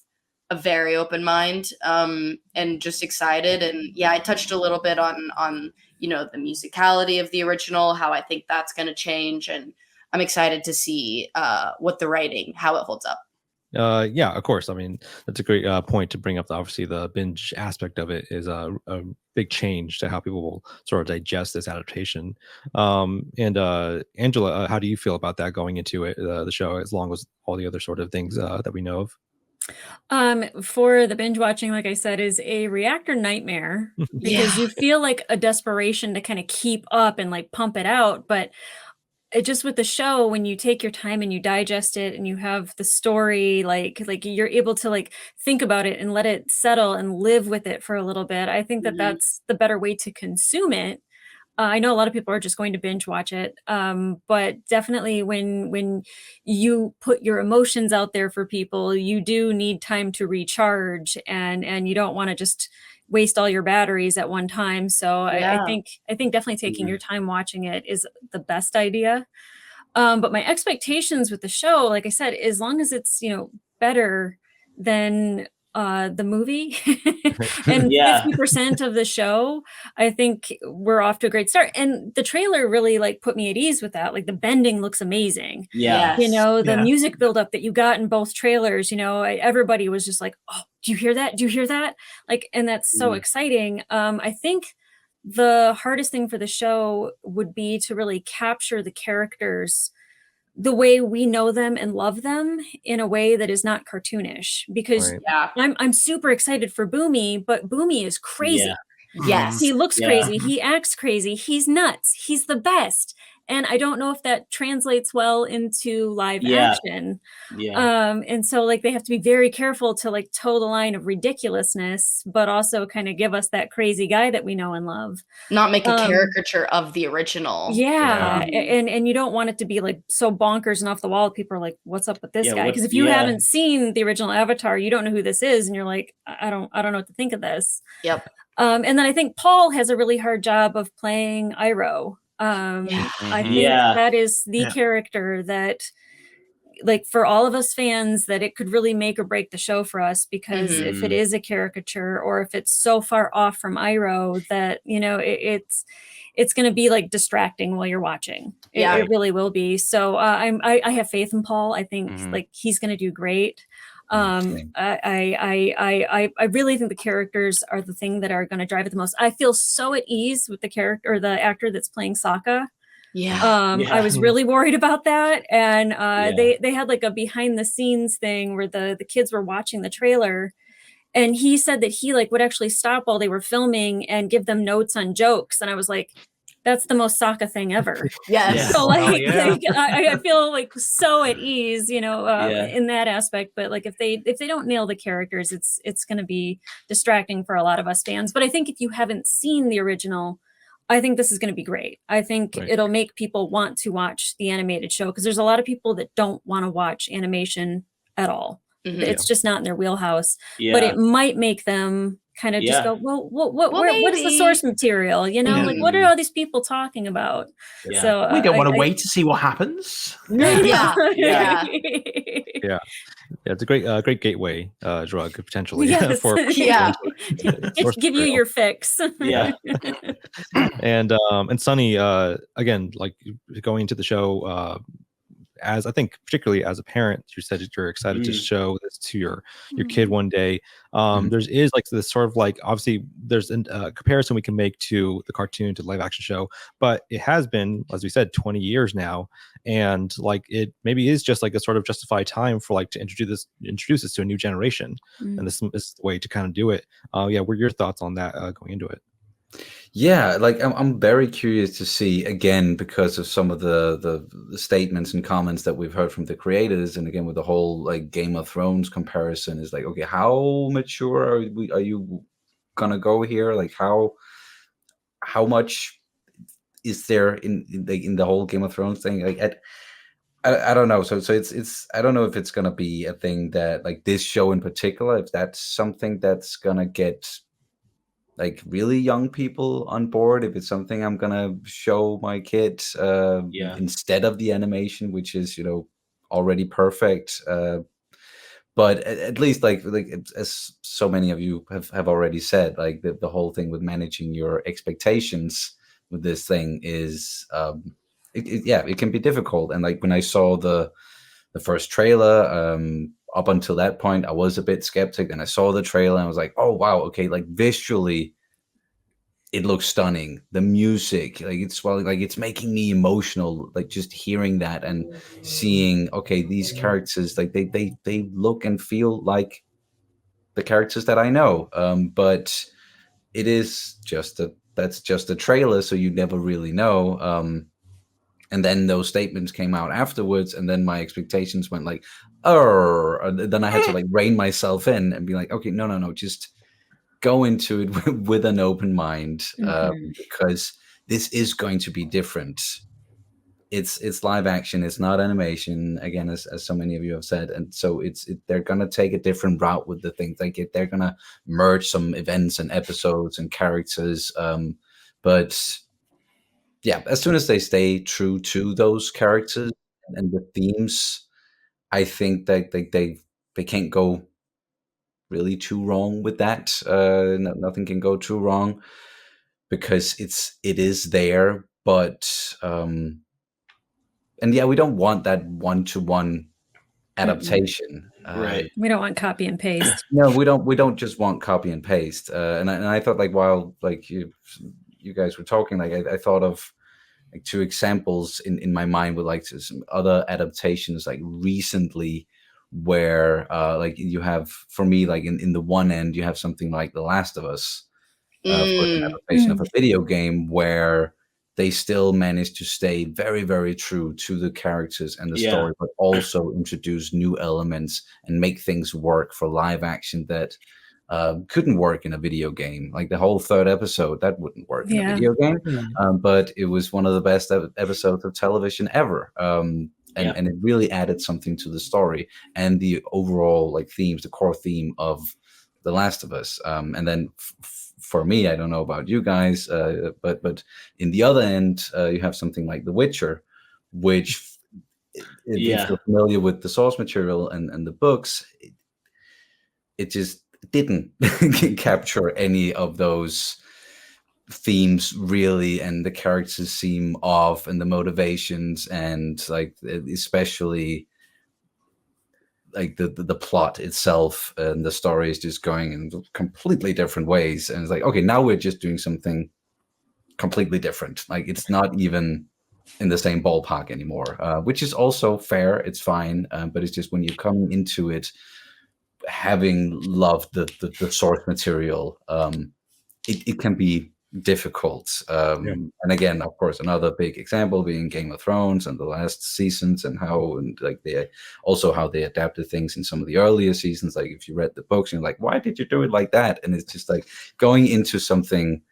J: a very open mind, and just excited. And I touched a little bit on the musicality of the original, how I think that's going to change, and I'm excited to see what the writing, how it holds up.
B: Of course. I mean, that's a great point to bring up. Obviously, the binge aspect of it is a big change to how people will sort of digest this adaptation. And Angela, how do you feel about that going into it, the show, as long as all the other sort of things that we know of?
E: For the binge watching, like I said, is a reactor nightmare because you feel like a desperation to kind of keep up and like pump it out. But it just, with the show, when you take your time and you digest it and you have the story, like you're able to like think about it and let it settle and live with it for a little bit. I think that that's the better way to consume it. I know a lot of people are just going to binge watch it, but definitely when you put your emotions out there for people, you do need time to recharge, and you don't want to just waste all your batteries at one time. So I think definitely taking your time watching it is the best idea. But my expectations with the show, like I said, as long as it's better than the movie and 50% of the show, I think we're off to a great start. And the trailer really like put me at ease with that. Like the bending looks amazing. The music buildup that you got in both trailers, everybody was just like, oh, do you hear that? Do you hear that? Like, and that's so exciting. I think the hardest thing for the show would be to really capture the characters the way we know them and love them in a way that is not cartoonish, because I'm super excited for Boomy, but Boomy is crazy.
J: Yes.
E: He looks crazy. He acts crazy. He's nuts. He's the best. And I don't know if that translates well into live action. And so like they have to be very careful to like toe the line of ridiculousness, but also kind of give us that crazy guy that we know and love.
J: Not make a caricature of the original.
E: And you don't want it to be like so bonkers and off the wall. People are like, what's up with this guy? Because if you haven't seen the original Avatar, you don't know who this is, and you're like, I don't know what to think of this.
J: Yep.
E: And then I think Paul has a really hard job of playing Iroh. I think that is the character that, like, for all of us fans, that it could really make or break the show for us, because if it is a caricature, or if it's so far off from Iroh that, you know, it's going to be like distracting while you're watching. It really will be. So I have faith in Paul. I think like he's going to do great. I really think the characters are the thing that are going to drive it the most. I feel so at ease with the character, or the actor that's playing Sokka. I was really worried about that, and they had like a behind the scenes thing where the kids were watching the trailer, and he said that he like would actually stop while they were filming and give them notes on jokes, and I was like, that's the most Sokka thing ever. So like, I feel like so at ease, you know, in that aspect. But like if they don't nail the characters, it's going to be distracting for a lot of us fans. But I think if you haven't seen the original, I think this is going to be great. I think it'll make people want to watch the animated show, because there's a lot of people that don't want to watch animation at all. It's just not in their wheelhouse. But it might make them kind of just go, well, what is the source material? You know, like what are all these people talking about? So
H: we don't want to wait to see what happens.
B: It's a great gateway drug potentially.
E: For give you your fix.
B: And Sonny, again, like going into the show, as I think particularly as a parent, you said that you're excited to show this to your kid one day. There's like this sort of like, obviously there's a comparison we can make to the cartoon, to the live action show, but it has been, as we said, 20 years now, and like it maybe is just like a sort of justified time for like to introduce this to a new generation, and this is the way to kind of do it. What are your thoughts on that going into it?
I: Yeah, like I'm very curious to see, again, because of some of the statements and comments that we've heard from the creators, and again with the whole like Game of Thrones comparison, is like, okay, how mature are you gonna go here? Like how much is there in the whole Game of Thrones thing? Like I don't know. So it's I don't know if it's gonna be a thing that, like this show in particular, if that's something that's gonna get like really young people on board, if it's something I'm gonna show my kids instead of the animation, which is, you know, already perfect. But at least like as so many of you have already said, like the whole thing with managing your expectations with this thing is it can be difficult. And like when I saw the first trailer, up until that point, I was a bit skeptic, and I saw the trailer and I was like, oh, wow. Okay. Like visually it looks stunning. The music, like it's making me emotional, like just hearing that and seeing, okay, these characters, like they look and feel like the characters that I know. But it is that's just a trailer. So you never really know. And then those statements came out afterwards, and then my expectations went like, then I had to like rein myself in and be like, okay, no, just go into it with an open mind, because this is going to be different. It's live action, it's not animation, again, as so many of you have said, and so they're gonna take a different route with the things. Like they're gonna merge some events and episodes and characters, but yeah, as soon as they stay true to those characters and the themes, I think that they can't go really too wrong with that. Nothing can go too wrong, because it is there. But and yeah, we don't want that one-to-one adaptation.
A: Right.
E: We don't want copy and paste.
I: No, we don't just want copy and paste. And I thought, like, while like you guys were talking, like I thought of like two examples in my mind with like some other adaptations like recently, where like you have, for me, like in the one end, you have something like The Last of Us, for an adaptation of a video game, where they still managed to stay very, very true to the characters and the story, but also introduce new elements and make things work for live action that couldn't work in a video game. Like the whole third episode, that wouldn't work in a video game, but it was one of the best episodes of television ever. And it really added something to the story and the overall like themes, the core theme of The Last of Us. And then for me, I don't know about you guys, but in the other end, you have something like The Witcher, which if you're familiar with the source material and the books, it just didn't capture any of those themes really, and the characters seem off, and the motivations, and like especially like the plot itself and the story is just going in completely different ways. And it's like, okay, now we're just doing something completely different. Like it's not even in the same ballpark anymore, which is also fair. It's fine. But it's just when you're coming into it, having loved the source material, it can be difficult. And again, of course, another big example being Game of Thrones and the last seasons, and how they adapted things in some of the earlier seasons. Like if you read the books, you're like, why did you do it like that? And it's just like going into something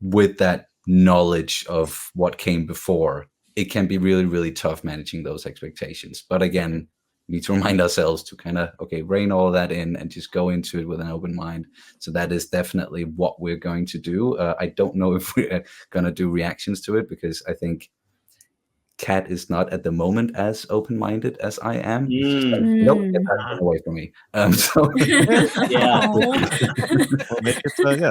I: with that knowledge of what came before, it can be really, really tough managing those expectations. But again, we need to remind ourselves to kind of, rein all of that in and just go into it with an open mind. So that is definitely what we're going to do. I don't know if we're going to do reactions to it, because I think Kat is not at the moment as open-minded as I am. Like, nope, get that away from me.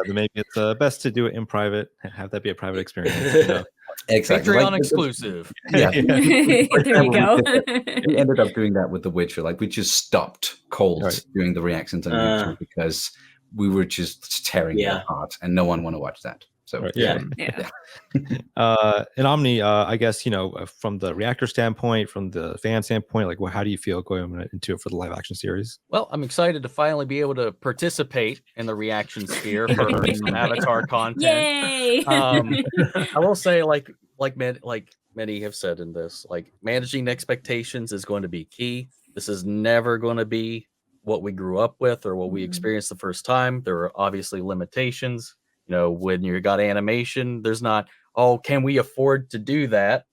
B: Maybe it's best to do it in private, have that be a private experience.
I: Exactly.
D: Patreon exclusive.
I: Yeah.
E: There you go.
I: We ended up doing that with The Witcher. Like we just stopped cold doing the reactions on YouTube because we were just tearing it apart, and no one want to watch that. So
B: and Omni, I guess from the reactor standpoint, from the fan standpoint, like, how do you feel going into it for the live action series?
D: Well, I'm excited to finally be able to participate in the reaction sphere for some Avatar content.
E: Yay!
D: I will say, like many have said in this, like managing expectations is going to be key. This is never going to be what we grew up with or what we experienced the first time. There are obviously limitations. When you got animation, there's not, can we afford to do that?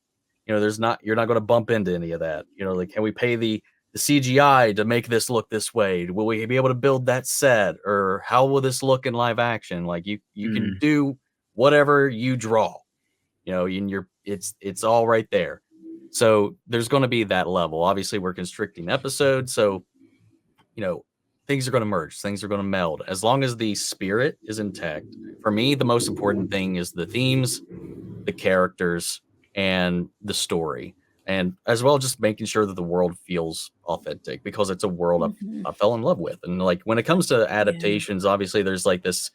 D: You're not going to bump into any of that. Like, can we pay the CGI to make this look this way? Will we be able to build that set? Or how will this look in live action? Like you can do whatever you draw, it's all right there. So there's going to be that level. Obviously we're constricting episodes. So, things are going to merge, things are going to meld, as long as the spirit is intact. For me, the most important thing is the themes, the characters, and the story, and as well just making sure that the world feels authentic, because it's a world I fell in love with. And like when it comes to adaptations, obviously there's like this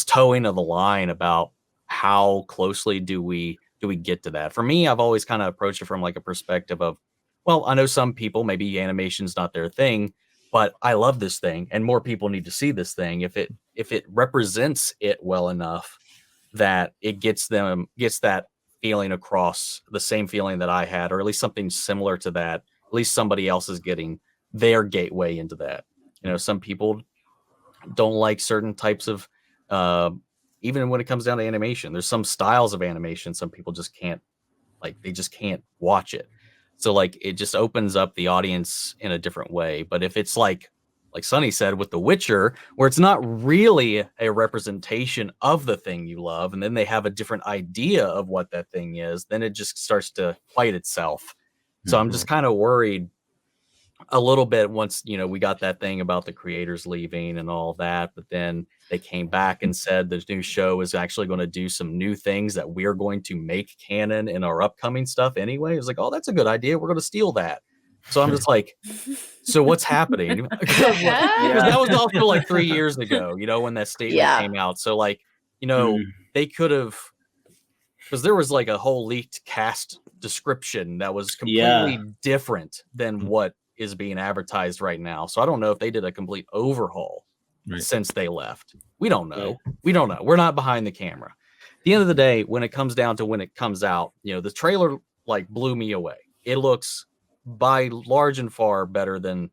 D: towing of the line about how closely do we get to that. For me, I've always kind of approached it from like a perspective of, well, I know some people maybe animation's not their thing, but I love this thing, and more people need to see this thing. If it represents it well enough that it gets that feeling across, the same feeling that I had, or at least something similar to that, at least somebody else is getting their gateway into that. Some people don't like certain types of, even when it comes down to animation, there's some styles of animation some people just can't, like, they just can't watch it. So like it just opens up the audience in a different way. But if it's like Sonny said with The Witcher, where it's not really a representation of the thing you love, and then they have a different idea of what that thing is, then it just starts to fight itself. So I'm just kind of worried a little bit once, we got that thing about the creators leaving and all that, but then they came back and said the new show is actually going to do some new things that we're going to make canon in our upcoming stuff anyway. It was like, that's a good idea. We're going to steal that. So I'm just like, so what's happening? Because that was also like 3 years ago, when that statement came out. So like, they could have, because there was like a whole leaked cast description that was completely different than what is being advertised right now. So I don't know if they did a complete overhaul since they left. We don't know. We don't know. We're not behind the camera. the end of the day, when it comes down to when it comes out, you know, the trailer like blew me away. It looks by large and far better than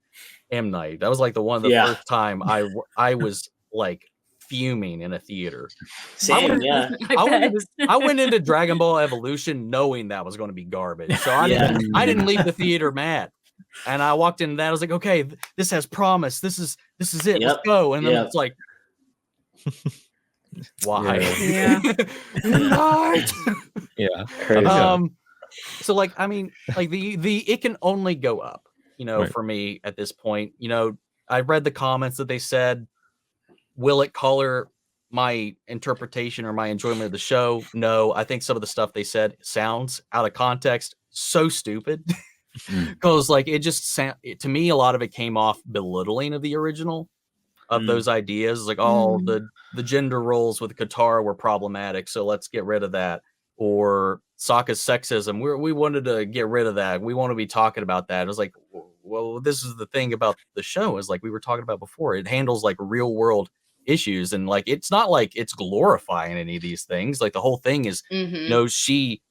D: M. Night. That was like the first time I was like fuming in a theater.
A: Same,
D: I went into Dragon Ball Evolution knowing that was going to be garbage. So I didn't leave the theater mad. And I walked in that I was like, okay, this has promise. This is it. Let's go. And then it's like, why? So like, I mean, like it can only go up, you know, for me at this point. You know, I read the comments that they said, will it color my interpretation or my enjoyment of the show? No, I think some of the stuff they said sounds out of context so stupid. Because like it just to me, a lot of it came off belittling of the original of those ideas, like the gender roles with Katara were problematic, so let's get rid of that. Or Sokka's sexism, we wanted to get rid of that. We want to be talking about that. It was like, well, this is the thing about the show, is like we were talking about before. It handles like real world issues, and like it's not like it's glorifying any of these things. Like the whole thing is, you know, she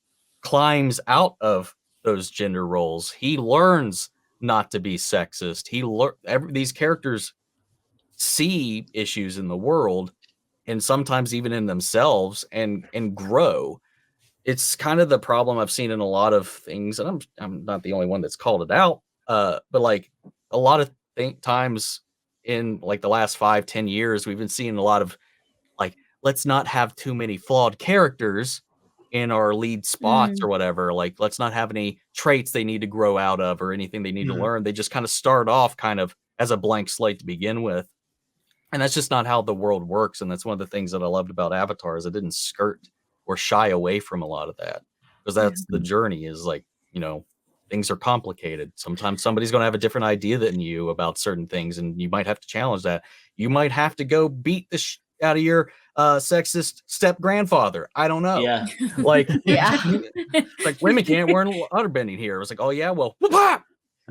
D: climbs out of those gender roles. He learns not to be sexist. These characters see issues in the world and sometimes even in themselves and grow. It's kind of the problem I've seen in a lot of things, and I'm not the only one that's called it out. But like a lot of times in like the last 5-10 years, we've been seeing a lot of like, let's not have too many flawed characters in our lead spots or whatever. Like, let's not have any traits they need to grow out of or anything they need to learn. They just kind of start off kind of as a blank slate to begin with. And that's just not how the world works. And that's one of the things that I loved about Avatar, is it didn't skirt or shy away from a lot of that, because that's the journey, is like, you know, things are complicated. Sometimes somebody's going to have a different idea than you about certain things, and you might have to challenge that. You might have to go beat the out of your sexist step grandfather. I don't know.
A: Yeah.
D: Like, like women can't wear waterbending here. It was like, oh yeah, well, you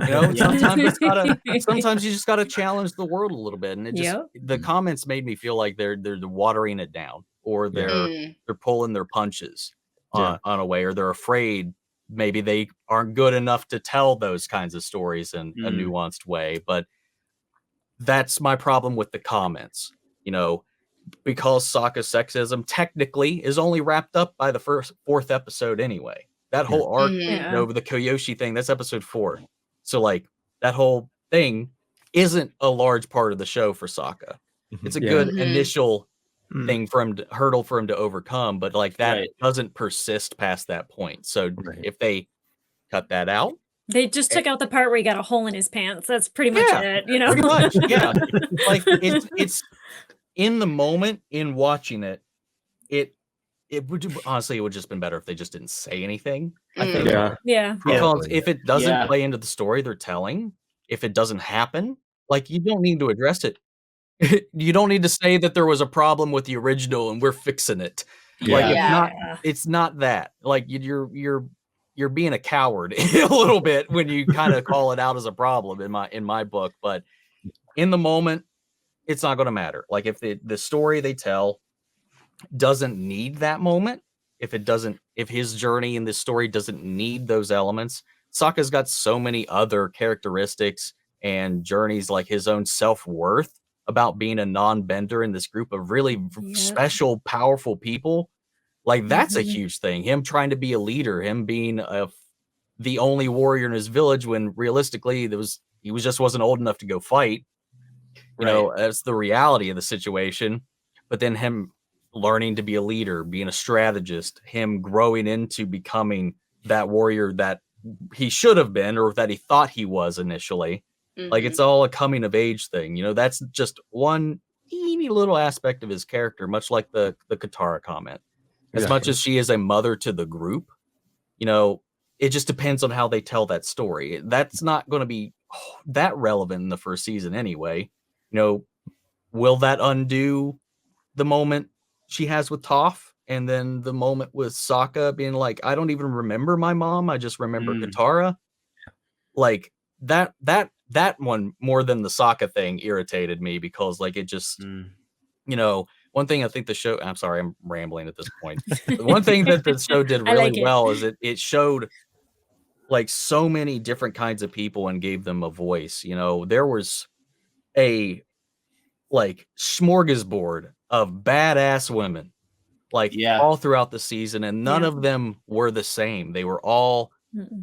D: know, sometimes you just gotta challenge the world a little bit. And it just the comments made me feel like they're watering it down, or they're pulling their punches on a way, or they're afraid maybe they aren't good enough to tell those kinds of stories in a nuanced way. But that's my problem with the comments, you know, because Sokka's sexism technically is only wrapped up by the fourth episode anyway. That whole arc, you know, the Kyoshi thing, that's episode 4. So like that whole thing isn't a large part of the show for Sokka. It's a good initial thing for him hurdle for him to overcome, but like that doesn't persist past that point. So if they cut that out,
E: they just took out the part where he got a hole in his pants. That's pretty much it, you know.
D: Pretty much, like it's in the moment, in watching it would honestly, it would just been better if they just didn't say anything. I think. Because if it doesn't play into the story they're telling, if it doesn't happen, like, you don't need to address it. You don't need to say that there was a problem with the original and we're fixing it. Like, it's not that. Like, you're being a coward a little bit when you kind of call it out as a problem in my book. But in the moment, it's not going to matter. Like, if the story they tell doesn't need that moment, if his journey in this story doesn't need those elements, Sokka's got so many other characteristics and journeys, like his own self-worth about being a non-bender in this group of really special, powerful people. Like, that's a huge thing. Him trying to be a leader, him being the only warrior in his village, when realistically he just wasn't old enough to go fight. You know, that's the reality of the situation. But then him learning to be a leader, being a strategist, him growing into becoming that warrior that he should have been, or that he thought he was initially. Like, it's all a coming of age thing. You know, that's just one teeny little aspect of his character, much like the Katara comment. As much as she is a mother to the group, you know, it just depends on how they tell that story. That's not going to be that relevant in the first season anyway. You know, will that undo the moment she has with Toph, and then the moment with Sokka being like, I don't even remember my mom, I just remember Katara? Like, that one, more than the Sokka thing, irritated me, because like, it just you know, one thing I think the show, I'm sorry, I'm rambling at this point. One thing that the show did really well is it showed like so many different kinds of people and gave them a voice. You know, there was a like smorgasbord of badass women, like all throughout the season, and none of them were the same. They were all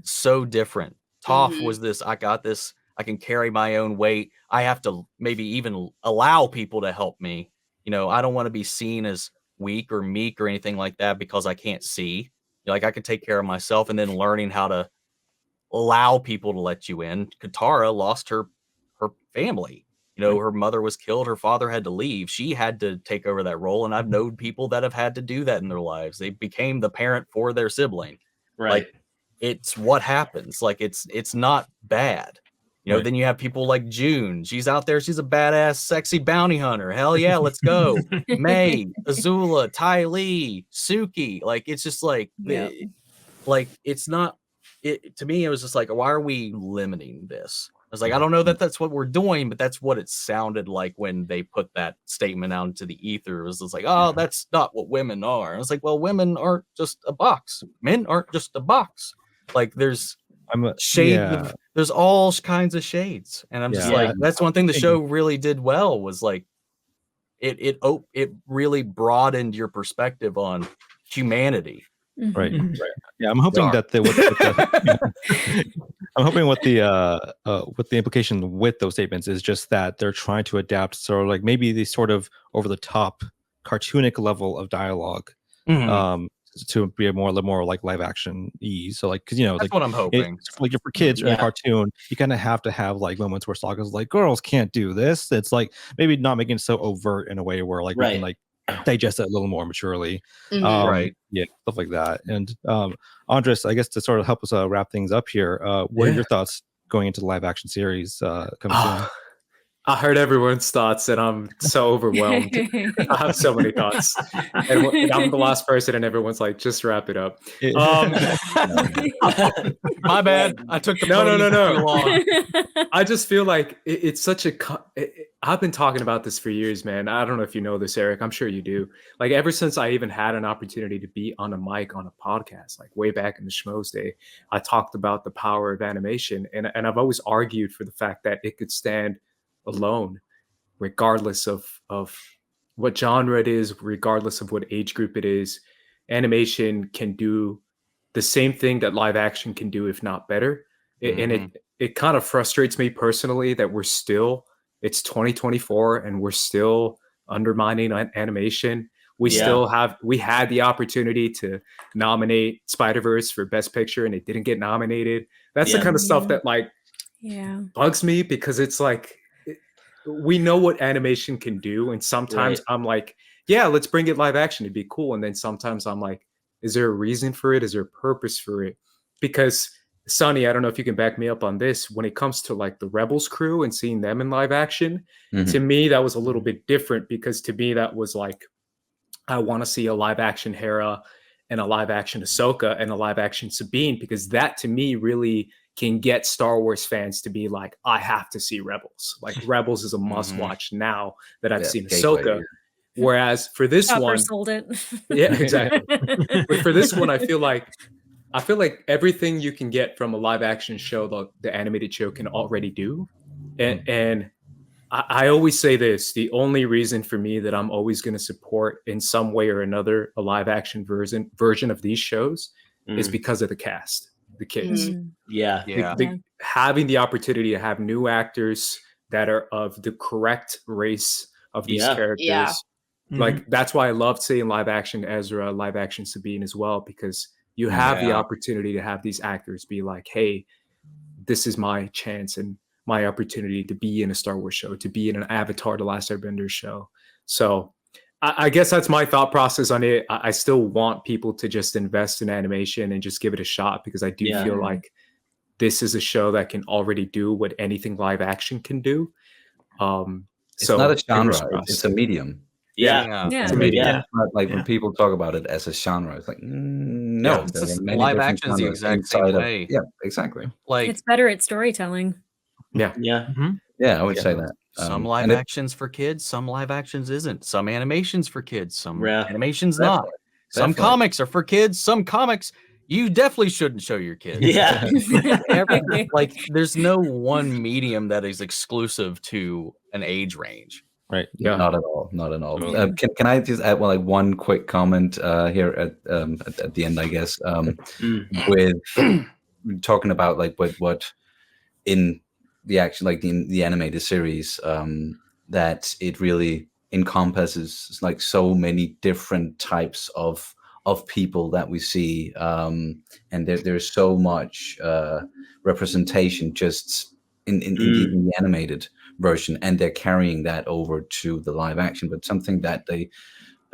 D: so different. Toph was this, I got this, I can carry my own weight. I have to maybe even allow people to help me. You know, I don't want to be seen as weak or meek or anything like that because I can't see. Like I can take care of myself, and then learning how to allow people to let you in. Katara lost her family. You know, her mother was killed. Her father had to leave. She had to take over that role. And I've known people that have had to do that in their lives. They became the parent for their sibling.
A: Right.
D: Like, it's what happens. Like, it's not bad. You know, then you have people like June. She's out there. She's a badass, sexy bounty hunter. Hell yeah, let's go. May, Azula, Ty Lee, Suki. Like, it's just like, like, it's not, to me, it was just like, why are we limiting this? I was like, I don't know that that's what we're doing, but that's what it sounded like when they put that statement out into the ether. It was just like, oh, that's not what women are. I was like, well, women aren't just a box. Men aren't just a box. Like there's shade. There's all kinds of shades. And I'm just like, that's one thing the show really did well was like, it really broadened your perspective on humanity.
B: Right. Yeah, I'm hoping that I'm hoping what the implication with those statements is just that they're trying to adapt sort of like maybe the sort of over the top cartoonic level of dialogue to be a more like live action ease. So like, because you know,
D: that's
B: like
D: what I'm hoping.
B: Like for kids in a cartoon, you kind of have to have like moments where Sokka's like, girls can't do this. It's like maybe not making it so overt in a way where like we can like digest it a little more maturely.
D: Right.
B: Yeah, stuff like that. And Andres, I guess to sort of help us wrap things up here, what are your thoughts going into the live action series coming soon?
C: I heard everyone's thoughts and I'm so overwhelmed. I have so many thoughts. And I'm the last person and everyone's like, just wrap it up.
D: My bad. I took the
C: No. I just feel like it's such a... I've been talking about this for years, man. I don't know if you know this, Eric. I'm sure you do. Like ever since I even had an opportunity to be on a mic on a podcast, like way back in the Schmoes day, I talked about the power of animation. And I've always argued for the fact that it could stand alone, regardless of what genre it is, regardless of what age group it is. Animation can do the same thing that live action can do, if not better. And it kind of frustrates me personally that it's 2024 and we're still undermining animation. We had the opportunity to nominate Spider-Verse for Best Picture and it didn't get nominated. That's the kind of stuff that like bugs me, because it's like, we know what animation can do. And sometimes I'm like, yeah, let's bring it live action. It'd be cool. And then sometimes I'm like, is there a reason for it? Is there a purpose for it? Because Sonny, I don't know if you can back me up on this. When it comes to like the Rebels crew and seeing them in live action, to me, that was a little bit different, because to me, that was like, I want to see a live action Hera and a live action Ahsoka and a live action Sabine, because that to me really can get Star Wars fans to be like, I have to see Rebels. Like Rebels is a must watch now that I've seen Ahsoka. Whereas for this one,
E: sold it.
C: Yeah, exactly. But for this one, I feel like everything you can get from a live action show, the animated show can already do. And I always say this, the only reason for me that I'm always going to support in some way or another a live action version of these shows is because of the cast, the kids. Having the opportunity to have new actors that are of the correct race of these characters. Like that's why I loved seeing live action Ezra, live action Sabine as well, because you have the opportunity to have these actors be like, hey, this is my chance and my opportunity to be in a Star Wars show, to be in an Avatar: The Last Airbender show. So I guess that's my thought process on it. I still want people to just invest in animation and just give it a shot, because I do feel like this is a show that can already do what anything live action can do.
I: It's not a genre, it's a medium.
C: It's a medium.
I: It's not like when people talk about it as a genre, it's like, no.
D: Live action is the exact same way.
I: Yeah, exactly.
D: Like
E: it's better at storytelling.
C: Yeah.
I: I would say that.
D: Some live actions for kids, some live actions isn't. Some animations for kids, some animations not. Some comics are for kids, some comics you definitely shouldn't show your kids. Like there's no one medium that is exclusive to an age range.
B: Right.
C: Yeah.
I: Not at all. Not at all. Can I just add one quick comment here at the end, I guess, with talking about like what in the action, like the animated series, that it really encompasses like so many different types of people that we see, and there's so much representation just in the animated version, and they're carrying that over to the live action, but something that they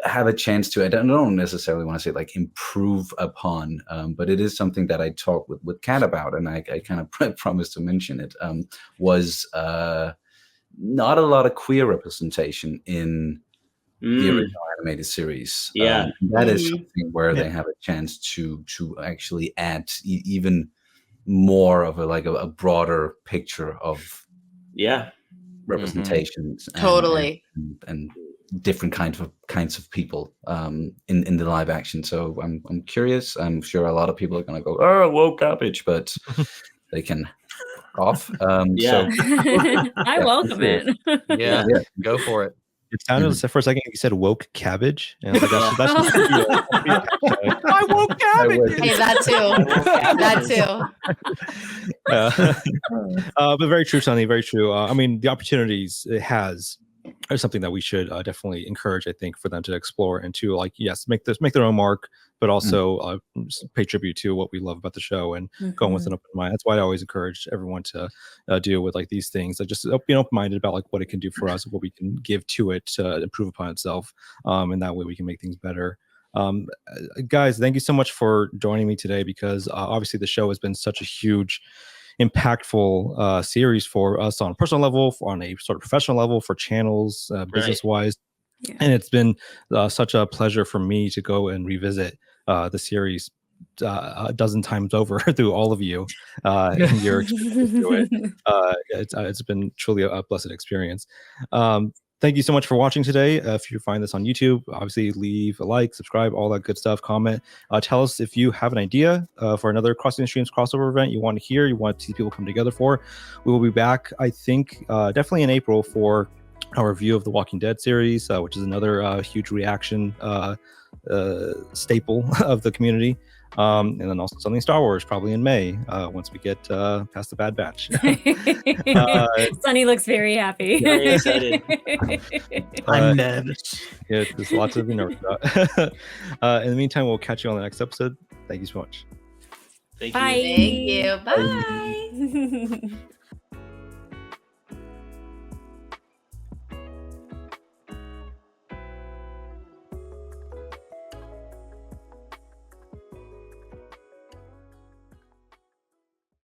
I: have a chance to, I don't necessarily want to say like improve upon, but it is something that I talked with Kat about, and I kind of promised to mention it, was not a lot of queer representation in the original animated series. That is something where they have a chance to actually add even more of a broader picture of representations,
J: totally,
I: and different kinds of people in the live action. So I'm curious. I'm sure a lot of people are going to go, "Oh, woke garbage," but they can off. So
E: I welcome it.
D: Yeah, go for it.
B: It sounded for a second you said woke cabbage. And I was like, that's
D: I woke cabbage.
J: Hey, that too.
B: But very true, Sonny. Very true. I mean, the opportunities it has are something that we should definitely encourage. I think for them to explore and to make their own mark, but also pay tribute to what we love about the show and going with an open mind. That's why I always encourage everyone to deal with like these things. Just being open-minded about like what it can do for us, what we can give to it to improve upon itself, and that way we can make things better. Guys, thank you so much for joining me today, because obviously the show has been such a huge, impactful series for us on a personal level, on a sort of professional level, for channels, business-wise. And it's been such a pleasure for me to go and revisit the series a dozen times over through all of you and your experience to it. It's been truly a blessed experience. Thank you so much for watching today. If you find this on YouTube, obviously leave a like, subscribe, all that good stuff, comment. Tell us if you have an idea for another Crossing the Streams crossover event you want to hear, you want to see people come together for. We will be back, I think, definitely in April for our review of the Walking Dead series, which is another huge reaction staple of the community. And then also something Star Wars, probably in May, once we get past the Bad Batch.
E: Sonny looks very happy.
A: Very excited.
H: I'm nervous.
B: Yeah, there's lots to be nervous about. In the meantime, we'll catch you on the next episode. Thank you so much.
A: Thank
J: you.
E: Bye.
J: Thank you. Bye.